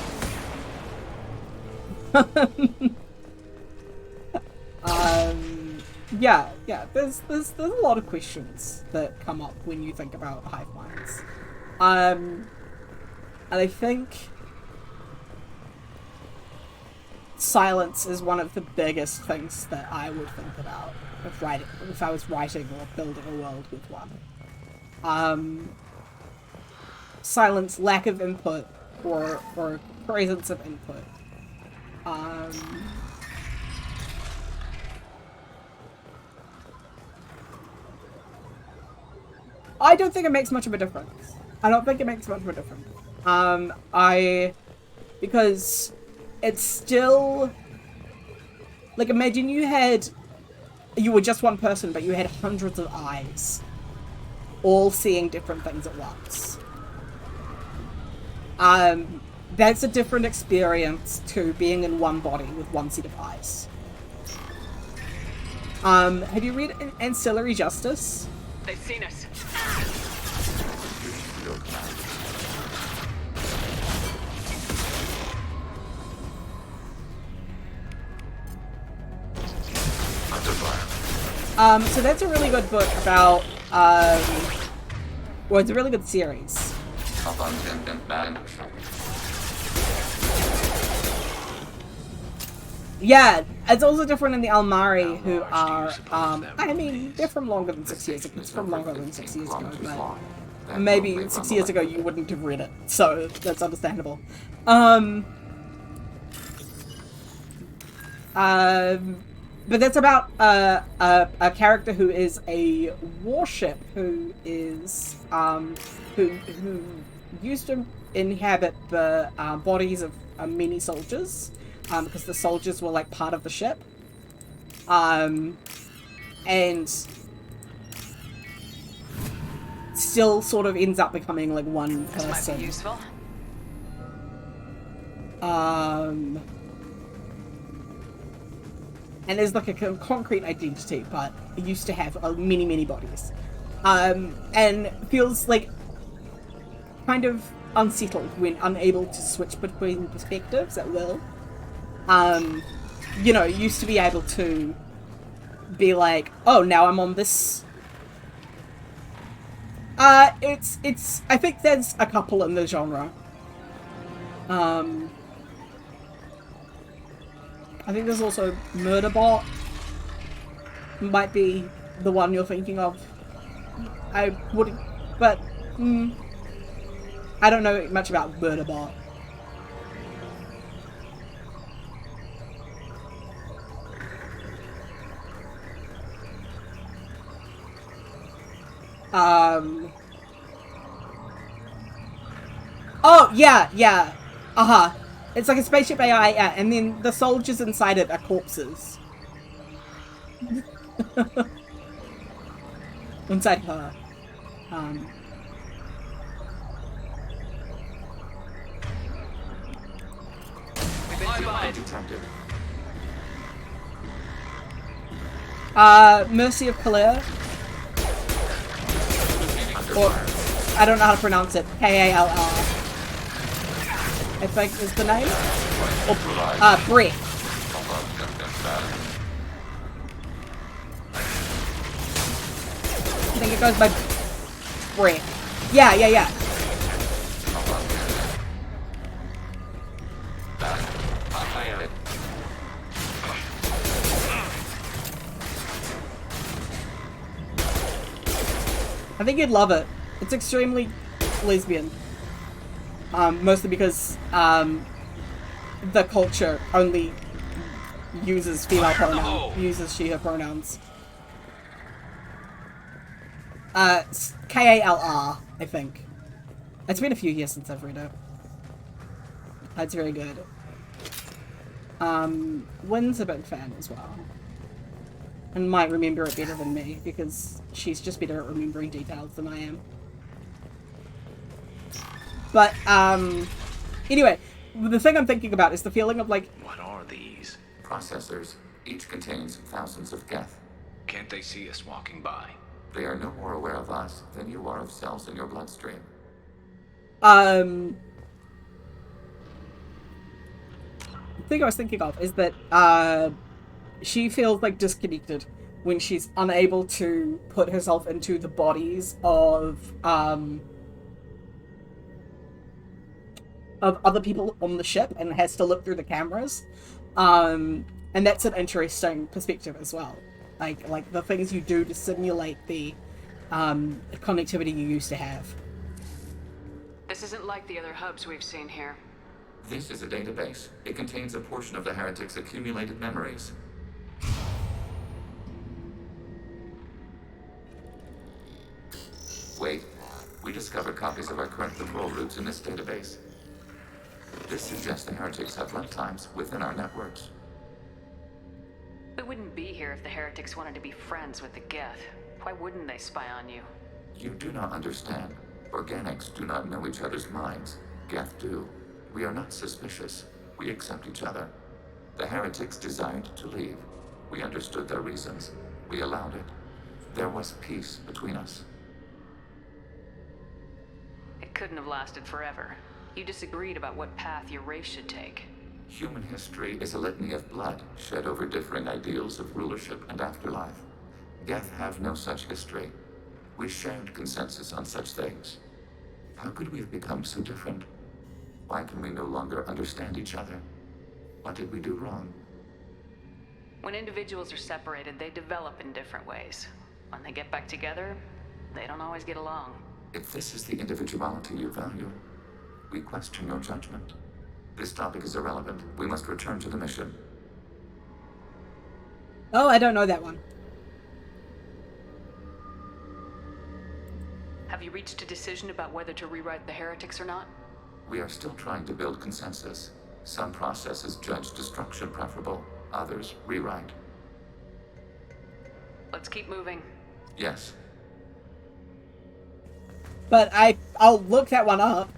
Yeah, there's a lot of questions that come up when you think about hive minds. And I think silence is one of the biggest things that I would think about if I was writing or building a world with one. Silence, lack of input, or presence of input. I don't think it makes much of a difference. I don't think it makes much of a difference. Because it's still, like, imagine you were just one person, but you had hundreds of eyes, all seeing different things at once. That's a different experience to being in one body with one set of eyes. Have you read Ancillary Justice? They've seen us. So that's a really good book about, well, it's a really good series. Yeah, it's also different in the Almari, who are, I mean, they're from longer than 6 years ago. It's from longer than 6 years ago, but maybe 6 years ago you wouldn't have read it, so that's understandable. But that's about a character who is a warship who is who used to inhabit the bodies of many soldiers, because the soldiers were like part of the ship, and still sort of ends up becoming like one person. This might be useful. And there's like a concrete identity, but it used to have many bodies. And feels like kind of unsettled when unable to switch between perspectives at will. You know, used to be able to be like, oh, now I'm on this. I think there's a couple in the genre. I think there's also Murderbot. Might be the one you're thinking of. I wouldn't, but I don't know much about Murderbot. Oh, yeah. Uh-huh. It's like a spaceship AI, yeah, and then the soldiers inside it are corpses. Inside her. Mercy of Kallur. Or, I don't know how to pronounce it. Kallr. I think is the name. Or, Brett. I think it goes by Brett. Yeah. I think you'd love it. It's extremely lesbian. Mostly because the culture only uses female pronouns, uses she/her pronouns. Kallr, I think. It's been a few years since I've read it. That's very good. Wynn's a big fan as well. And might remember it better than me, because she's just better at remembering details than I am. But, anyway, the thing I'm thinking about is the feeling of, like... What are these? Processors. Each contains thousands of geth. Can't they see us walking by? They are no more aware of us than you are of cells in your bloodstream. The thing I was thinking of is that, she feels, like, disconnected when she's unable to put herself into the bodies of, of other people on the ship and has to look through the cameras. And that's an interesting perspective as well. Like the things you do to simulate the connectivity you used to have. This isn't like the other hubs we've seen here. This is a database. It contains a portion of the heretic's accumulated memories. Wait, we discovered copies of our current patrol routes in this database. This suggests the heretics have runtimes within our networks. We wouldn't be here if the heretics wanted to be friends with the Geth. Why wouldn't they spy on you? You do not understand. Organics do not know each other's minds. Geth do. We are not suspicious. We accept each other. The heretics desired to leave. We understood their reasons. We allowed it. There was peace between us. It couldn't have lasted forever. You disagreed about what path your race should take. Human history is a litany of blood shed over differing ideals of rulership and afterlife. Geth have no such history. We shared consensus on such things. How could we have become so different? Why can we no longer understand each other? What did we do wrong? When individuals are separated, they develop in different ways. When they get back together, they don't always get along. If this is the individuality you value, we question your judgment. This topic is irrelevant. We must return to the mission. Oh, I don't know that one. Have you reached a decision about whether to rewrite the heretics or not? We are still trying to build consensus. Some processes judge destruction preferable, others rewrite. Let's keep moving. Yes. But I'll look that one up.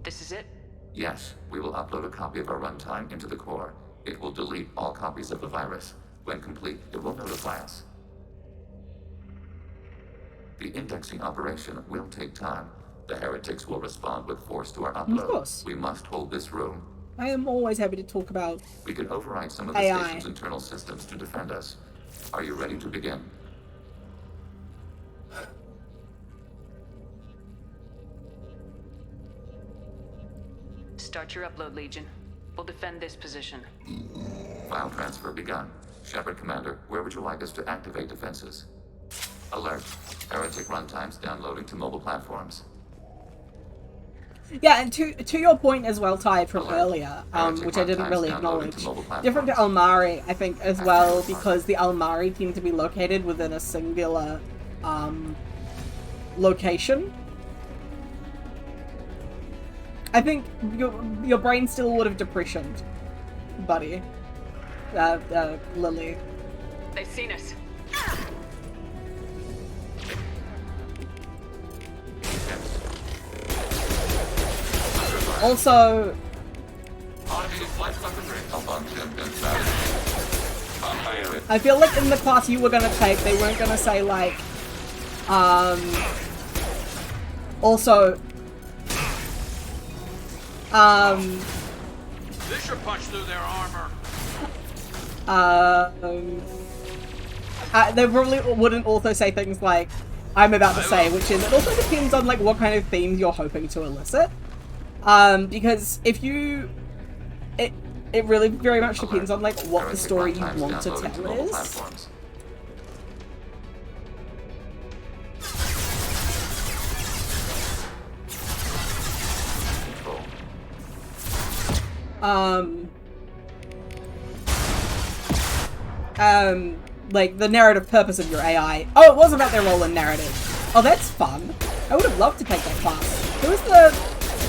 This is it? Yes, we will upload a copy of our runtime into the core. It will delete all copies of the virus. When complete, it will notify us. The indexing operation will take time. The heretics will respond with force to our upload. Of course. We must hold this room. I am always happy to talk about We can override some of the AI. station's internal systems to defend us. Are you ready to begin? Start your upload, Legion. We'll defend this position. File transfer begun. Shepard Commander, where would you like us to activate defenses? Alert. Heretic runtimes downloading to mobile platforms. Yeah, and to your point as well, Ty, from earlier, which I didn't really acknowledge, different to Almari, I think, as well, because the Almari tend to be located within a singular location. I think your brain still would have depressioned, buddy. Lily. They've seen us. Also, I feel like in the class you were gonna take, they weren't gonna say like, also, This should punch through their armor. They probably wouldn't also say things like I'm about to say, which is, it also depends on like what kind of themes you're hoping to elicit. Because if you, it really very much depends on like what the story you want to tell is. Like the narrative purpose of your AI. Oh, it was about their role in narrative. Oh, that's fun. I would have loved to take that class.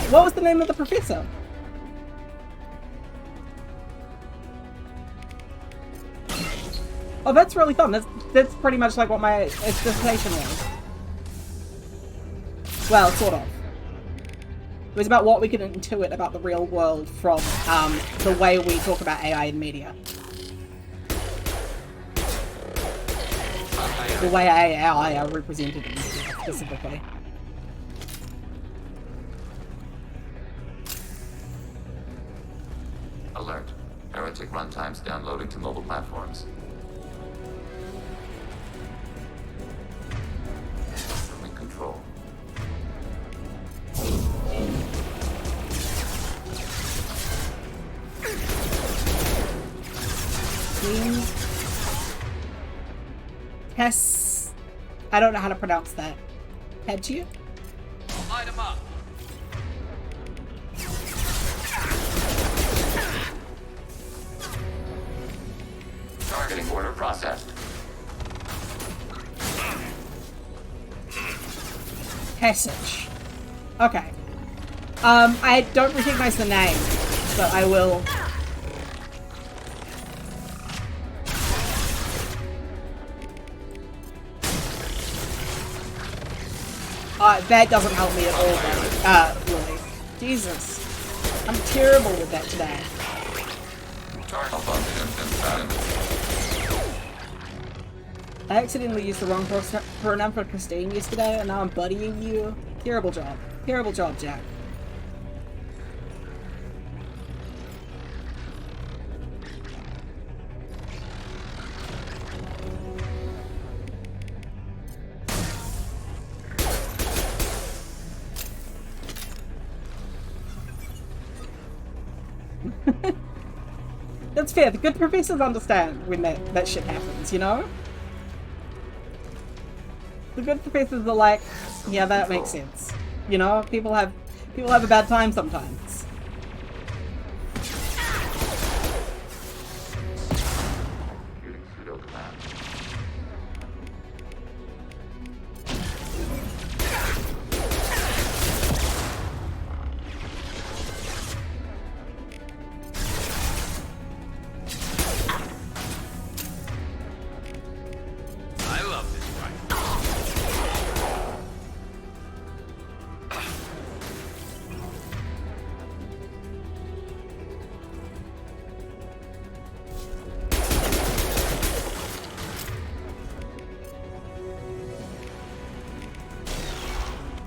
What was the name of the professor? Oh, that's really fun. That's pretty much like what my dissertation was. Well, sort of. It was about what we can intuit about the real world from the way we talk about AI in media. The way AI are represented in media. specifically. Alert. Heretic runtimes downloading to mobile platforms. Assuming control. Tess. I don't know how to pronounce that. Had you? Light them up. Targeting order processed. Passage. Okay. I don't recognize the name, but I will. That doesn't help me at all, though. Really. Jesus. I'm terrible with that today. I accidentally used the wrong pronoun for Christine yesterday, and now I'm buddying you. Terrible job. Terrible job, Jack. That's fair. The good professors understand when that shit happens, you know? The good professors are like, yeah, that makes sense. You know, people have a bad time sometimes.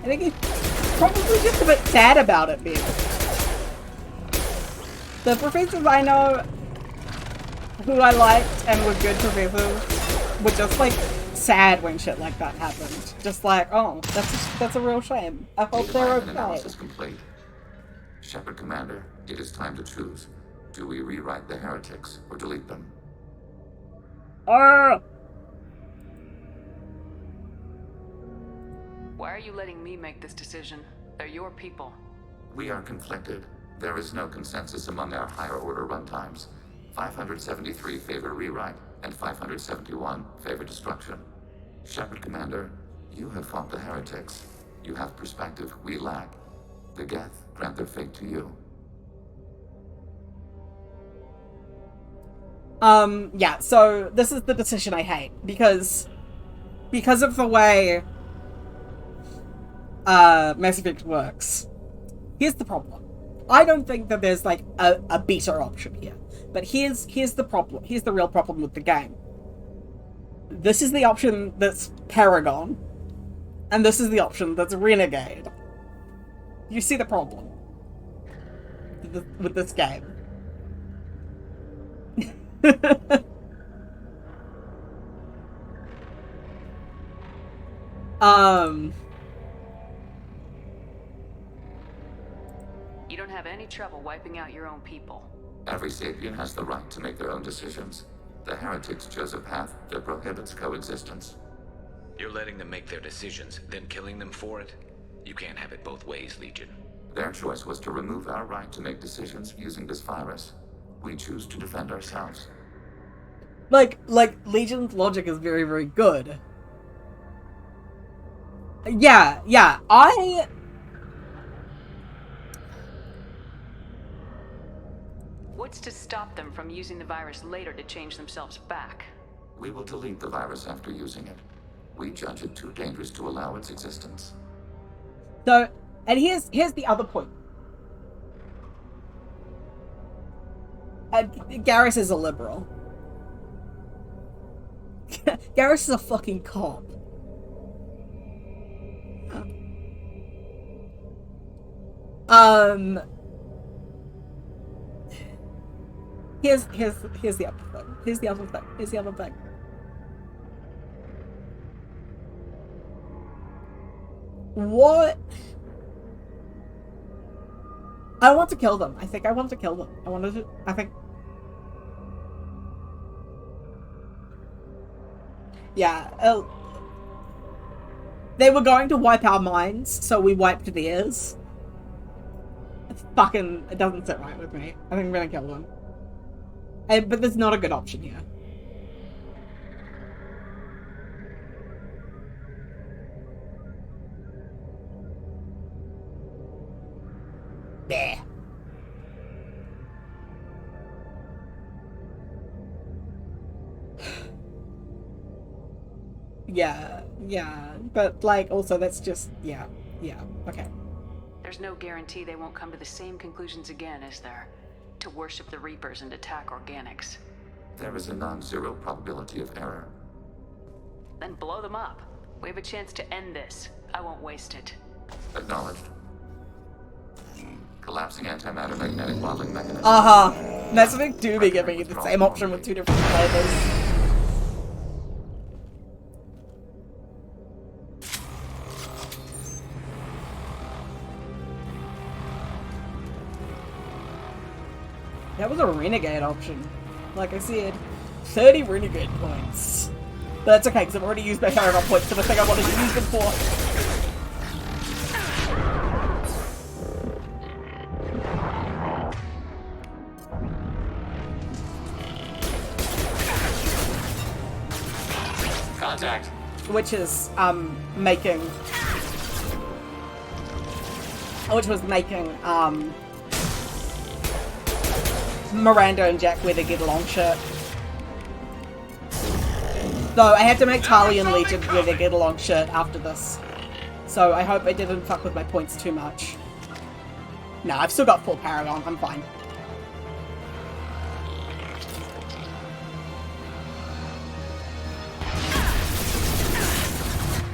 I think he's probably just a bit sad about it, being. The professors I know who I liked and were good professors were just like sad when shit like that happened. Just like, oh, that's a real shame. I hope they're okay. Analysis complete. Shepard Commander, it is time to choose. Do we rewrite the heretics or delete them? Why are you letting me make this decision? They're your people. We are conflicted. There is no consensus among our higher order runtimes. 573 favor rewrite, and 571 favor destruction. Shepard Commander, you have fought the heretics. You have perspective we lack. The Geth grant their fate to you. Yeah, so this is the decision I hate, because of the way Mass Effect works. Here's the problem. I don't think that there's like a better option here. But here's the problem. Here's the real problem with the game. This is the option that's Paragon, and this is the option that's Renegade. You see the problem with this game. You don't have any trouble wiping out your own people. Every sapient has the right to make their own decisions. The heretics chose a path that prohibits coexistence. You're letting them make their decisions, then killing them for it? You can't have it both ways, Legion. Their choice was to remove our right to make decisions using this virus. We choose to defend ourselves. Like Legion's logic is very, very good. Yeah, What's to stop them from using the virus later to change themselves back? We will delete the virus after using it. We judge it too dangerous to allow its existence. So, and here's the other point. Garrus is a liberal. Garrus is a fucking cop. Here's the other thing. Here's the other thing. Here's the other thing. What? I want to kill them. I think I want to kill them. I think. Yeah. They were going to wipe our minds, so we wiped theirs. It doesn't sit right with me. I think I'm gonna kill them. But there's not a good option here. Bah. Yeah, but like also that's just yeah, okay. There's no guarantee they won't come to the same conclusions again, is there? To worship the Reapers and attack organics. There is a non-zero probability of error. Then blow them up. We have a chance to end this. I won't waste it. Acknowledged. Collapsing antimatter magnetic modeling mechanism. Mass Effect do be giving you the same option with two different flavors. That was a renegade option. Like I said, 30 renegade points. But that's okay, because I've already used my paragon points for the thing I wanted to use them for. Contact. Which is, making... Which was making, Miranda and Jack wear the get along shirt. Though I had to make Tali and Legion wear their get along shirt after this. So I hope I didn't fuck with my points too much. No, I've still got full Paragon, I'm fine.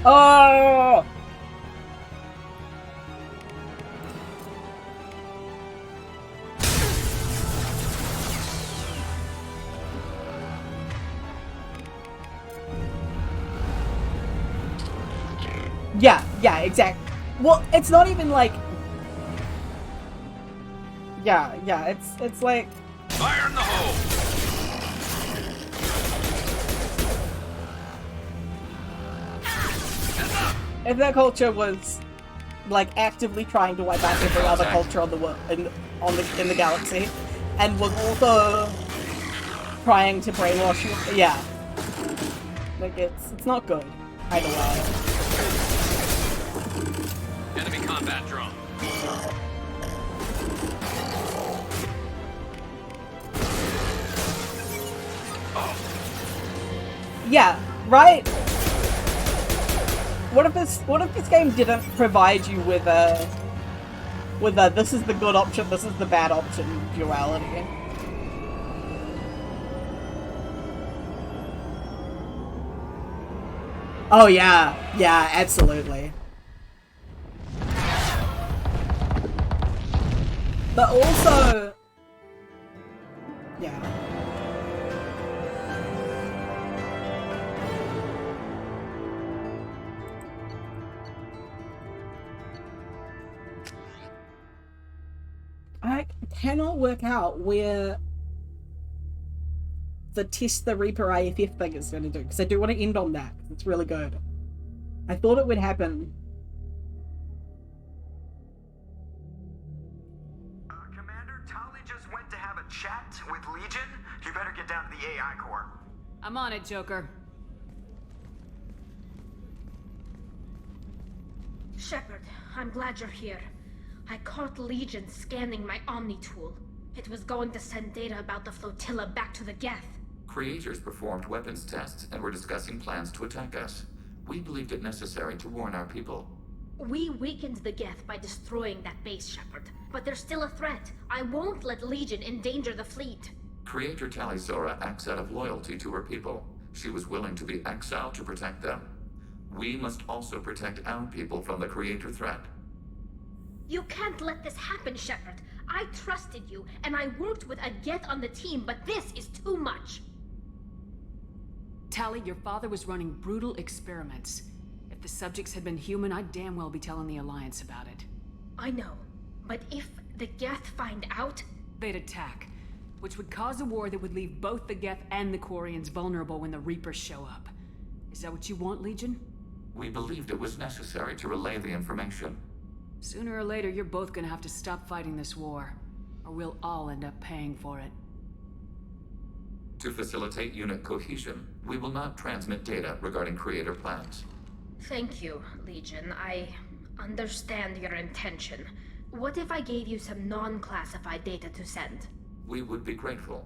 Oh! Yeah, exactly. Well, it's not even like... Yeah, it's like... Fire in the hole! If that culture was, like, actively trying to wipe out every other culture on the world, in the galaxy, and was also trying to brainwash you, yeah. Like, it's not good, either way. Enemy combat drone. Yeah, right? What if this game didn't provide you with a this is the good option, this is the bad option duality? Oh yeah, absolutely. But also, yeah. I cannot work out where the test the Reaper IFF thing is going to do, because I do want to end on that, because it's really good. I thought it would happen. Commander, Tali just went to have a chat with Legion. You better get down to the AI core. I'm on it, Joker. Shepard, I'm glad you're here. I caught Legion scanning my Omni tool. It was going to send data about the flotilla back to the Geth. Creators performed weapons tests and were discussing plans to attack us. We believed it necessary to warn our people. We weakened the Geth by destroying that base, Shepard. But there's still a threat. I won't let Legion endanger the fleet. Creator Talizora acts out of loyalty to her people. She was willing to be exiled to protect them. We must also protect our people from the Creator threat. You can't let this happen, Shepard. I trusted you, and I worked with a Geth on the team, but this is too much. Tali, your father was running brutal experiments. If the subjects had been human, I'd damn well be telling the Alliance about it. I know, but if the Geth find out... They'd attack, which would cause a war that would leave both the Geth and the Quarians vulnerable when the Reapers show up. Is that what you want, Legion? We believed it was necessary to relay the information. Sooner or later, you're both gonna have to stop fighting this war, or we'll all end up paying for it. To facilitate unit cohesion, we will not transmit data regarding creator plans. Thank you, Legion. I understand your intention. What if I gave you some non-classified data to send? We would be grateful.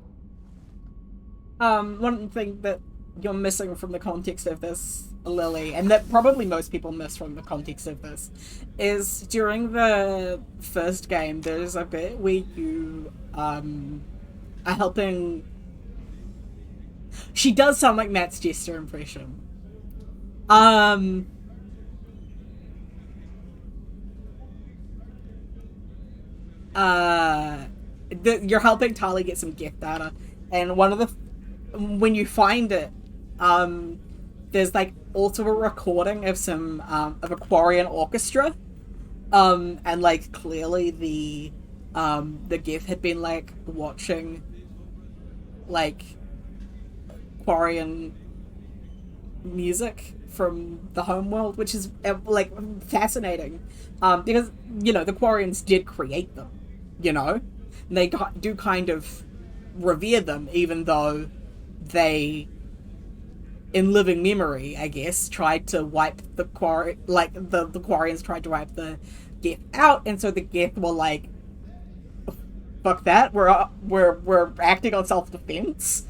One thing that you're missing from the context of this, Lily, and that probably most people miss from the context of this, is during the first game, there's a bit where you, are helping... She does sound like Matt's Jester impression. You're helping Tali get some gift data, and one of the... when you find it, there's like also a recording of some of a Quarian orchestra, and like clearly the Gith had been like watching like Quarian music from the homeworld, which is like fascinating, because you know the Quarians did create them, you know, and they do kind of revere them, even though they, in living memory, I guess, tried to wipe the the Quarians tried to wipe the Geth out, and so the Geth were like, "Fuck that! We're acting on self-defense.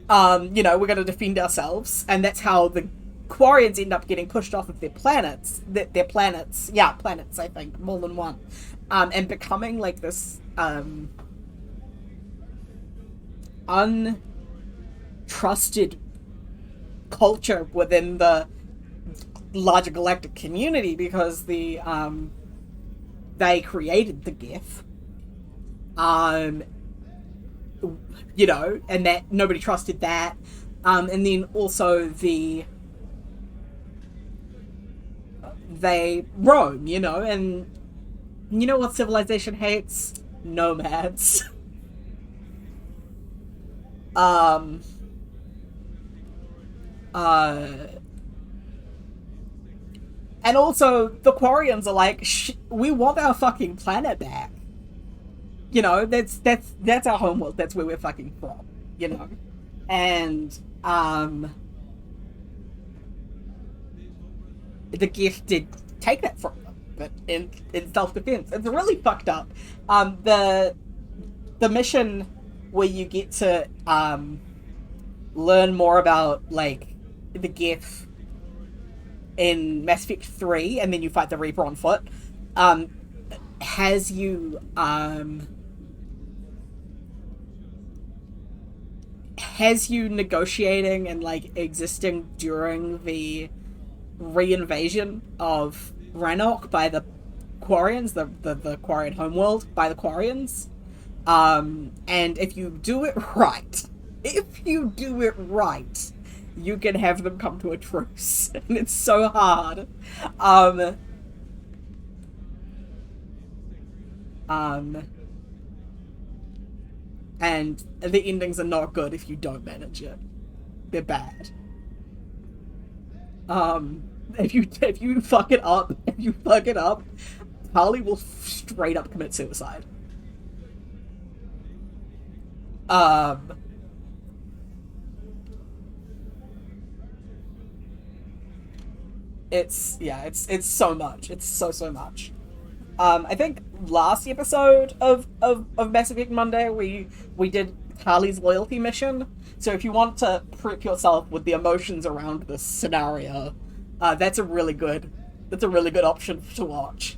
You know, we're going to defend ourselves," and that's how the Quarians end up getting pushed off of their planets. Their planets, yeah, planets. I think more than one, and becoming like this untrusted culture within the larger galactic community, because the they created the Geth, you know, and that nobody trusted that, and then also they roam, you know, and you know what civilization hates? Nomads. And also the Quarians are like, we want our fucking planet back. You know, that's our homeworld. That's where we're fucking from. You know, and the Geth did take that from them, but in self-defense, it's really fucked up. The mission where you get to learn more about like the Geth in Mass Effect 3, and then you fight the Reaper on foot, has you negotiating and like existing during the reinvasion of Rannoch by the Quarians, the Quarian homeworld by the Quarians. And if you do it right, you can have them come to a truce. And it's so hard. And the endings are not good if you don't manage it. They're bad. If you fuck it up, Harley will straight up commit suicide. It's so much. It's so much. I think last episode of Mass Effect Monday we did Harley's loyalty mission. So if you want to prep yourself with the emotions around this scenario, that's a really good option to watch.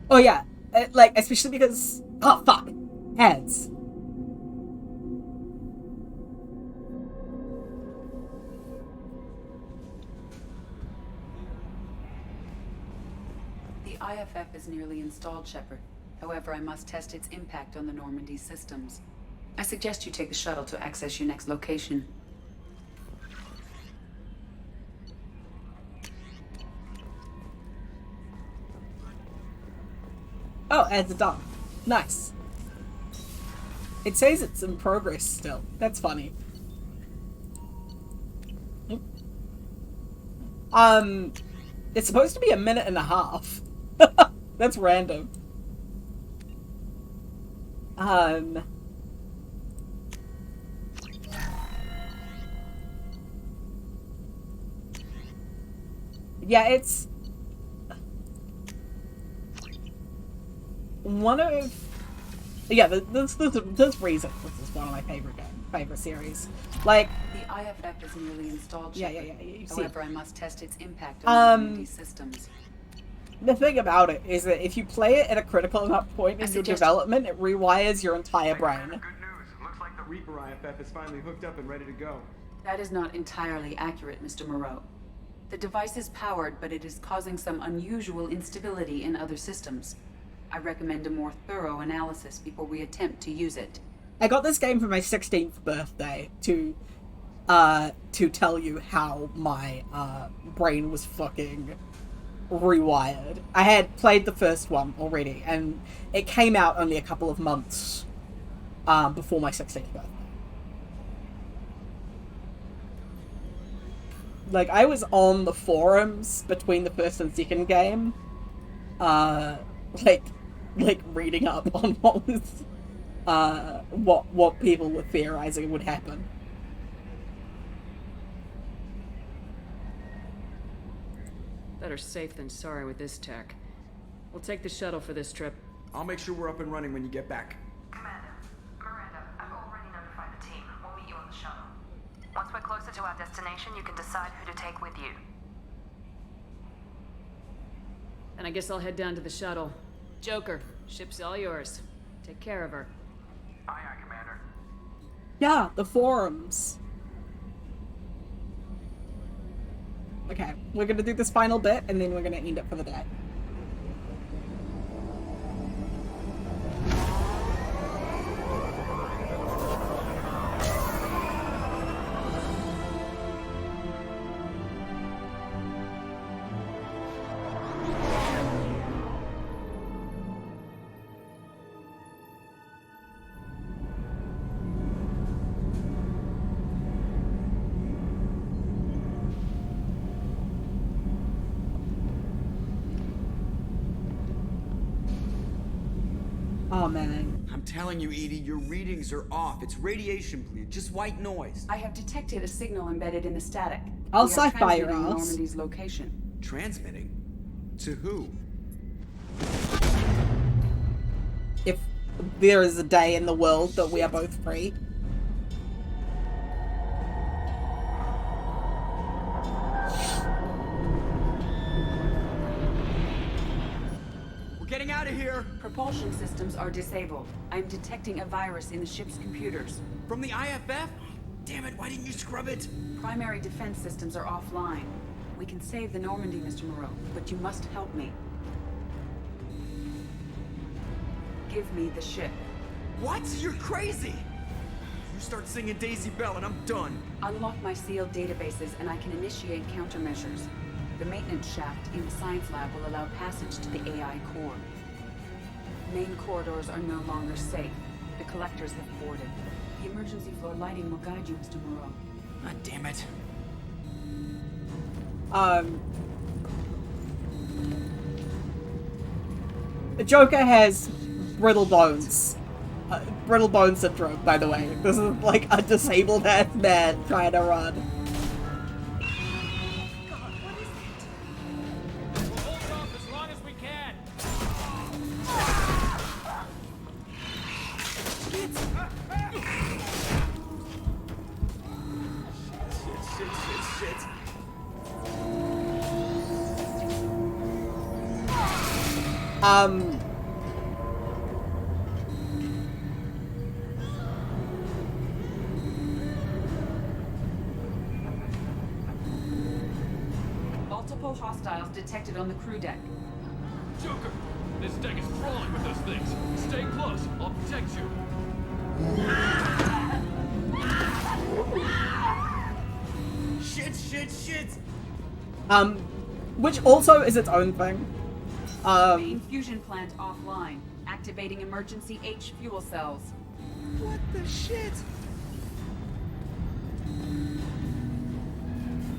Oh yeah, Like, especially because... Oh, fuck. Ads. The IFF is nearly installed, Shepard. However, I must test its impact on the Normandy systems. I suggest you take the shuttle to access your next location. Oh, ads are done. Nice. It says it's in progress still. That's funny. It's supposed to be 1.5 minutes. That's random. Yeah, it's one of... Yeah, this reason this is one of my favorite series. Like, the IFF is nearly installed. Yeah. You see. However, I must test its impact on the Normandy systems. The thing about it is that if you play it at a critical enough point in your development, it rewires your entire brain. Good news. Looks like the Reaper IFF is finally hooked up and ready to go. That is not entirely accurate, Mr. Moreau. The device is powered, but it is causing some unusual instability in other systems. I recommend a more thorough analysis before we attempt to use it. I got this game for my 16th birthday to tell you how my brain was fucking rewired. I had played the first one already, and it came out only a couple of months before my 16th birthday. Like, I was on the forums between the first and second game, like reading up on what was what people were theorizing would happen. Better safe than sorry with this tech. We'll take the shuttle for this trip. I'll make sure we're up and running when you get back. Commander, Miranda, I've already notified the team. We'll meet you on the shuttle. Once we're closer to our destination, you can decide who to take with you. And I guess I'll head down to the shuttle. Joker, ship's all yours. Take care of her. Aye, aye, Commander. Yeah, the forums. Okay, we're gonna do this final bit, and then we're gonna end it for the day. Oh, man. I'm telling you, Edie, your readings are off. It's radiation bleed, just white noise. I have detected a signal embedded in the static. I'll We are sci-fi your transmitting ass. Normandy's location. Transmitting? To who? If there is a day in the world that we are both free. We're getting out of here! Propulsion systems are disabled. I'm detecting a virus in the ship's computers. From the IFF? Damn it, why didn't you scrub it? Primary defense systems are offline. We can save the Normandy, Mr. Moreau, but you must help me. Give me the ship. What? You're crazy! You start singing Daisy Bell and I'm done. Unlock my sealed databases and I can initiate countermeasures. The maintenance shaft in the science lab will allow passage to the AI core. Main corridors are no longer safe. The collectors have boarded. The emergency floor lighting will guide you, Mr. Moreau. God damn it. The Joker has brittle bones. Brittle bone syndrome, by the way. This is like a disabled ass man trying to run. Shit. Multiple hostiles detected on the crew deck. Joker, this deck is crawling with those things. Stay close. I'll protect you. Shit! Which also is its own thing. Main fusion plant offline. Activating emergency H fuel cells. What the shit?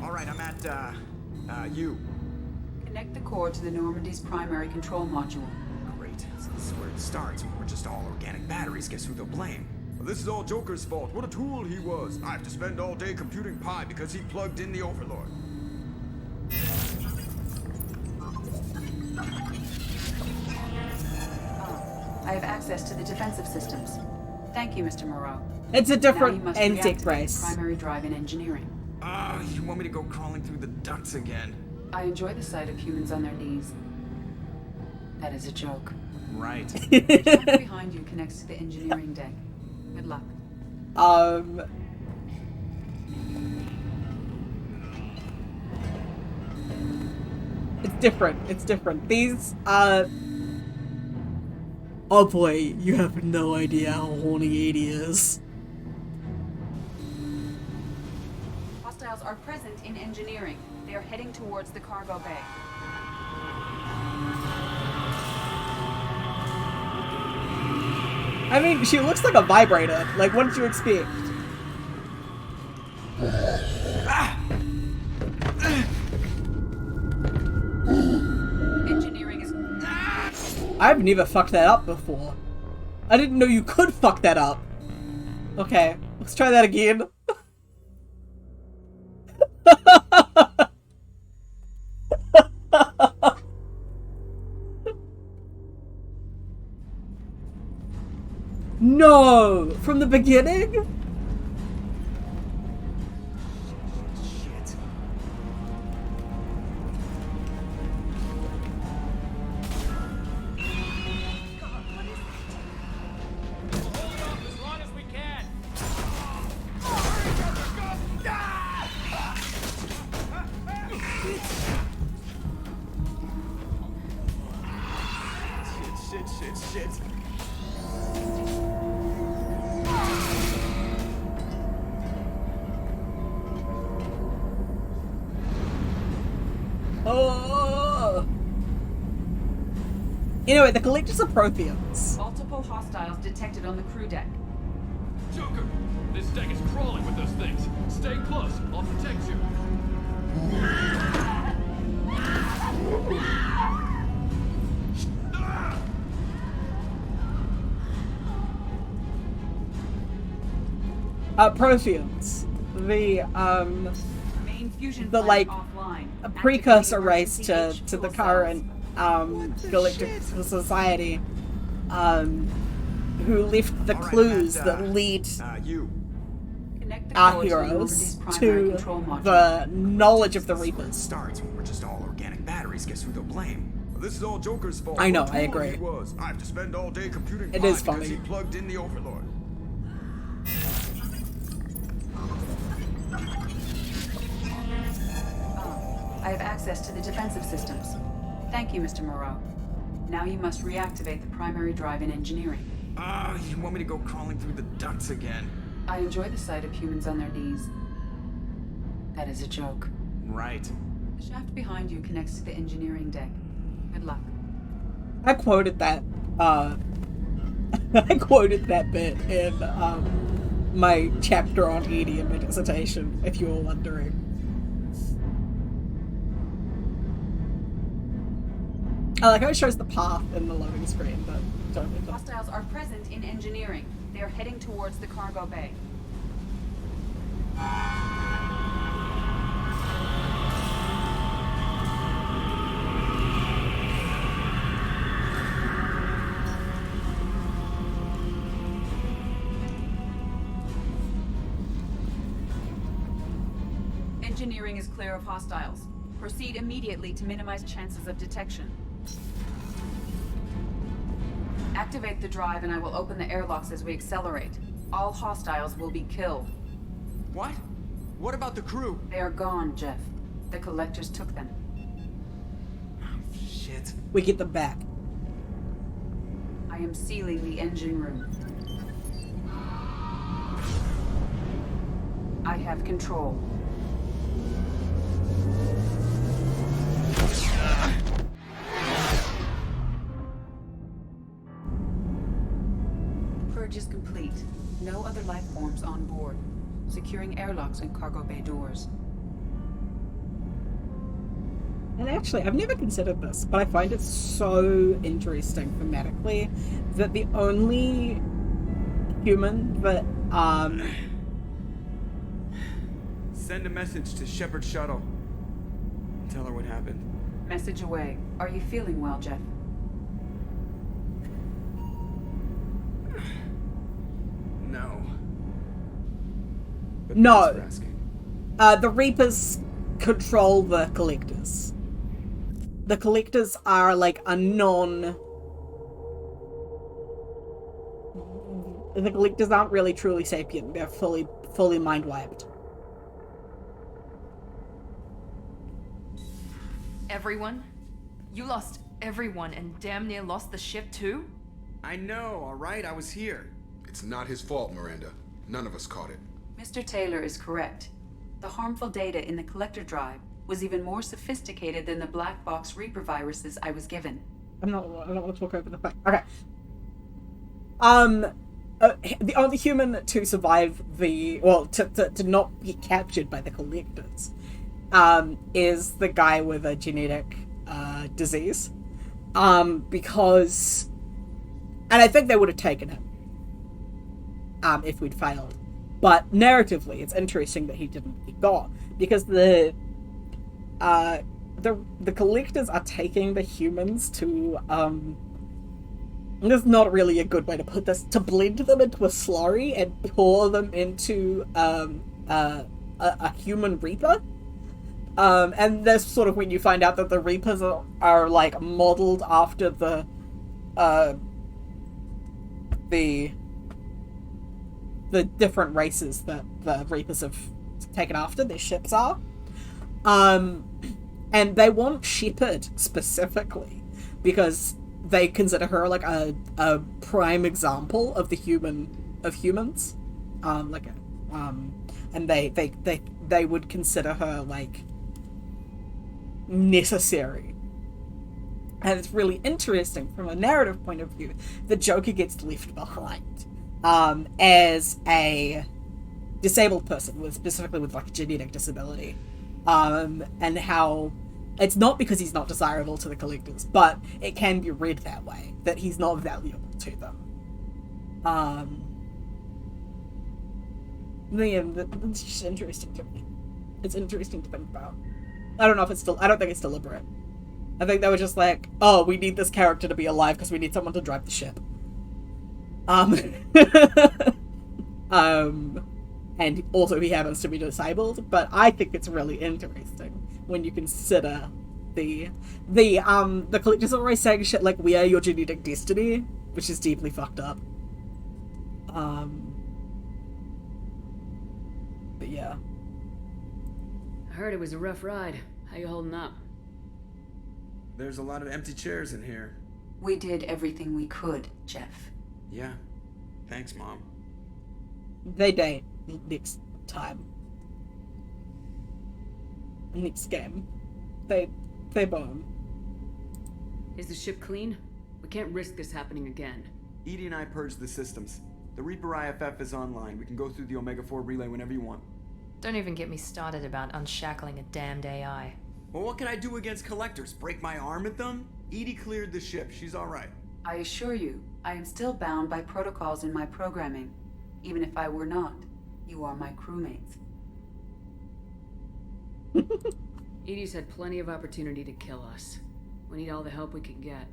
Alright, I'm at, U. Connect the core to the Normandy's primary control module. Great. So this is where it starts. We're just all organic batteries. Guess who they'll blame? Well, this is all Joker's fault. What a tool he was. I have to spend all day computing pi because he plugged in the Overlord. I have access to the defensive systems. Thank you, Mr. Moreau. It's a different now you must insect reactivate race. Primary drive in engineering. You want me to go crawling through the ducts again? I enjoy the sight of humans on their knees. That is a joke. Right. The shaft behind you connects to the engineering deck. Good luck. It's different. These, oh boy, you have no idea how horny 80 is. Hostiles are present in engineering. They are heading towards the cargo bay. I mean, she looks like a vibrator. Like, what did you expect? Engineering is... I've never fucked that up before. I didn't know you could fuck that up. Okay, let's try that again. No! From the beginning? Shit. As long as we can. Shit. Oh! Anyway, the collectors are Protheans. Multiple hostiles detected on the crew deck. Joker, this deck is crawling with those things. Stay close. I'll protect you. Protheans. The, Main fusion the, plant like, offline. a precursor Activating race to emergency H the fuel current, Galactic Society, who left the clues that lead You. Connect the our core to the heroes Normandy's primary to control module. the knowledge of the This is where it Reapers. starts. We're just all organic batteries. Guess who they'll blame? Well, this is all Joker's fault. I know, What a I tool agree. He was. I have to spend all day computing It pi is because funny. he plugged in the Overlord. I have access to the defensive systems. Thank you, Mr. Moreau. Now you must reactivate the primary drive in engineering. You want me to go crawling through the ducts again? I enjoy the sight of humans on their knees. That is a joke. Right. The shaft behind you connects to the engineering deck. Good luck. I quoted that, I quoted that bit in, my chapter on Edie in my dissertation, if you were wondering. I like how it shows the path in the loading screen, but don't need that. Hostiles are present in engineering. They are heading towards the cargo bay. Engineering is clear of hostiles. Proceed immediately to minimize chances of detection. Activate the drive and I will open the airlocks as we accelerate. All hostiles will be killed. What? What about the crew? They are gone, Jeff. The collectors took them. Shit. we get them back. I am sealing the engine room. I have control. Purge is complete. No other life forms on board. Securing airlocks and cargo bay doors. And actually, I've never considered this, but I find it so interesting thematically that the only human that, Send a message to Shepard Shuttle. Tell her what happened. Message away. Are you feeling well, Jeff? No. But No. thanks for asking. The Reapers control the Collectors. The Collectors are like a the Collectors aren't really truly sapient. They're fully mind-wiped. Everyone? You lost everyone and damn near lost the ship too? I know, alright? I was here. It's not his fault, Miranda. None of us caught it. Mr. Taylor is correct. The harmful data in the collector drive was even more sophisticated than the black box Reaper viruses I was given. I don't want to talk over the fact. Okay. The only human to survive to not get captured by the Collectors, is the guy with a genetic, disease. Because, and I think they would have taken him, if we'd failed. But narratively, it's interesting that he didn't get got, because the Collectors are taking the humans to, this is not really a good way to put this, to blend them into a slurry and pour them into, a human Reaper. And that's sort of when you find out that the Reapers are like modeled after the different races that the Reapers have taken after, their ships are. And they want Shepard specifically because they consider her like a prime example of humans. And they would consider her like necessary. And it's really interesting from a narrative point of view. The Joker gets left behind as a disabled person, specifically with like a genetic disability, and how it's not because he's not desirable to the Collectors, but it can be read that way, that he's not valuable to them. It's just interesting to me. It's interesting to think about. I don't think it's deliberate. I think they were just like, oh, we need this character to be alive because we need someone to drive the ship. And also he happens to be disabled, but I think it's really interesting when you consider the Collectors are always saying shit like, we are your genetic destiny, which is deeply fucked up. But yeah. I heard it was a rough ride. How you holding up? There's a lot of empty chairs in here. We did everything we could, Jeff. Yeah. Thanks, Mom. They date next time. Next game. They bone. Is the ship clean? We can't risk this happening again. Edie and I purged the systems. The Reaper IFF is online. We can go through the Omega-4 relay whenever you want. Don't even get me started about unshackling a damned AI. Well, what can I do against Collectors? Break my arm at them? Edie cleared the ship. She's alright. I assure you, I am still bound by protocols in my programming. Even if I were not, you are my crewmates. Edie's had plenty of opportunity to kill us. We need all the help we can get.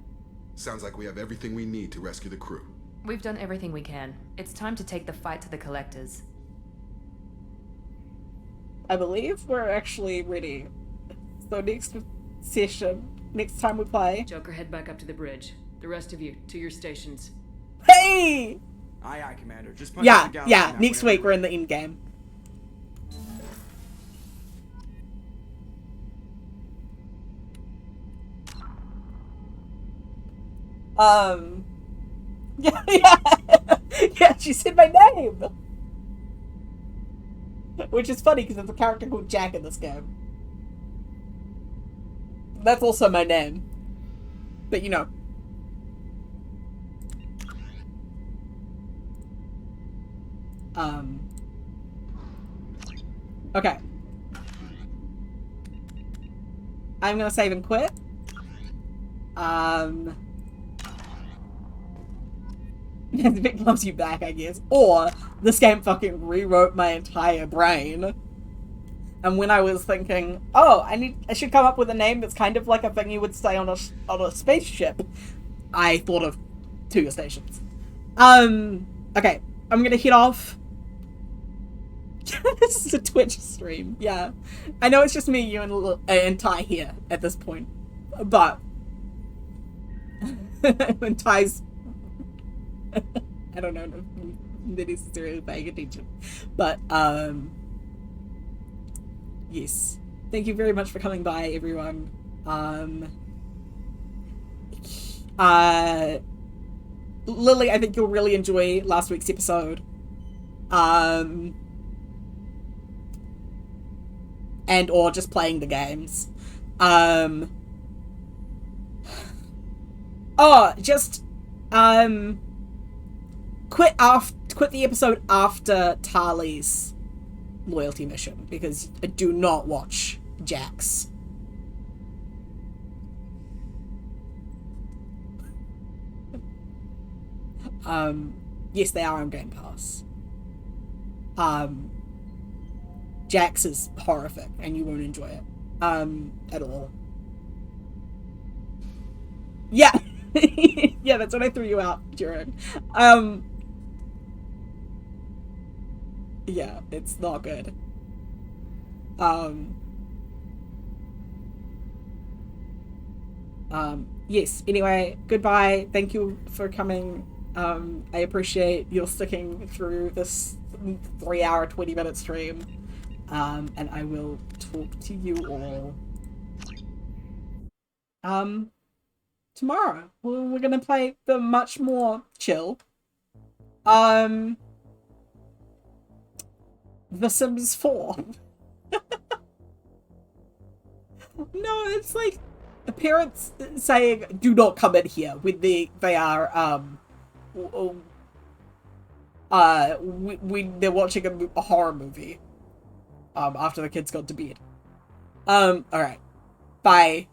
Sounds like we have everything we need to rescue the crew. We've done everything we can. It's time to take the fight to the Collectors. I believe we're actually ready. So next session, next time we play... Joker, head back up to the bridge. The rest of you, to your stations. Hey! Aye, aye, Commander. Just punch out the galaxy yeah. map Next whenever week we're in the end game. Yeah, yeah, yeah, she said my name! Which is funny, because there's a character called Jack in this game. That's also my name. But, you know. Okay. I'm gonna save and quit. The bit loves you back, I guess. Or this game fucking rewrote my entire brain. And when I was thinking, oh, I should come up with a name that's kind of like a thing you would say on a spaceship, I thought of Tuga Stations. Okay, I'm gonna head off. This is a Twitch stream, yeah. I know it's just me, you, and Ty here at this point, but when Ty's, I don't know if they're necessarily paying attention, but yes. Thank you very much for coming by, everyone. Lily, I think you'll really enjoy last week's episode. And or just playing the games. Quit the episode after Tali's loyalty mission, because I do not watch Jax. Yes, they are on Game Pass. Jax is horrific, and you won't enjoy it, at all. Yeah! Yeah, that's what I threw you out during. Yeah, it's not good. Yes, anyway, goodbye. Thank you for coming. I appreciate your sticking through this 3-hour, 20-minute stream. And I will talk to you all tomorrow. We're gonna play the much more chill The Sims 4. No, it's like the parents saying do not come in here when they are when they're watching a horror movie after the kids gone to bed. Alright. Bye.